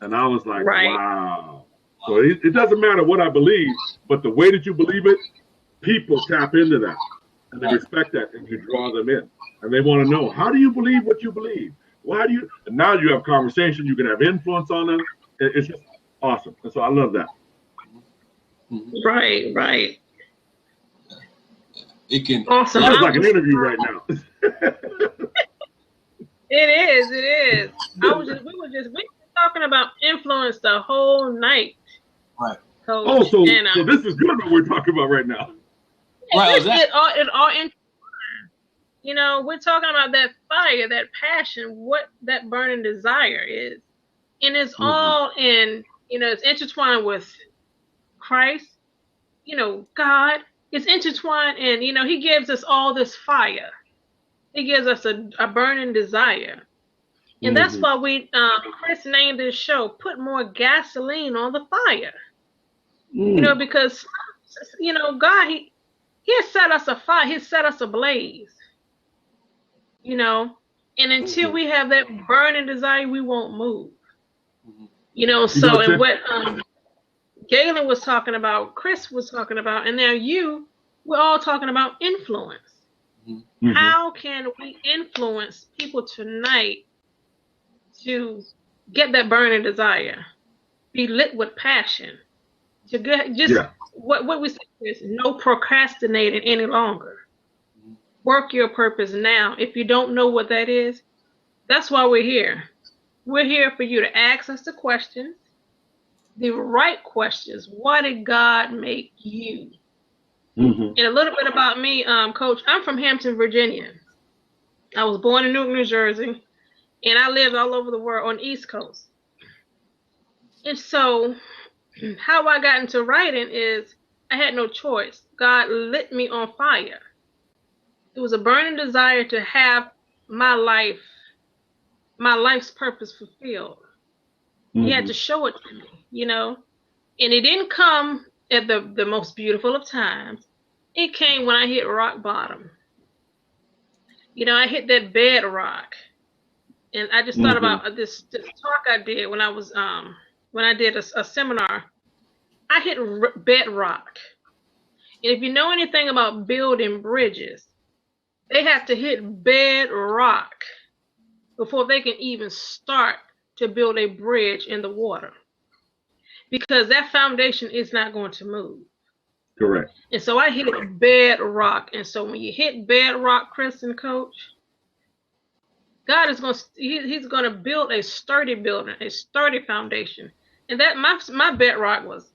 And I was like, wow. So it doesn't matter what I believe, but the way that you believe it, people tap into that. And they respect that, and you draw them in. And they want to know, how do you believe what you believe? Why do you? And now you have conversation. You can have influence on them. It's just awesome. And so I love that. Right, right. It can. Awesome. Sounds like an interview right now. It is. We were talking about influence the whole night. Right. Coach. So this is good what we're talking about right now. Right. It all you know, we're talking about that fire, that passion, what that burning desire is. And it's all in, you know, it's intertwined with Christ, you know, God. It's intertwined, and, you know, he gives us all this fire. He gives us a burning desire. And that's why Chris named this show, Put More Gasoline on the Fire. You know, because, you know, God, he has set us afire. He set us ablaze. You know, and until we have that burning desire, we won't move. You know, so and what Galen was talking about, Chris was talking about, and now we're all talking about influence. How can we influence people tonight to get that burning desire, be lit with passion, to get what we say is no procrastinating any longer. Work your purpose now. If you don't know what that is, that's why we're here. We're here for you to ask us the questions, the right questions. Why did God make you? And a little bit about me, Coach. I'm from Hampton, Virginia. I was born in Newark, New Jersey, and I lived all over the world on the East Coast. And so how I got into writing is I had no choice. God lit me on fire. It was a burning desire to have my life's purpose fulfilled. He had to show it to me, you know. And it didn't come at the most beautiful of times. It came when I hit rock bottom. You know, I hit that bedrock. And I just thought about this talk I did when I was when I did a seminar. I hit bedrock. And if you know anything about building bridges, they have to hit bedrock before they can even start to build a bridge in the water, because that foundation is not going to move. Correct. And so I hit bedrock. And so when you hit bedrock, Chris and Coach, God is he's going to build a sturdy building, a sturdy foundation. And that my bedrock was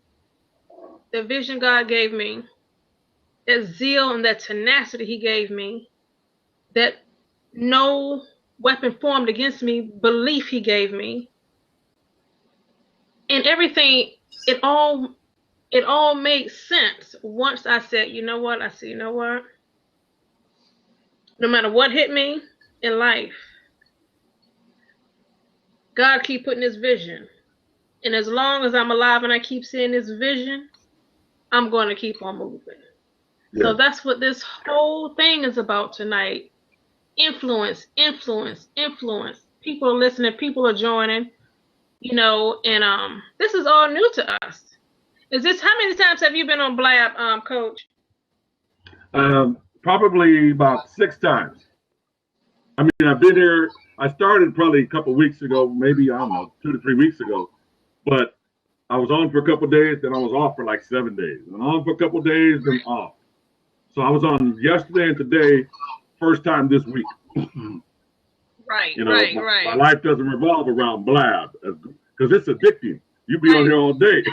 the vision God gave me, that zeal and that tenacity he gave me, that no weapon formed against me, belief he gave me, and everything, it all made sense once I said, you know what? No matter what hit me in life, God keep putting his vision. And as long as I'm alive and I keep seeing his vision, I'm going to keep on moving. Yeah. So that's what this whole thing is about tonight. Influence. People are listening. People are joining, you know, and this is all new to us. How many times have you been on Blab, Coach? Probably about 6 times. I mean, I've been here. I started probably a couple of weeks ago, maybe, I don't know, 2 to 3 weeks ago. But I was on for a couple of days, then I was off for like 7 days. And on for a couple of days, then off. So I was on yesterday and today, first time this week. Right, you know, right, my life doesn't revolve around blab because it's addicting. You be on here all day.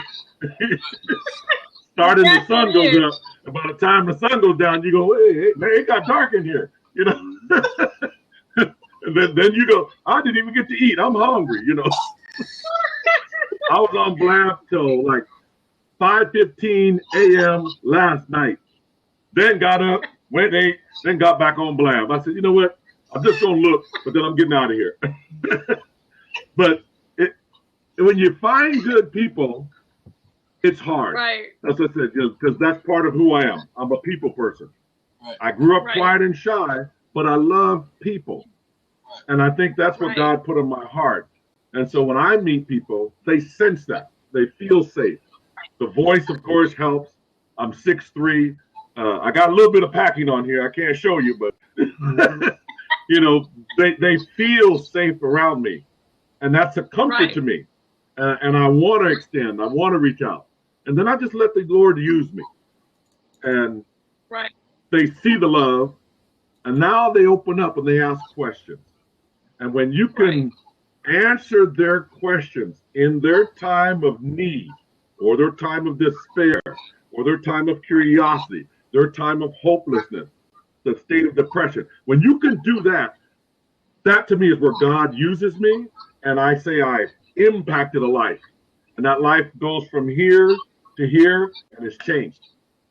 Starting the sun goes up, and by the time the sun goes down, you go, hey, man, it got dark in here, you know. And then you go, I didn't even get to eat. I'm hungry, you know. I was on blab till like 5:15 a.m. last night. Then got up, went ate, then got back on blab. I said, you know what? I'm just gonna look, but then I'm getting out of here. But when you find good people, it's hard. Right. As I said, because that's part of who I am. I'm a people person. Right. I grew up quiet and shy, but I love people. Right. And I think that's what God put in my heart. And so when I meet people, they sense that. They feel safe. The voice, of course, helps. I'm 6'3". I got a little bit of packing on here. I can't show you, but you know, they feel safe around me. And that's a comfort to me. And I want to extend. I want to reach out. And then I just let the Lord use me. And they see the love. And now they open up and they ask questions. And when you can answer their questions in their time of need, or their time of despair, or their time of curiosity, their time of hopelessness, the state of depression, when you can do that, that to me is where God uses me. And I say I impacted a life. And that life goes from here to here, and it's changed.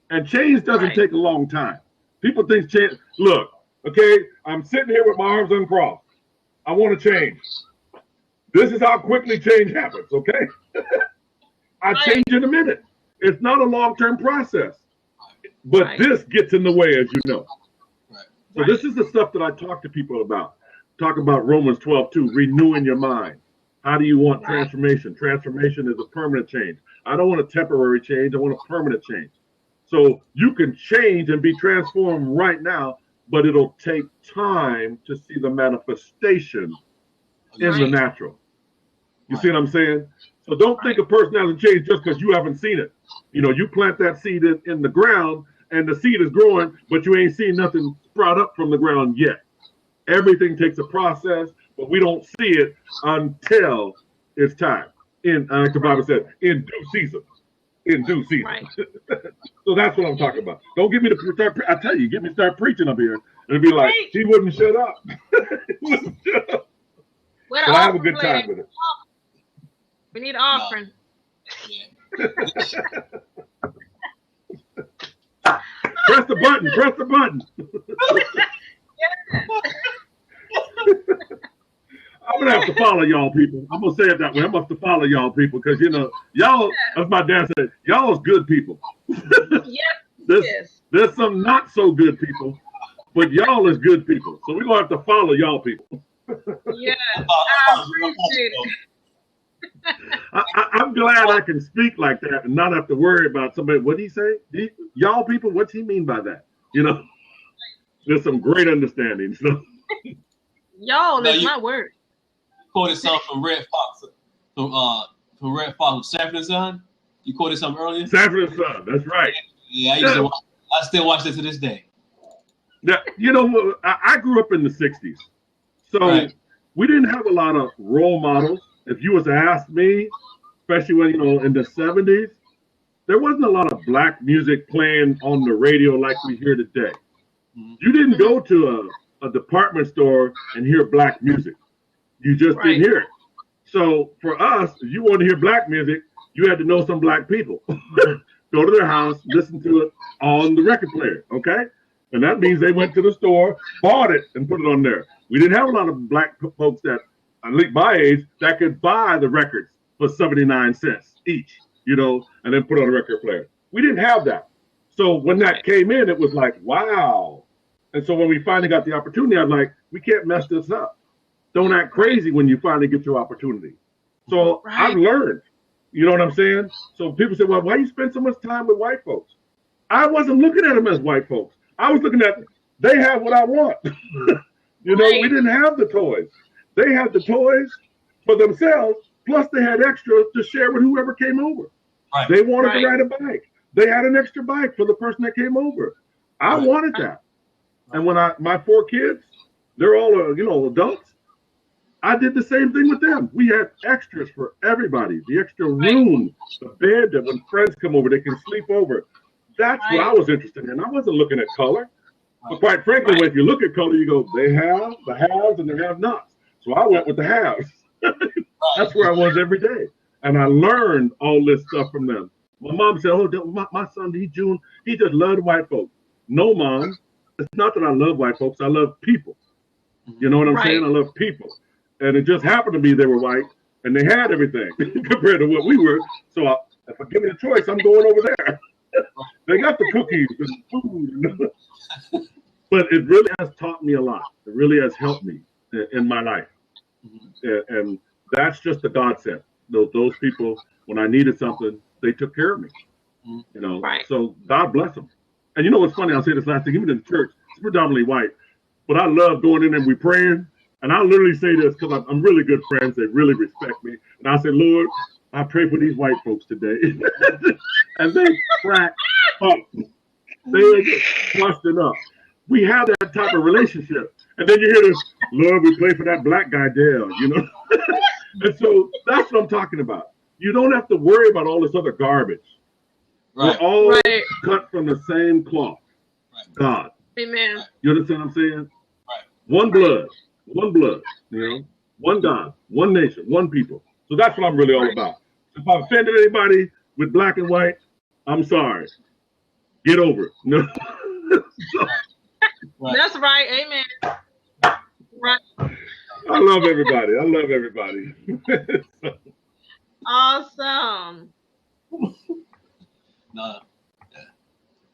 And change doesn't take a long time. People think change. Look, okay, I'm sitting here with my arms uncrossed. I want to change. This is how quickly change happens, okay? I change in a minute. It's not a long-term process. But this gets in the way, as you know. So this is the stuff that I talk to people about. Talk about Romans 12:2, renewing your mind. How do you want transformation? Transformation is a permanent change. I don't want a temporary change. I want a permanent change. So you can change and be transformed right now, but it'll take time to see the manifestation in the natural. You see what I'm saying? So don't think a person hasn't changed just because you haven't seen it. You know, you plant that seed in the ground and the seed is growing, but you ain't seen nothing sprout up from the ground yet. Everything takes a process, but we don't see it until it's time. Like the Bible said, in due season. In due season. So that's what I'm talking about. Don't get me to start. I tell you, get me to start preaching up here, and it'd be like, he wouldn't shut up. But I have a good time with it. We need offering. Press the button. Press the button. I'm gonna have to follow y'all people. I'm gonna say it that way. I'm gonna have to follow y'all people because you know y'all, as my dad said, y'all is good people. There's some not so good people, but y'all is good people. So we're gonna have to follow y'all people. Yeah, I appreciate it. I'm glad I can speak like that and not have to worry about somebody. What did he say? Y'all people, what's he mean by that? You know, there's some great understanding. So. Y'all is my word. You quoted something from Red Fox, from Red Fox, Sanford and Son. You quoted something earlier. Sanford and Son, that's right. Yeah, I still watch it to this day. Yeah, you know, I grew up in the '60s, so we didn't have a lot of role models. If you was to ask me, especially when, you know, in the 70s, there wasn't a lot of black music playing on the radio like we hear today. Mm-hmm. You didn't go to a department store and hear black music. You just didn't hear it. So for us, if you wanted to hear black music, you had to know some black people. Go to their house, listen to it on the record player, okay? And that means they went to the store, bought it, and put it on there. We didn't have a lot of black folks that, at least my age, that could buy the records for 79 cents each, you know, and then put on a record player. We didn't have that. So when that came in, it was like, wow. And so when we finally got the opportunity, I was like, we can't mess this up. Don't act crazy when you finally get your opportunity. So I've learned, you know what I'm saying? So people say, well, why you spend so much time with white folks? I wasn't looking at them as white folks. I was looking at, they have what I want. You know, we didn't have the toys. They had the toys for themselves, plus they had extras to share with whoever came over. They wanted to ride a bike. They had an extra bike for the person that came over. I wanted that. And when my 4 kids, they're all, adults, I did the same thing with them. We had extras for everybody. The extra room, the bed that when friends come over, they can sleep over. That's what I was interested in. I wasn't looking at color. But quite frankly, if you look at color, you go, they have the haves and the have-nots. So I went with the haves. That's where I was every day. And I learned all this stuff from them. My mom said, my son, he just loved white folks. No, Mom, it's not that I love white folks. I love people. You know what I'm saying? I love people. And it just happened to be they were white, and they had everything compared to what we were. So if I give me a choice, I'm going over there. They got the cookies and food. But it really has taught me a lot. It really has helped me in my life. And that's just the godsend. Those people, when I needed something, they took care of me. So God bless them. And you know what's funny? I'll say this last thing. Even in the church, it's predominantly white. But I love going in and we praying. And I literally say this because I'm really good friends. They really respect me. And I say, Lord, I pray for these white folks today. And they crack up. They get busted up. We have that type of relationship. And then you hear this, Lord, we pray for that black guy, Dale, And so that's what I'm talking about. You don't have to worry about all this other garbage. We're all cut from the same cloth. God. Amen. You understand what I'm saying? One blood. One blood. One God. One nation. One people. So that's what I'm really all about. If I offended anybody with black and white, I'm sorry. Get over it. No. That's right. Amen. Right. I love everybody. I love everybody. Awesome.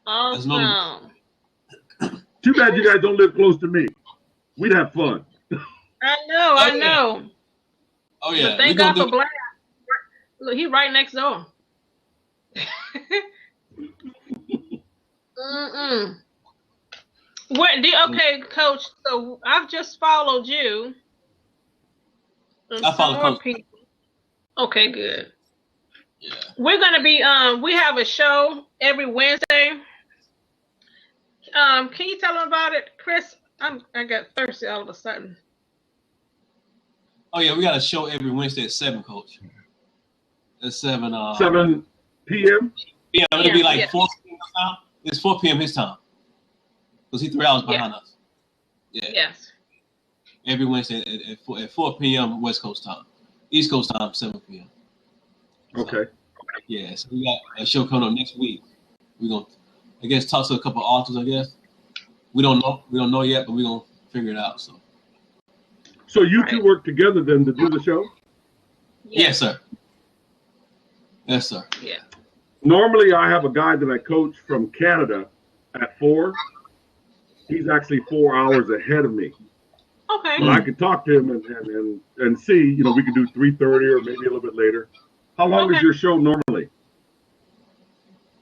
Awesome. Too bad you guys don't live close to me. We'd have fun. I know. Oh yeah. But thank God for Black. Look, he right next door. Okay, Coach. So I've just followed you. I follow Coach. People. Okay, good. Yeah. We're gonna be we have a show every Wednesday. Can you tell them about it, Chris? I got thirsty all of a sudden. Oh yeah, we got a show every Wednesday at 7, Coach. At 7 7 p.m. Yeah, it'll be like 4 p.m. time. It's 4 p.m. his time. Because he's 3 hours behind us. Yeah. Yes. Every Wednesday at 4 p.m. West Coast time. East Coast time, 7 p.m. Okay. Yeah, so we got a show coming up next week. We're going to, I guess, talk to a couple of authors, I guess. We don't know yet, but we're going to figure it out. So you two work together then to do the show? Yes, sir. Yes, sir. Yeah. Normally, I have a guy that I coach from Canada at 4. He's actually 4 hours ahead of me. Okay. But I can talk to him and see, we can do 3:30 or maybe a little bit later. How long is your show normally?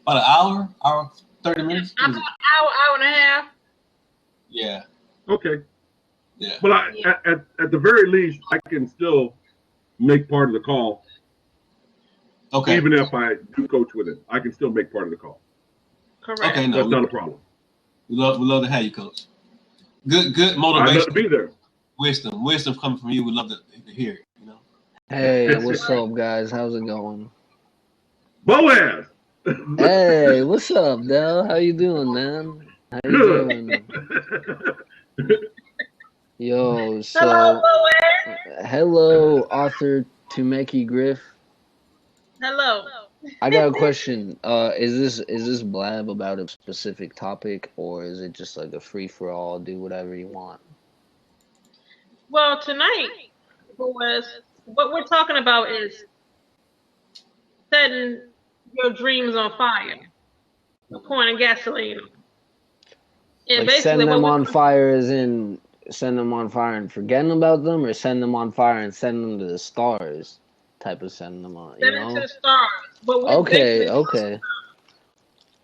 About an hour 30 minutes. About an hour and a half. Yeah. Okay. Yeah. But at the very least, I can still make part of the call. Okay. Even if I do coach with it, I can still make part of the call. Correct. Okay, no, that's not a problem. We love to have you, Coach. Good motivation. I'd love to be there. Wisdom coming from you. We'd love to hear it. Hey, what's up, guys? How's it going? Boaz. Hey, what's up, Del? How you doing, man? How you doing? Yo, so hello, author Tumeki Griff. Hello. I got a question. Is this blab about a specific topic, or is it just like a free for all? Do whatever you want. Well, tonight what we're talking about is setting your dreams on fire, pouring gasoline. And like setting them on fire as in send them on fire and forgetting about them, or send them on fire and send them to the stars type of send them on, send them to the stars. But okay.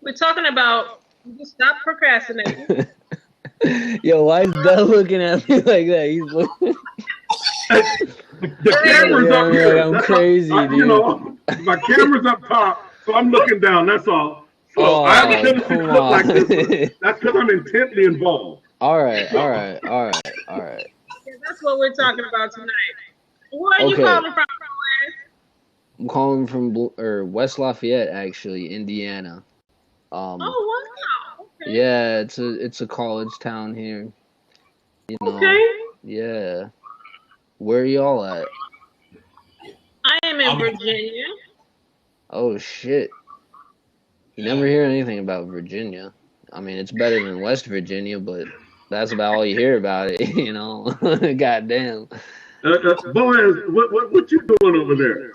We're talking about stop procrastinating. Yo, why is Del looking at me like that? He's looking. The camera's up here. I'm crazy, dude. My camera's up top, so I'm looking down. That's all. So I have a tendency come to look like on. this. But that's because I'm intently involved. All right. Yeah, that's what we're talking about tonight. Where are you Okay. calling from, Boaz? I'm calling from West Lafayette, actually, Indiana. Oh, wow. Okay. Yeah, it's a college town here. You know. Okay. Yeah. Where are y'all at? I am in Virginia. Oh shit. You never hear anything about Virginia. I mean, it's better than West Virginia, but that's about all you hear about it, you know. Goddamn. Boaz, what you doing over there?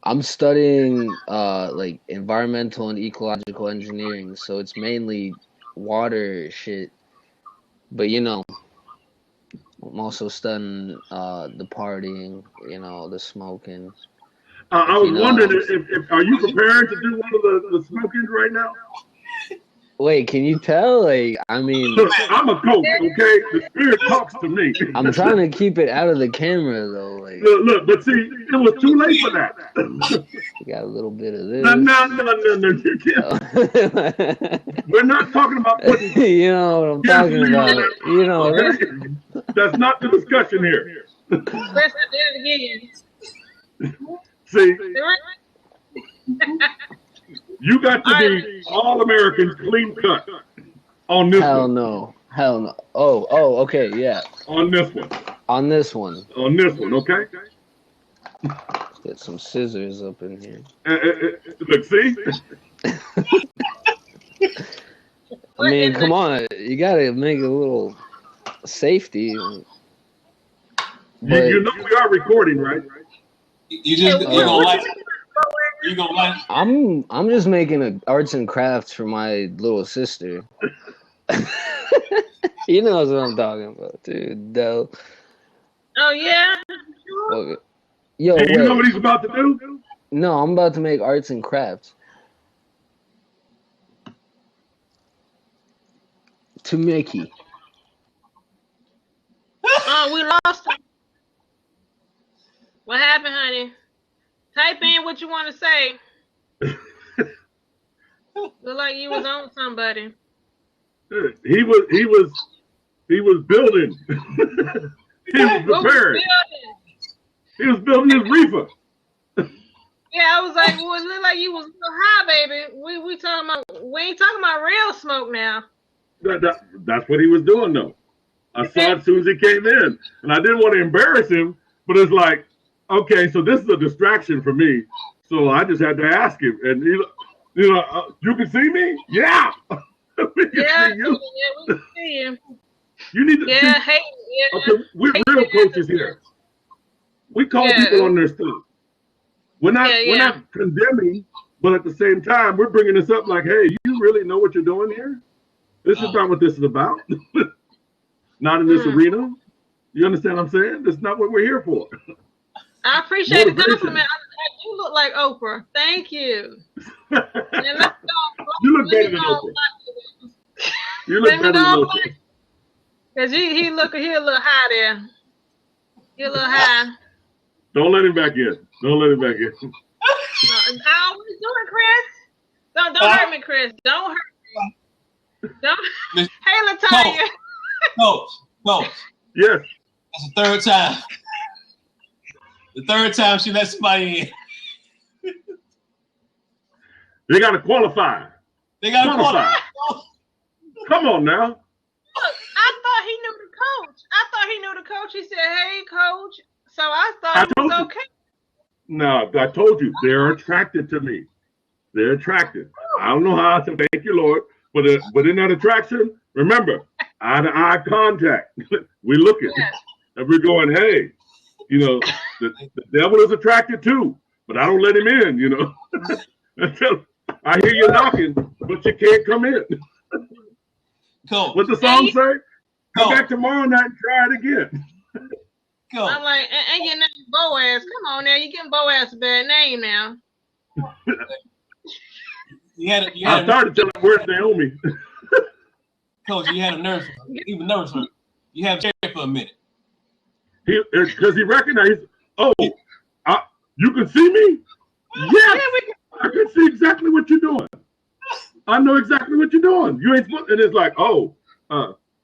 I'm studying like environmental and ecological engineering, so it's mainly water shit. But you know, I'm also studying the partying, you know, the smoking. I was wondering if are you preparing to do one of the smokings right now? Wait, can you tell? Like, I mean, Look, I'm a coach, okay? The spirit talks to me. I'm trying to keep it out of the camera though. Like, Look, but see, it was too late for that. you got a little bit of this. No, you can't. We're not talking about putting. You know what I'm talking about. You know. Okay? That's not the discussion here. Chris, I did it again. See, you got to be all American, clean cut on this Hell one. no. Hell no. Oh, okay, yeah. On this one. On this one. On this one, okay? Let's get some scissors up in here. Look, see? I mean, come on. You gotta make a little safety. But You know we are recording, right? You gonna like I'm just making arts and crafts for my little sister. He knows what I'm talking about, dude. Though. Oh yeah. Okay. Yo, Hey, you know wait. what he's about to do? No, I'm about to make arts and crafts. To Mickey. Oh, we lost him. What happened, honey? Type in what you want to say. Look like you was on somebody. He was building. He was prepared. He was building his reefer. Yeah, I was like, well, it looked like you was a little high, baby. We ain't talking about real smoke now. That's what he was doing, though. I saw it as soon as he came in, and I didn't want to embarrass him, but it's like, okay, so this is a distraction for me, so I just had to ask him, and you can see me? Yeah. We can see you. Yeah, we can see you. You need to see. Okay, we're real coaches here. We call people on their stuff. We're not condemning, but at the same time, we're bringing this up like, hey, you really know what you're doing here? This is not what this is about. Not in this arena. You understand what I'm saying? That's not what we're here for. I appreciate the compliment. You look like Oprah. Thank you. You look better than Oprah. You look better than Oprah. Cause he a little high there. He a little high. Don't let him back in. Don't let him back in. I always do it, Chris. Don't hurt me, Chris. Don't hurt me. Don't. Hey, Latoya. Coach. Yes. That's the third time. The third time she let somebody in. They got to qualify. They got to qualify. Come on now. Look, I thought he knew the coach. He said, "Hey, coach." So I thought it was okay. No, I told you they're attracted to me. They're attracted. I don't know how. I said, thank you, Lord. But in that attraction, remember, eye to eye contact. We looking, and we're going, hey, the devil is attracted too, but I don't let him in, Until I hear you knocking, but you can't come in. Cool. What the song say? Come back tomorrow night and try it again. Go. I'm like, and your name Boaz. Come on now, you giving Boaz a bad name now. I started telling him where's Naomi. Coach, you had a nerve. He was nervous. You had a chair for a minute. Because he recognized, you can see me? Yes, I can see exactly what you're doing. I know exactly what you're doing. You ain't supposed. And it's like, oh,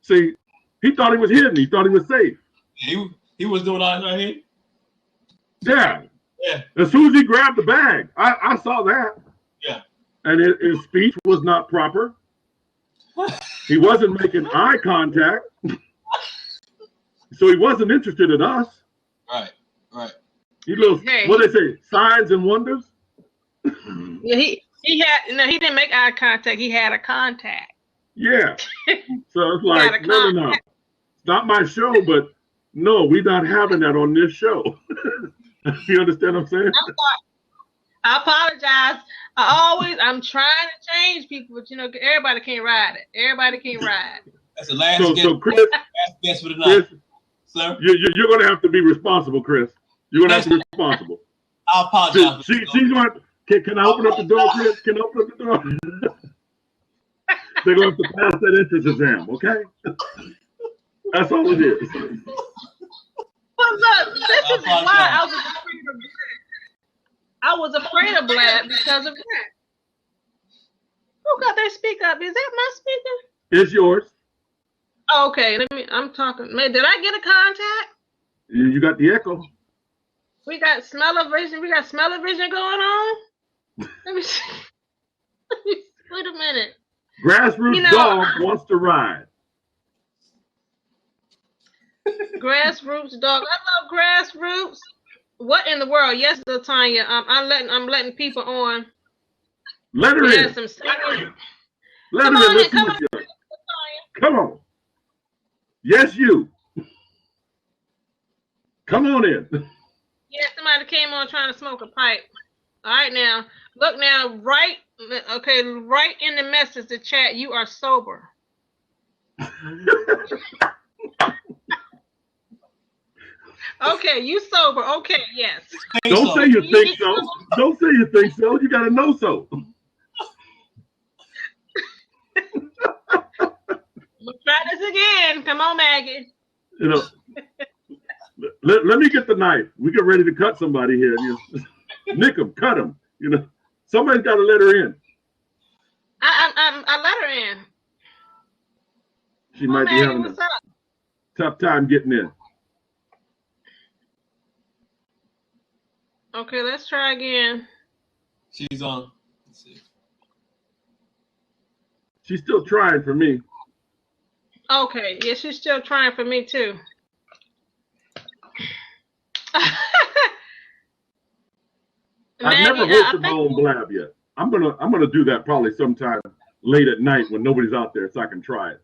see, he thought he was hidden. He thought he was safe. He was doing all right here. Yeah. Yeah. As soon as he grabbed the bag, I saw that. Yeah. And his speech was not proper. He wasn't making eye contact. So he wasn't interested in us. Right. He little, what they say, signs and wonders. Yeah, he didn't make eye contact. He had a contact. Yeah. So it's like, no. It's not my show, but no, we're not having that on this show. You understand what I'm saying? I apologize. I'm trying to change people, but everybody can't ride it. Everybody can't ride. That's the last guess. So Chris, last guess for the night. Chris, sir? You're going to have to be responsible, Chris. You're going to have to be responsible. I apologize. She's going to, can I open up the door, Chris? Can I open up the door? They're going to have to pass that entrance exam, okay? That's all it is. But look, this is why I was afraid of Blab because of that. Who got their speaker up? Is that my speaker? It's yours. Okay, I'm talking. Man, did I get a contact? You got the echo. We got smell-o-vision. We got smell-o-vision going on. Let me see. Wait a minute. Grassroots dog wants to ride. Grassroots dog. I love Grassroots. What in the world? Yes, Latanya. I'm letting people on. Let her in. Let her in. Come on. Yes, you. Come on in. Yeah, somebody came on trying to smoke a pipe. All right, now. Look now, right in the message, the chat, you are sober. Okay, you sober. Okay, yes. Don't say you think so. Don't say you think so. You got to know so. We'll try this again. Come on, Maggie. Let me get the knife. We get ready to cut somebody here. Nick them, cut them. Somebody's got to let her in. I let her in. She might be having a tough time getting in. Okay, let's try again. She's on. Let's see. She's still trying for me. Okay, yeah, she's still trying for me too. I've never hosted my own Blab yet. I'm gonna do that probably sometime late at night when nobody's out there, so I can try it.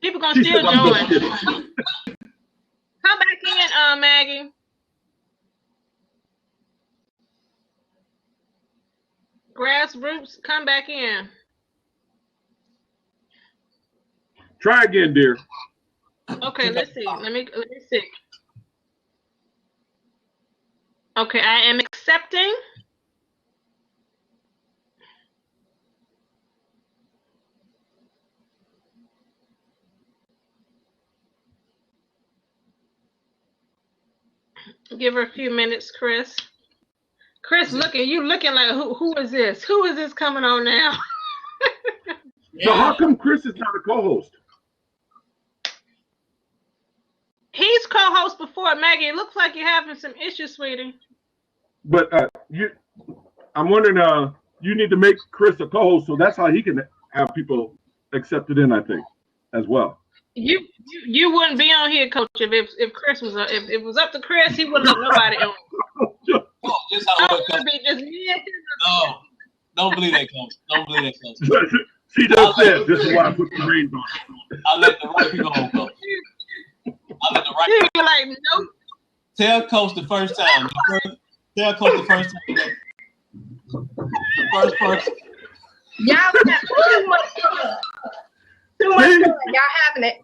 People gonna still join. Come back in, Maggie. Grassroots, come back in. Try again, dear. Okay, let's see. Let me see. Okay, I am accepting. Give her a few minutes, Chris. Chris, you looking like who is this? Who is this coming on now? So how come Chris is not a co-host? He's co-host before Maggie. It looks like you're having some issues, sweetie. But I'm wondering, you need to make Chris a co-host, so that's how he can have people accepted in, I think, as well. You wouldn't be on here, Coach, if Chris was if it was up to Chris, he wouldn't let nobody on. Oh, just how it would be just me and him. No, don't believe that, Coach. Don't believe that, Coach. She just said, this is why I put the reins on. I'll let the right people on, Coach. I'll let the right people. Like, nope. Tell Coach the first time. Tell Coach the first time. The first person. Y'all have too much fun. Too much fun. Y'all having it.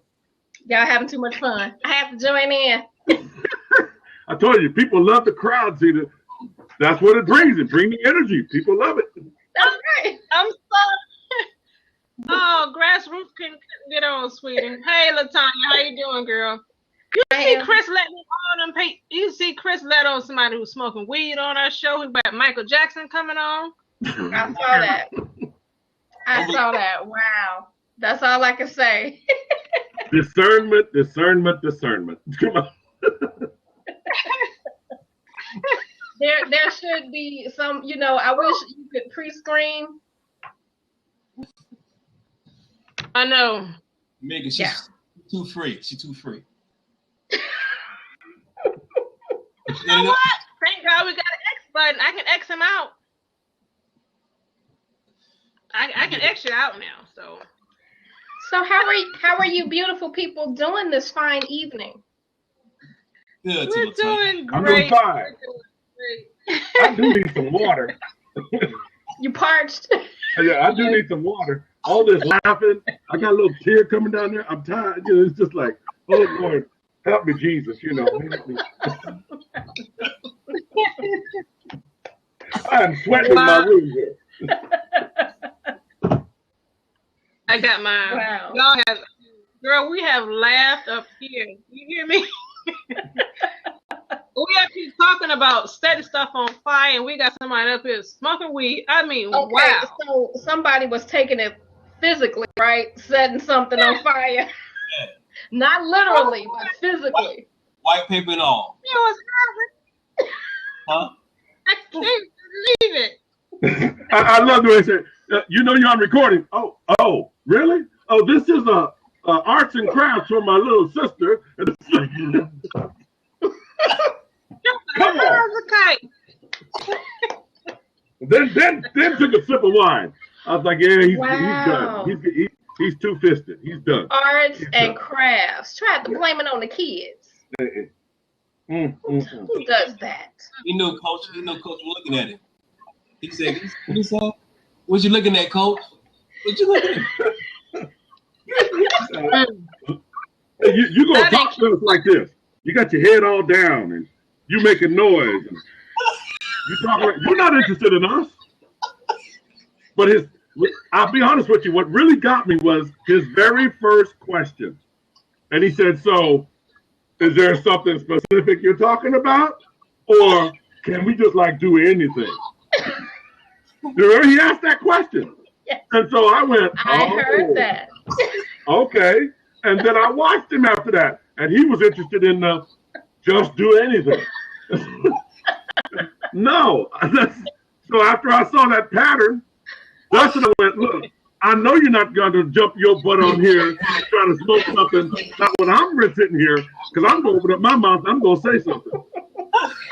Y'all having too much fun. I have to join in. I told you, people love the crowd. See, that's what it brings. It brings the energy. People love it. That's right. I'm sorry. Oh, Grassroots can get on, sweetie. Hey, Latanya, how you doing, girl? You see Chris let me on and you see Chris let on somebody who's smoking weed on our show. We got Michael Jackson coming on. I saw that. I saw that. Wow. That's all I can say. Discernment. Come on. There should be some, I wish you could pre-screen. I know. Megan, she's too free. She's too free. You know what? Thank God we got an X button. I can X him out. I can X you out now. So how are you beautiful people doing this fine evening? Good. We're doing great. I'm doing fine. I do need some water. You parched? Yeah, I do need some water. All this laughing, I got a little tear coming down there. I'm tired. It's just like, oh Lord, help me, Jesus. Help me. I'm sweating in my room here. I got mine. Wow. Y'all have, girl, we have laughed up here. You hear me? We actually talking about setting stuff on fire, and we got somebody up here smoking weed. I mean, okay, wow. So somebody was taking it physically, right? Setting something on fire. Yeah. Not literally, but physically. White paper and all. You know what's happening? Huh? I can't believe it. I love the way they say, you're on recording. Oh, really? Oh, this is a arts and crafts for my little sister. And it's like, come on. Then took a sip of wine. I was like, yeah, he's done. He's two-fisted. He's done. Arts and crafts. Tried to blame it on the kids. Who does that? He knew coach was looking at him. He said, what you looking at, coach? What you looking at? You gonna talk to us like this. You got your head all down and you making noise. And you're not interested in us. But I'll be honest with you, what really got me was his very first question. And he said, so is there something specific you're talking about? Or can we just do anything? He asked that question. Yes. And so I went, I heard that. Okay. And then I watched him after that. And he was interested in just do anything. No. So after I saw that pattern, that's when I went, look, I know you're not going to jump your butt on here trying to smoke something. Not when I'm sitting here, because I'm going to open up my mouth. I'm going to say something.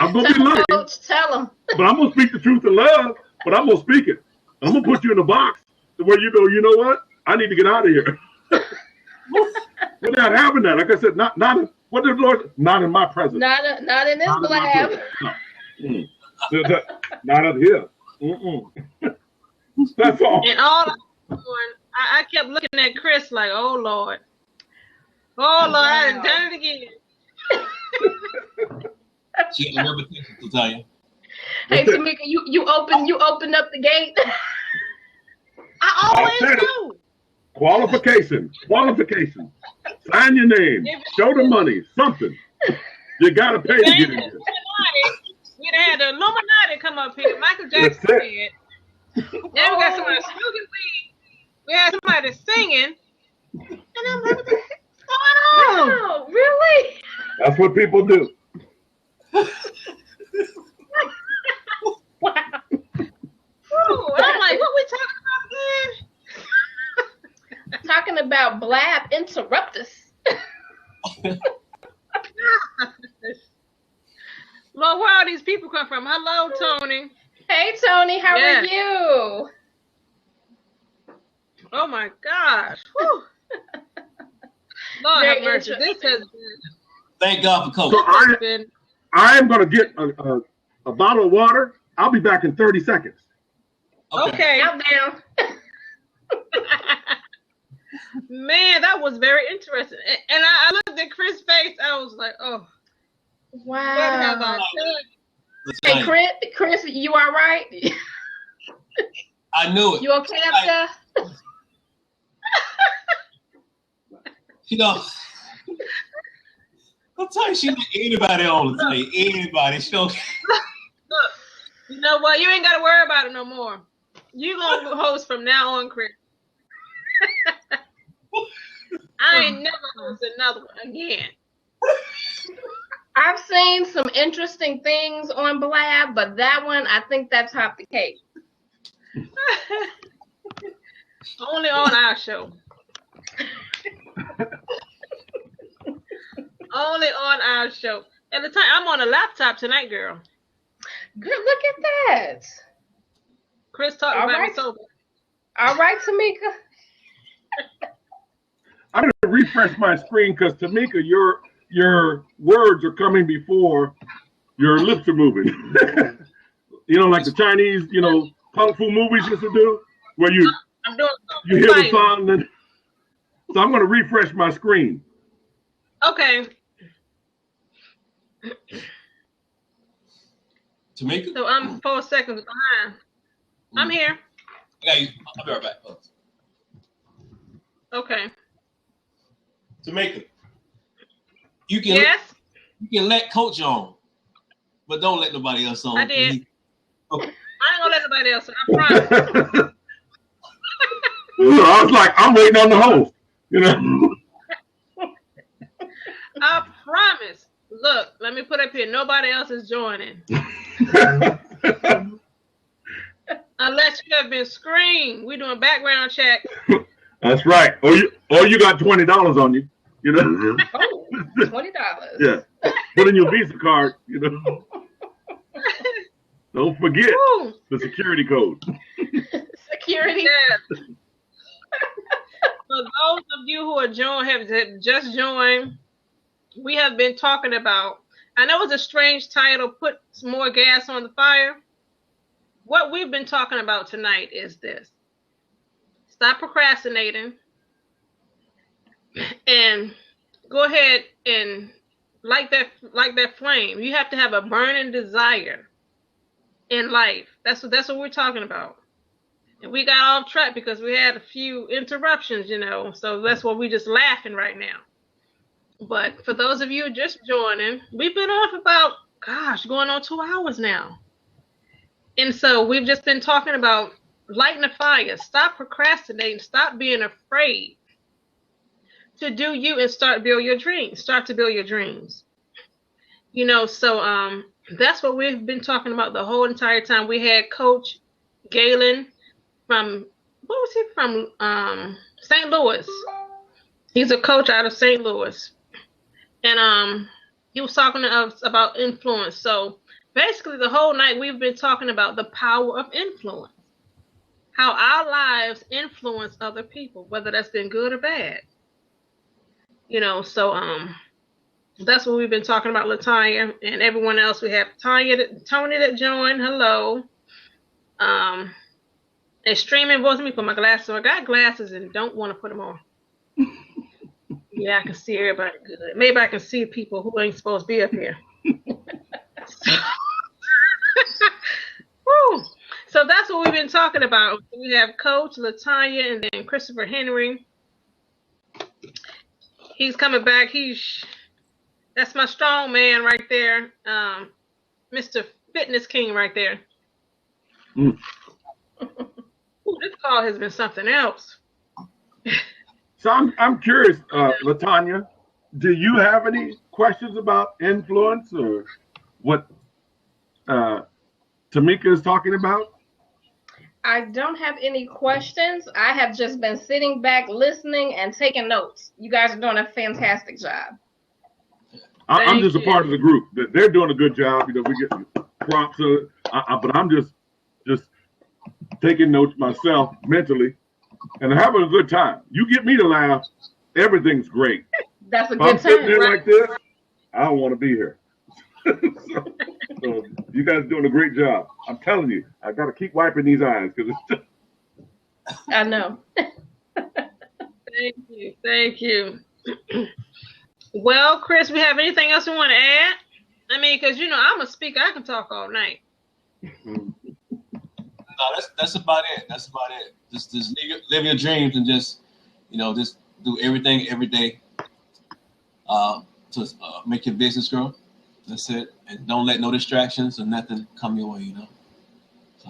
I'm going to be loving. Tell him. But I'm going to speak the truth in love, but I'm going to speak it. I'm going to put you in a box to where you go, you know what? I need to get out of here. We're not having that. Like I said, not what did the Lord? Not in my presence. Not in this lab. No. Not up here. That's all. And all I'm doing, I kept looking at Chris like, oh Lord. Oh Lord, I done done it again. She had repetition to tell you. Hey Tamika, you opened up the gate. I always do. Qualification. Sign your name. Show the money. Something. You gotta pay to get in here. We'd have had the Illuminati come up here. Michael Jackson said. Then we got somebody smoking weed. We had somebody singing. And I'm like, what the heck's going on? Oh, really? That's what people do. Wow. Ooh, I'm like, what we talking about again? Talking about Blab Interruptus. Lord, where all these people come from? Hello, Tony. Hey, Tony, how are you? Oh my gosh. Whew. Lord have mercy. This has been. Thank God for COVID. So I am going to get a bottle of water. I'll be back in 30 seconds. Okay. I'm down. Man, that was very interesting. And I looked at Chris' face. I was like, oh. Wow. What have I done? Hey, Chris, you all right? I knew it. You okay up there? You know, I'll tell you, she like anybody on the tell anybody. She don't. Look, you know what? You ain't got to worry about it no more. You gonna host from now on, Chris. I ain't never hosted another one again. I've seen some interesting things on Blab, but that one, I think that topped the cake. Only on our show. Only on our show. At the time, I'm on a laptop tonight, girl. Good, look at that. Chris talked All about right. me sober. All right, Tamika. I didn't refresh my screen because Tamika, your words are coming before your lips are moving. Like the Chinese, kung fu movies used to do, where you hear the song. And so I'm going to refresh my screen. Okay. Tamika? So I'm 4 seconds behind. I'm here. Okay, I'll be right back. Okay. Tamika, you can let Coach on, but don't let nobody else on. I did. Okay. I ain't gonna let nobody else on. I promise. I was like, I'm waiting on the host. I promise. Look, let me put up here. Nobody else is joining. Unless you have been screened. We're doing background check. That's right. Or you got $20 on you. Oh, $20. Yeah. Put in your Visa card. Don't forget the security code. Security. Yes. For those of you who have just joined, we have been talking about, I know it's a strange title, put some more gas on the fire. What we've been talking about tonight is this. Stop procrastinating and go ahead and light that flame. You have to have a burning desire in life. That's what we're talking about. And we got off track because we had a few interruptions, so that's why we're just laughing right now. But for those of you just joining, we've been on for about, going on 2 hours now. And so we've just been talking about lighting a fire. Stop procrastinating. Stop being afraid to do you and start to build your dreams. So that's what we've been talking about the whole entire time. We had Coach Galen from St. Louis. He's a coach out of St. Louis. And he was talking to us about influence. So basically the whole night we've been talking about the power of influence. How our lives influence other people, whether that's been good or bad. So that's what we've been talking about, LaTanya and everyone else. We have Tony that joined. Hello. And streaming voice. Let me put my glasses on. I got glasses and don't want to put them on. Yeah, I can see everybody good. Maybe I can see people who ain't supposed to be up here. Woo. So that's what we've been talking about. We have Coach LaTanya and then Christopher Henry. He's coming back. That's my strong man right there. Mr. Fitness King right there. Ooh, this call has been something else. So I'm curious, LaTanya, do you have any questions about influence or what Tamika is talking about? I don't have any questions. I have just been sitting back, listening, and taking notes. You guys are doing a fantastic job. I'm just a part of the group. They're doing a good job. We get props, but I'm just taking notes myself mentally and having a good time. You get me to laugh, everything's great. That's a if good I'm sitting time. there like this, I don't want to be here. so you guys are doing a great job. I'm telling you, I got to keep wiping these eyes because it's just... I know. Thank you. Well, Chris, we have anything else we want to add? I mean, because I'm a speaker, I can talk all night. No, that's about it. Just live your dreams and just do everything every day to make your business grow. That's it. And don't let no distractions or nothing come your way, So.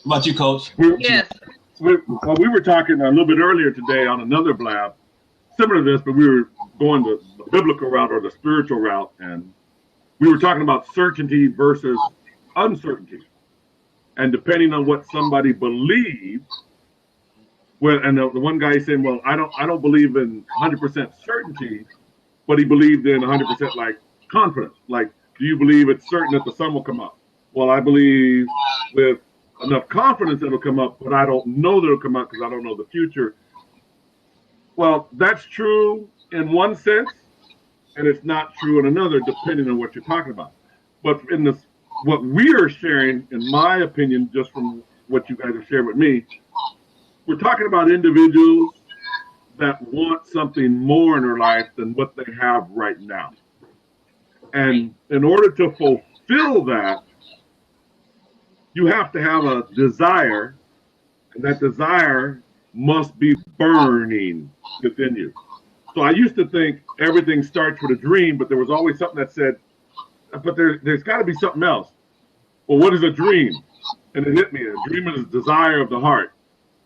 What about you, Coach? Yes. we were talking a little bit earlier today on another blab, similar to this, but we were going the biblical route or the spiritual route, and we were talking about certainty versus uncertainty. And depending on what somebody believes, well, and the one guy is saying, well, I don't believe in 100% certainty, but he believed in 100% like confidence. Like, do you believe it's certain that the sun will come up? Well, I believe with enough confidence it'll come up, but I don't know that it'll come up because I don't know the future. Well, that's true in one sense, and it's not true in another, depending on what you're talking about. But in this, what we are sharing, in my opinion, just from what you guys have shared with me, we're talking about individuals that want something more in their life than what they have right now. And in order to fulfill that, you have to have a desire, and that desire must be burning within you. So I used to think everything starts with a dream, but there was always something that said, but there's got to be something else. Well, what is a dream? And it hit me. A dream is a desire of the heart.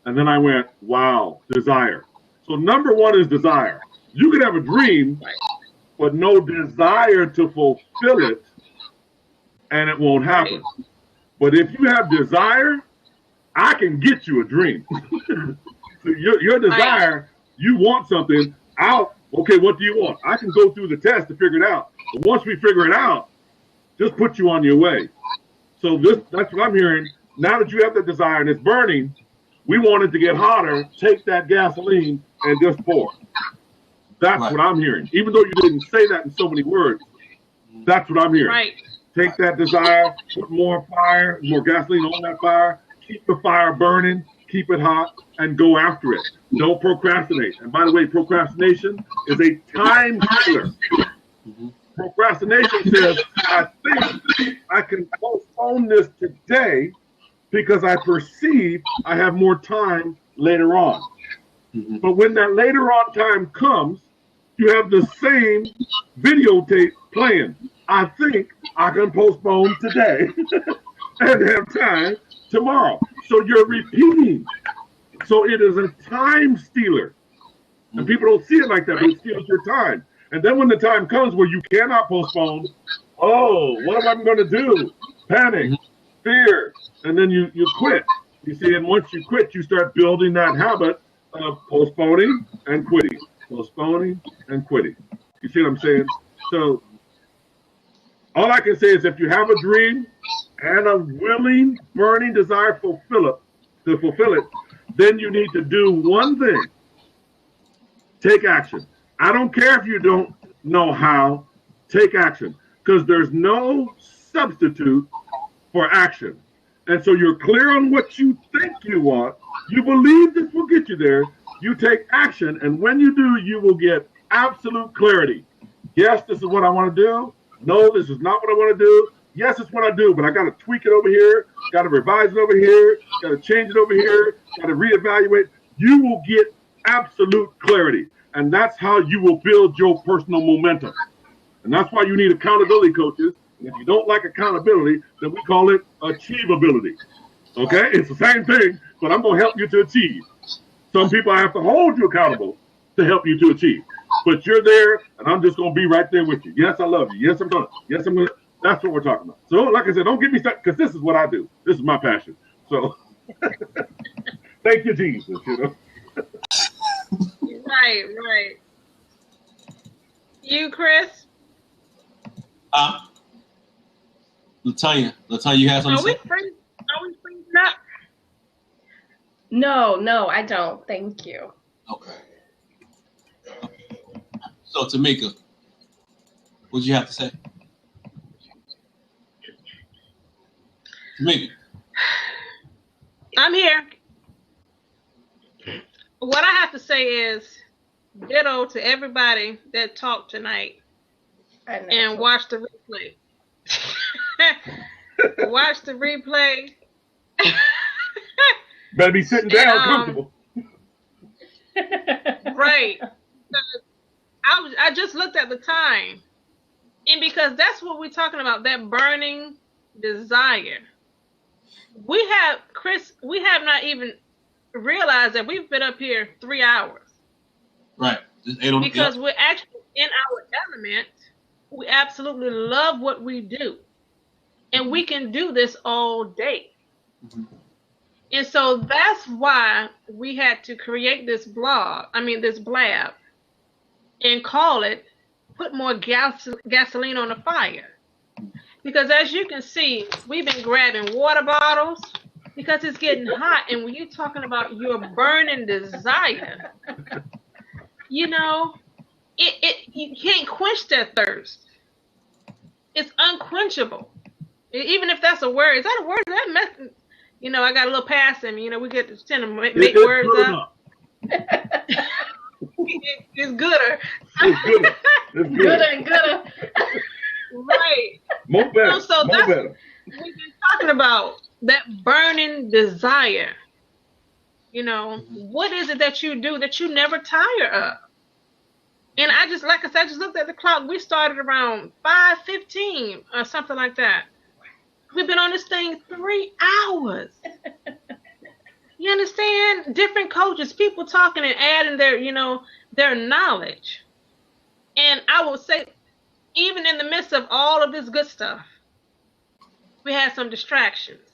And then I went, wow, desire. So number one is desire. You can have a dream, but no desire to fulfill it, and it won't happen. But if you have desire, I can get you a dream. So your desire, you want something out. Okay, what do you want? I can go through the test to figure it out. But once we figure it out, just put you on your way. So that's what I'm hearing. Now that you have the desire and it's burning, we want it to get hotter. Take that gasoline and just pour. That's what I'm hearing. Even though you didn't say that in so many words, that's what I'm hearing. Right. Take that desire, put more fire, more gasoline on that fire, keep the fire burning, keep it hot, and go after it. Don't procrastinate. And by the way, procrastination is a time killer. Procrastination says, I think I can postpone this today because I perceive I have more time later on. But when that later on time comes, you have the same videotape playing. I think I can postpone today and have time tomorrow. So you're repeating. So it is a time stealer. And people don't see it like that, but it steals your time. And then when the time comes where you cannot postpone, oh, what am I going to do? Panic, fear, and then you quit. You see, and once you quit, you start building that habit of postponing and quitting, postponing and quitting. You see what I'm saying? So all I can say is if you have a dream and a willing, burning desire to fulfill it, then you need to do one thing. Take action. I don't care if you don't know how, take action, because there's no substitute for action. And so you're clear on what you think you want. You believe this will get you there. You take action, and when you do, you will get absolute clarity. Yes, this is what I want to do. No, this is not what I want to do. Yes, it's what I do, but I got to tweak it over here, got to revise it over here, got to change it over here, got to reevaluate. You will get absolute clarity. And that's how you will build your personal momentum. And that's why you need accountability coaches. And if you don't like accountability, then we call it achievability. Okay? It's the same thing, but I'm going to help you to achieve. Some people I have to hold you accountable to help you to achieve. But you're there, and I'm just going to be right there with you. Yes, I love you. Yes, I'm going to. Yes, I'm going to. That's what we're talking about. So, like I said, don't get me stuck, because this is what I do. This is my passion. So, thank you, Jesus, you know. Right. You, Chris? Latanya, you have something Are we freezing up? No, I don't. Thank you. Okay. So, Tamika, what do you have to say? Tamika. I'm here. What I have to say is ditto to everybody that talked tonight and watch the replay. Watch the replay. Better be sitting down comfortable. Right. I just looked at the time. And because that's what we're talking about, that burning desire. We have not even realize that we've been up here 3 hours. Right. Because we're actually in our element. We absolutely love what we do. And we can do this all day. Mm-hmm. And so that's why we had to create this blab, and call it, put more gasoline on the fire. Because as you can see, we've been grabbing water bottles because it's getting hot. And when you're talking about your burning desire, you know, you can't quench that thirst. It's unquenchable. Even if that's a word. Is that a word? Is that mess? You know, I got a little pass in me. You know, we get to tend to make words up. It's gooder. It's gooder. It's gooder and gooder. Right. More better. So more that's better. what we've been talking about. That burning desire. You know, what is it that you do that you never tire of? And I just, like I said, I just looked at the clock. We started around 5:15 or something like that. We've been on this thing 3 hours. You understand? Different coaches, people talking and adding their, you know, their knowledge. And I will say, even in the midst of all of this good stuff, we had some distractions.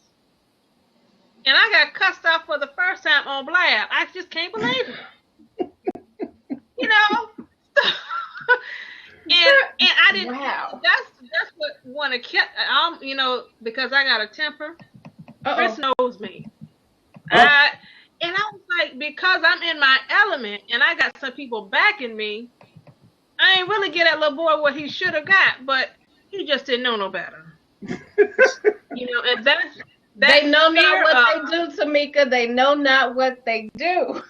And I got cussed out for the first time on Blab. I just can't believe it. You know? and I didn't. Wow. That's what one of kept. You know, because I got a temper. Chris knows me. And I was like, because I'm in my element, and I got some people backing me. I ain't really get that little boy what he should have got, but he just didn't know no better. You know, and that's they know not what they do, Tamika. They know not what they do.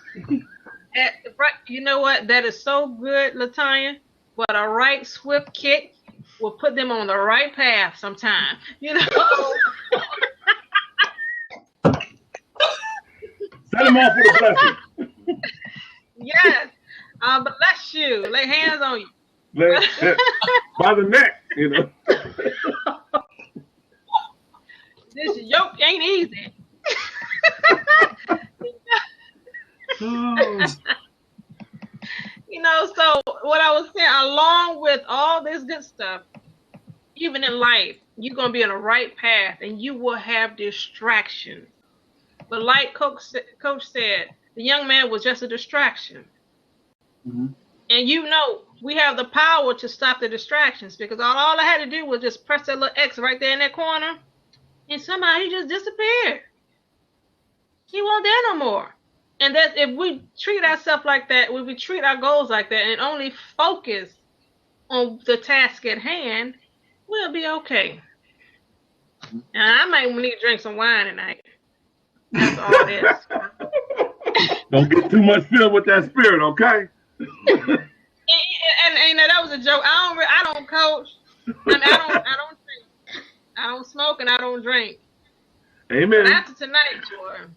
Right, you know what? That is so good, Latanya. But a right swift kick will put them on the right path sometime. You know. Set them off with a blessing. Yes. Bless you. Lay hands on you. By the neck, you know. This yoke ain't easy. You know, so what I was saying, along with all this good stuff, even in life, you're going to be on the right path and you will have distractions. But like Coach said, the young man was just a distraction. Mm-hmm. And you know, we have the power to stop the distractions because all I had to do was just press that little X right there in that corner and somehow he just disappeared. He wasn't there no more. And that if we treat ourselves like that, when we treat our goals like that and only focus on the task at hand, we'll be okay. And I might need to drink some wine tonight. That's all it is. Don't get too much filled with that spirit, okay? And that was a joke. I don't coach. I don't drink. I don't smoke and I don't drink. Amen. But after tonight, boy,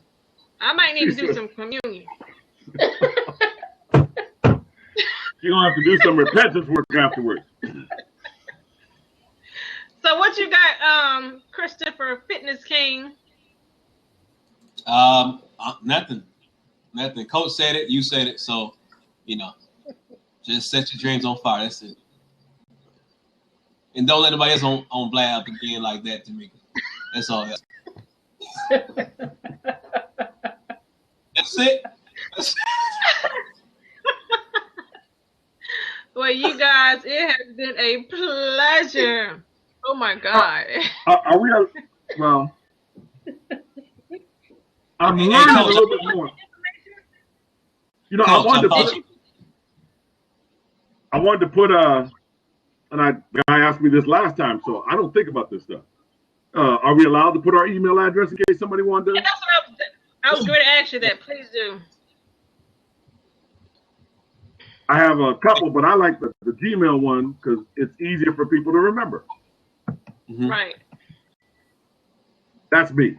I might need to do some communion. You're gonna have to do some repentance work afterwards. So what you got, Christopher Fitness King? Nothing. Coach said it, you said it, so you know, just set your dreams on fire. That's it. And don't let nobody else on Blab again like that to me. That's all. That's it. Well, you guys, it has been a pleasure. Oh my God. Are we? Well, I'm learning a little bit more. You know, I wanted to put and the guy asked me this last time, so I don't think about this stuff. Are we allowed to put our email address in case somebody wanted to? Yeah, that's what I was going to ask you that. Please do. I have a couple, but I like the Gmail one because it's easier for people to remember. Mm-hmm. Right. That's me.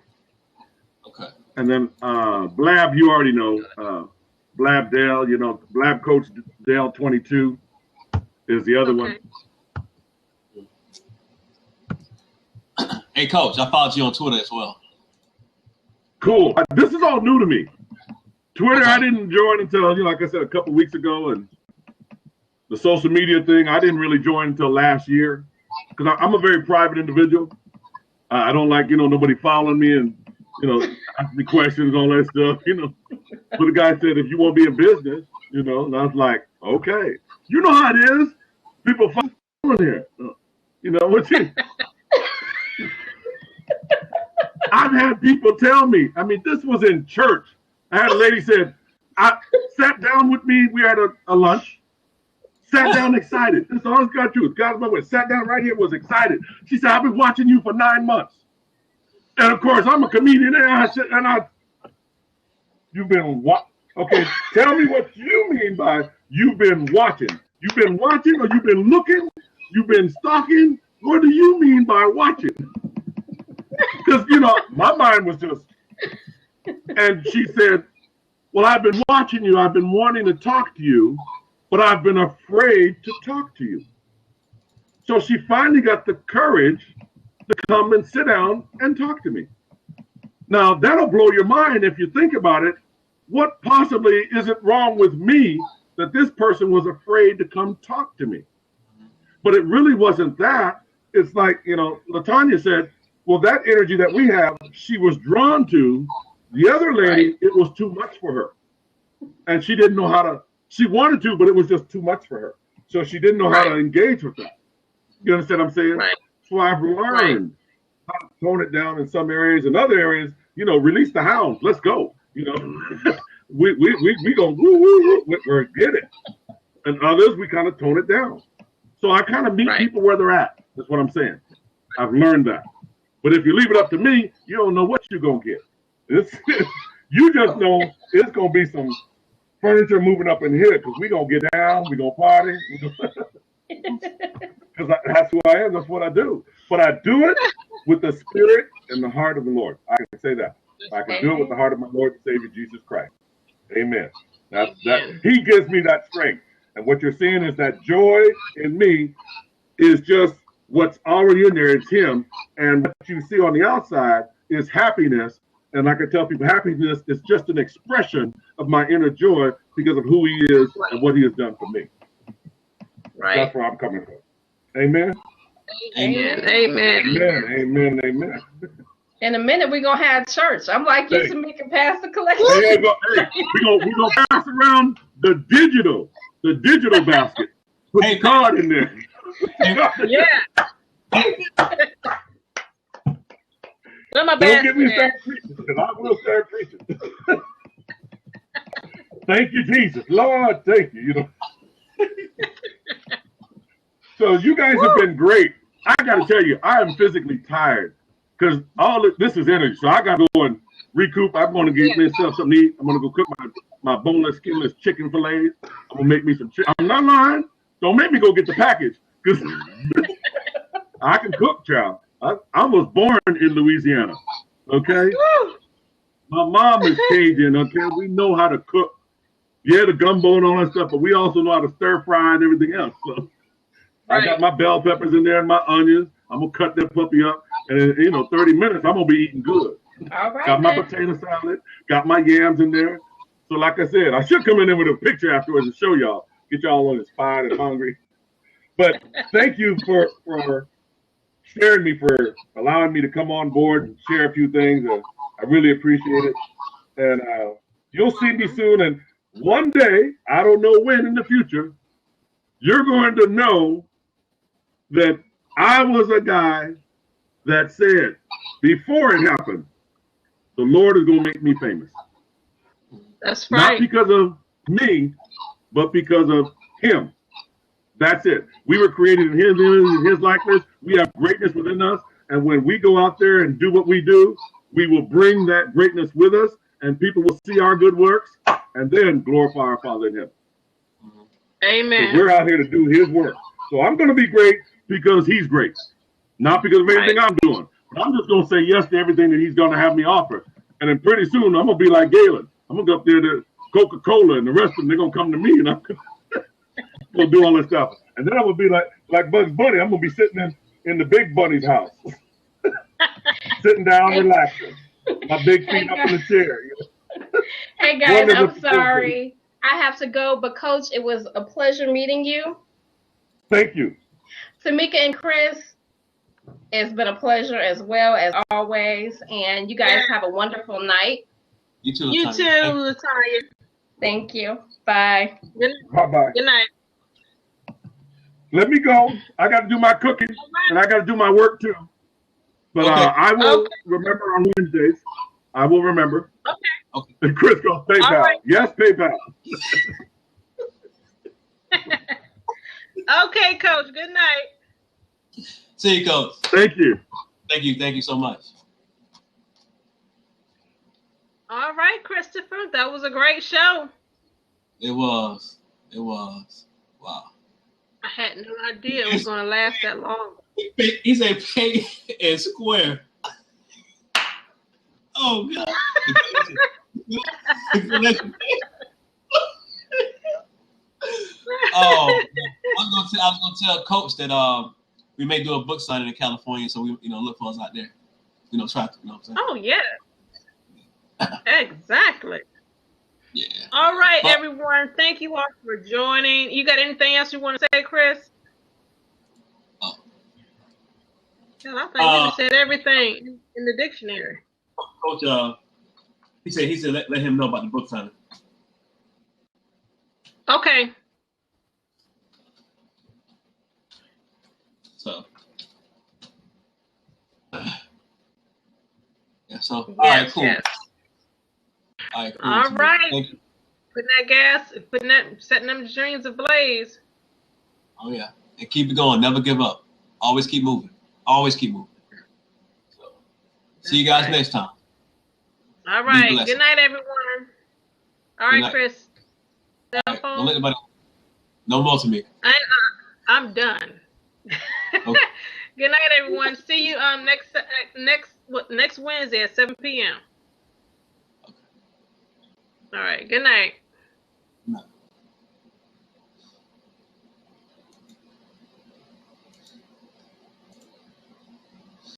Okay. And then Blab, you already know. Blab Dale, you know, Blab Coach Dale 22 is the other one. Hey, Coach, I followed you on Twitter as well. Cool. This is all new to me. Twitter, I didn't join until, like I said, a couple weeks ago, and the social media thing, I didn't really join until last year because I'm a very private individual. I don't like, nobody following me and, asking me questions, all that stuff, But the guy said, if you want to be in business, and I was like, okay. You know how it is. People following here. What's it? I've had people tell me, this was in church. I had a lady said, I sat down with me. We had a lunch. Sat down excited. This is honest God truth. God's my way. Sat down right here, was excited. She said, I've been watching you for 9 months. And of course, I'm a comedian. And I said, you've been what? Okay, tell me what you mean by you've been watching. You've been watching or you've been looking? You've been stalking? What do you mean by watching? Because, my mind was just, and she said, well, I've been watching you. I've been wanting to talk to you, but I've been afraid to talk to you. So she finally got the courage to come and sit down and talk to me. Now, that'll blow your mind if you think about it. What possibly isn't wrong with me that this person was afraid to come talk to me? But it really wasn't that. It's like, LaTanya said, well, that energy that we have, she was drawn to. The other lady, it was too much for her. And she didn't know how to, she wanted to, but it was just too much for her. So she didn't know how to engage with that. You understand what I'm saying? Right. So I've learned how to tone it down in some areas. In other areas, release the hounds. Let's go. We go, woo, woo, woo, we're get it. And others, we kind of tone it down. So I kind of meet people where they're at. That's what I'm saying. I've learned that. But if you leave it up to me, you don't know what you're going to get. You just know it's going to be some furniture moving up in here because we're going to get down, we're going to party. Because that's who I am. That's what I do. But I do it with the spirit and the heart of the Lord. I can say that. I can do it with the heart of my Lord and Savior, Jesus Christ. Amen. That He gives me that strength. And what you're seeing is that joy in me is just what's already in there. It's Him. And what you see on the outside is happiness. And like I tell people, happiness is just an expression of my inner joy because of who He is and what He has done for me. Right. That's where I'm coming from. Amen. Amen. Amen. Amen. Amen. Amen. In a minute, we're going to have church. I'm like, you to make it past the collection. Hey, we're going to pass around the digital basket. Put the card in there. Yeah. Don't get me started preaching, because I will start preaching. Thank you, Jesus. Lord, thank you. So you guys have been great. I got to tell you, I am physically tired because this is energy. So I got to go and recoup. I'm going to get myself something to eat. I'm going to go cook my boneless, skinless chicken fillets. I'm going to make me some chicken. I'm not lying. Don't make me go get the package because I can cook, child. I was born in Louisiana, okay? My mom is Cajun, okay? We know how to cook. Yeah, the gumbo and all that stuff, but we also know how to stir fry and everything else. So I got my bell peppers in there and my onions. I'm going to cut that puppy up. And in 30 minutes, I'm going to be eating good. All right, got my potato salad, got my yams in there. So like I said, I should come in there with a picture afterwards and show y'all. Get y'all on inspired and hungry. But thank you for sharing me, for allowing me to come on board and share a few things. I really appreciate it. And you'll see me soon. And one day, I don't know when in the future, you're going to know that I was a guy that said, before it happened, the Lord is going to make me famous. That's right. Not because of me, but because of Him. That's it. We were created in His image and His likeness. We have greatness within us. And when we go out there and do what we do, we will bring that greatness with us, and people will see our good works and then glorify our Father in Heaven. Amen. So we're out here to do His work. So I'm going to be great because He's great, not because of anything I'm doing. But I'm just going to say yes to everything that He's going to have me offer. And then pretty soon, I'm going to be like Galen. I'm going to go up there to Coca-Cola, and the rest of them, they're going to come to me, and I'm going to do all this stuff. And then I'm going to be like Bugs Bunny. I'm going to be sitting in the big bunny's house, sitting down, relaxing. My big feet up in the chair. Hey guys, I'm sorry. I have to go, but Coach, it was a pleasure meeting you. Thank you. Tamika and Chris, it's been a pleasure as well as always. And you guys have a wonderful night. You too, You too, Latonya. Thank you. Bye. Bye-bye. Good night. Let me go. I got to do my cooking, and I got to do my work too. But I will remember on Wednesdays. I will remember. Okay. And Chris goes, PayPal. Right. Yes, PayPal. Okay, Coach. Good night. See you, Coach. Thank you. Thank you. Thank you so much. All right, Christopher. That was a great show. It was. It was. Wow. I had no idea it was going to last that long. He said pay and square. Oh, God. Oh, I was gonna tell Coach that we may do a book signing in California, so we look for us out there. Try to. What I'm saying? Oh yeah, exactly. Yeah. All right, everyone. Thank you all for joining. You got anything else you want to say, Chris? Oh. Hell, I think you said everything in the dictionary. Coach, he said let him know about the book signing. Okay. So. Yeah. So. All Yes, right. Cool. yes. All right. Cool. All right. Thank you. Putting that gas, setting them dreams ablaze. Oh yeah, and keep it going. Never give up. Always keep moving. Always keep moving. So, see you guys next time. All right. Good night, everyone. All right, night. Chris. All right. Don't let anybody. No more to me. I'm done. Okay. Good night, everyone. See you next Wednesday at 7 p.m. Okay. All right. Good night. Good night.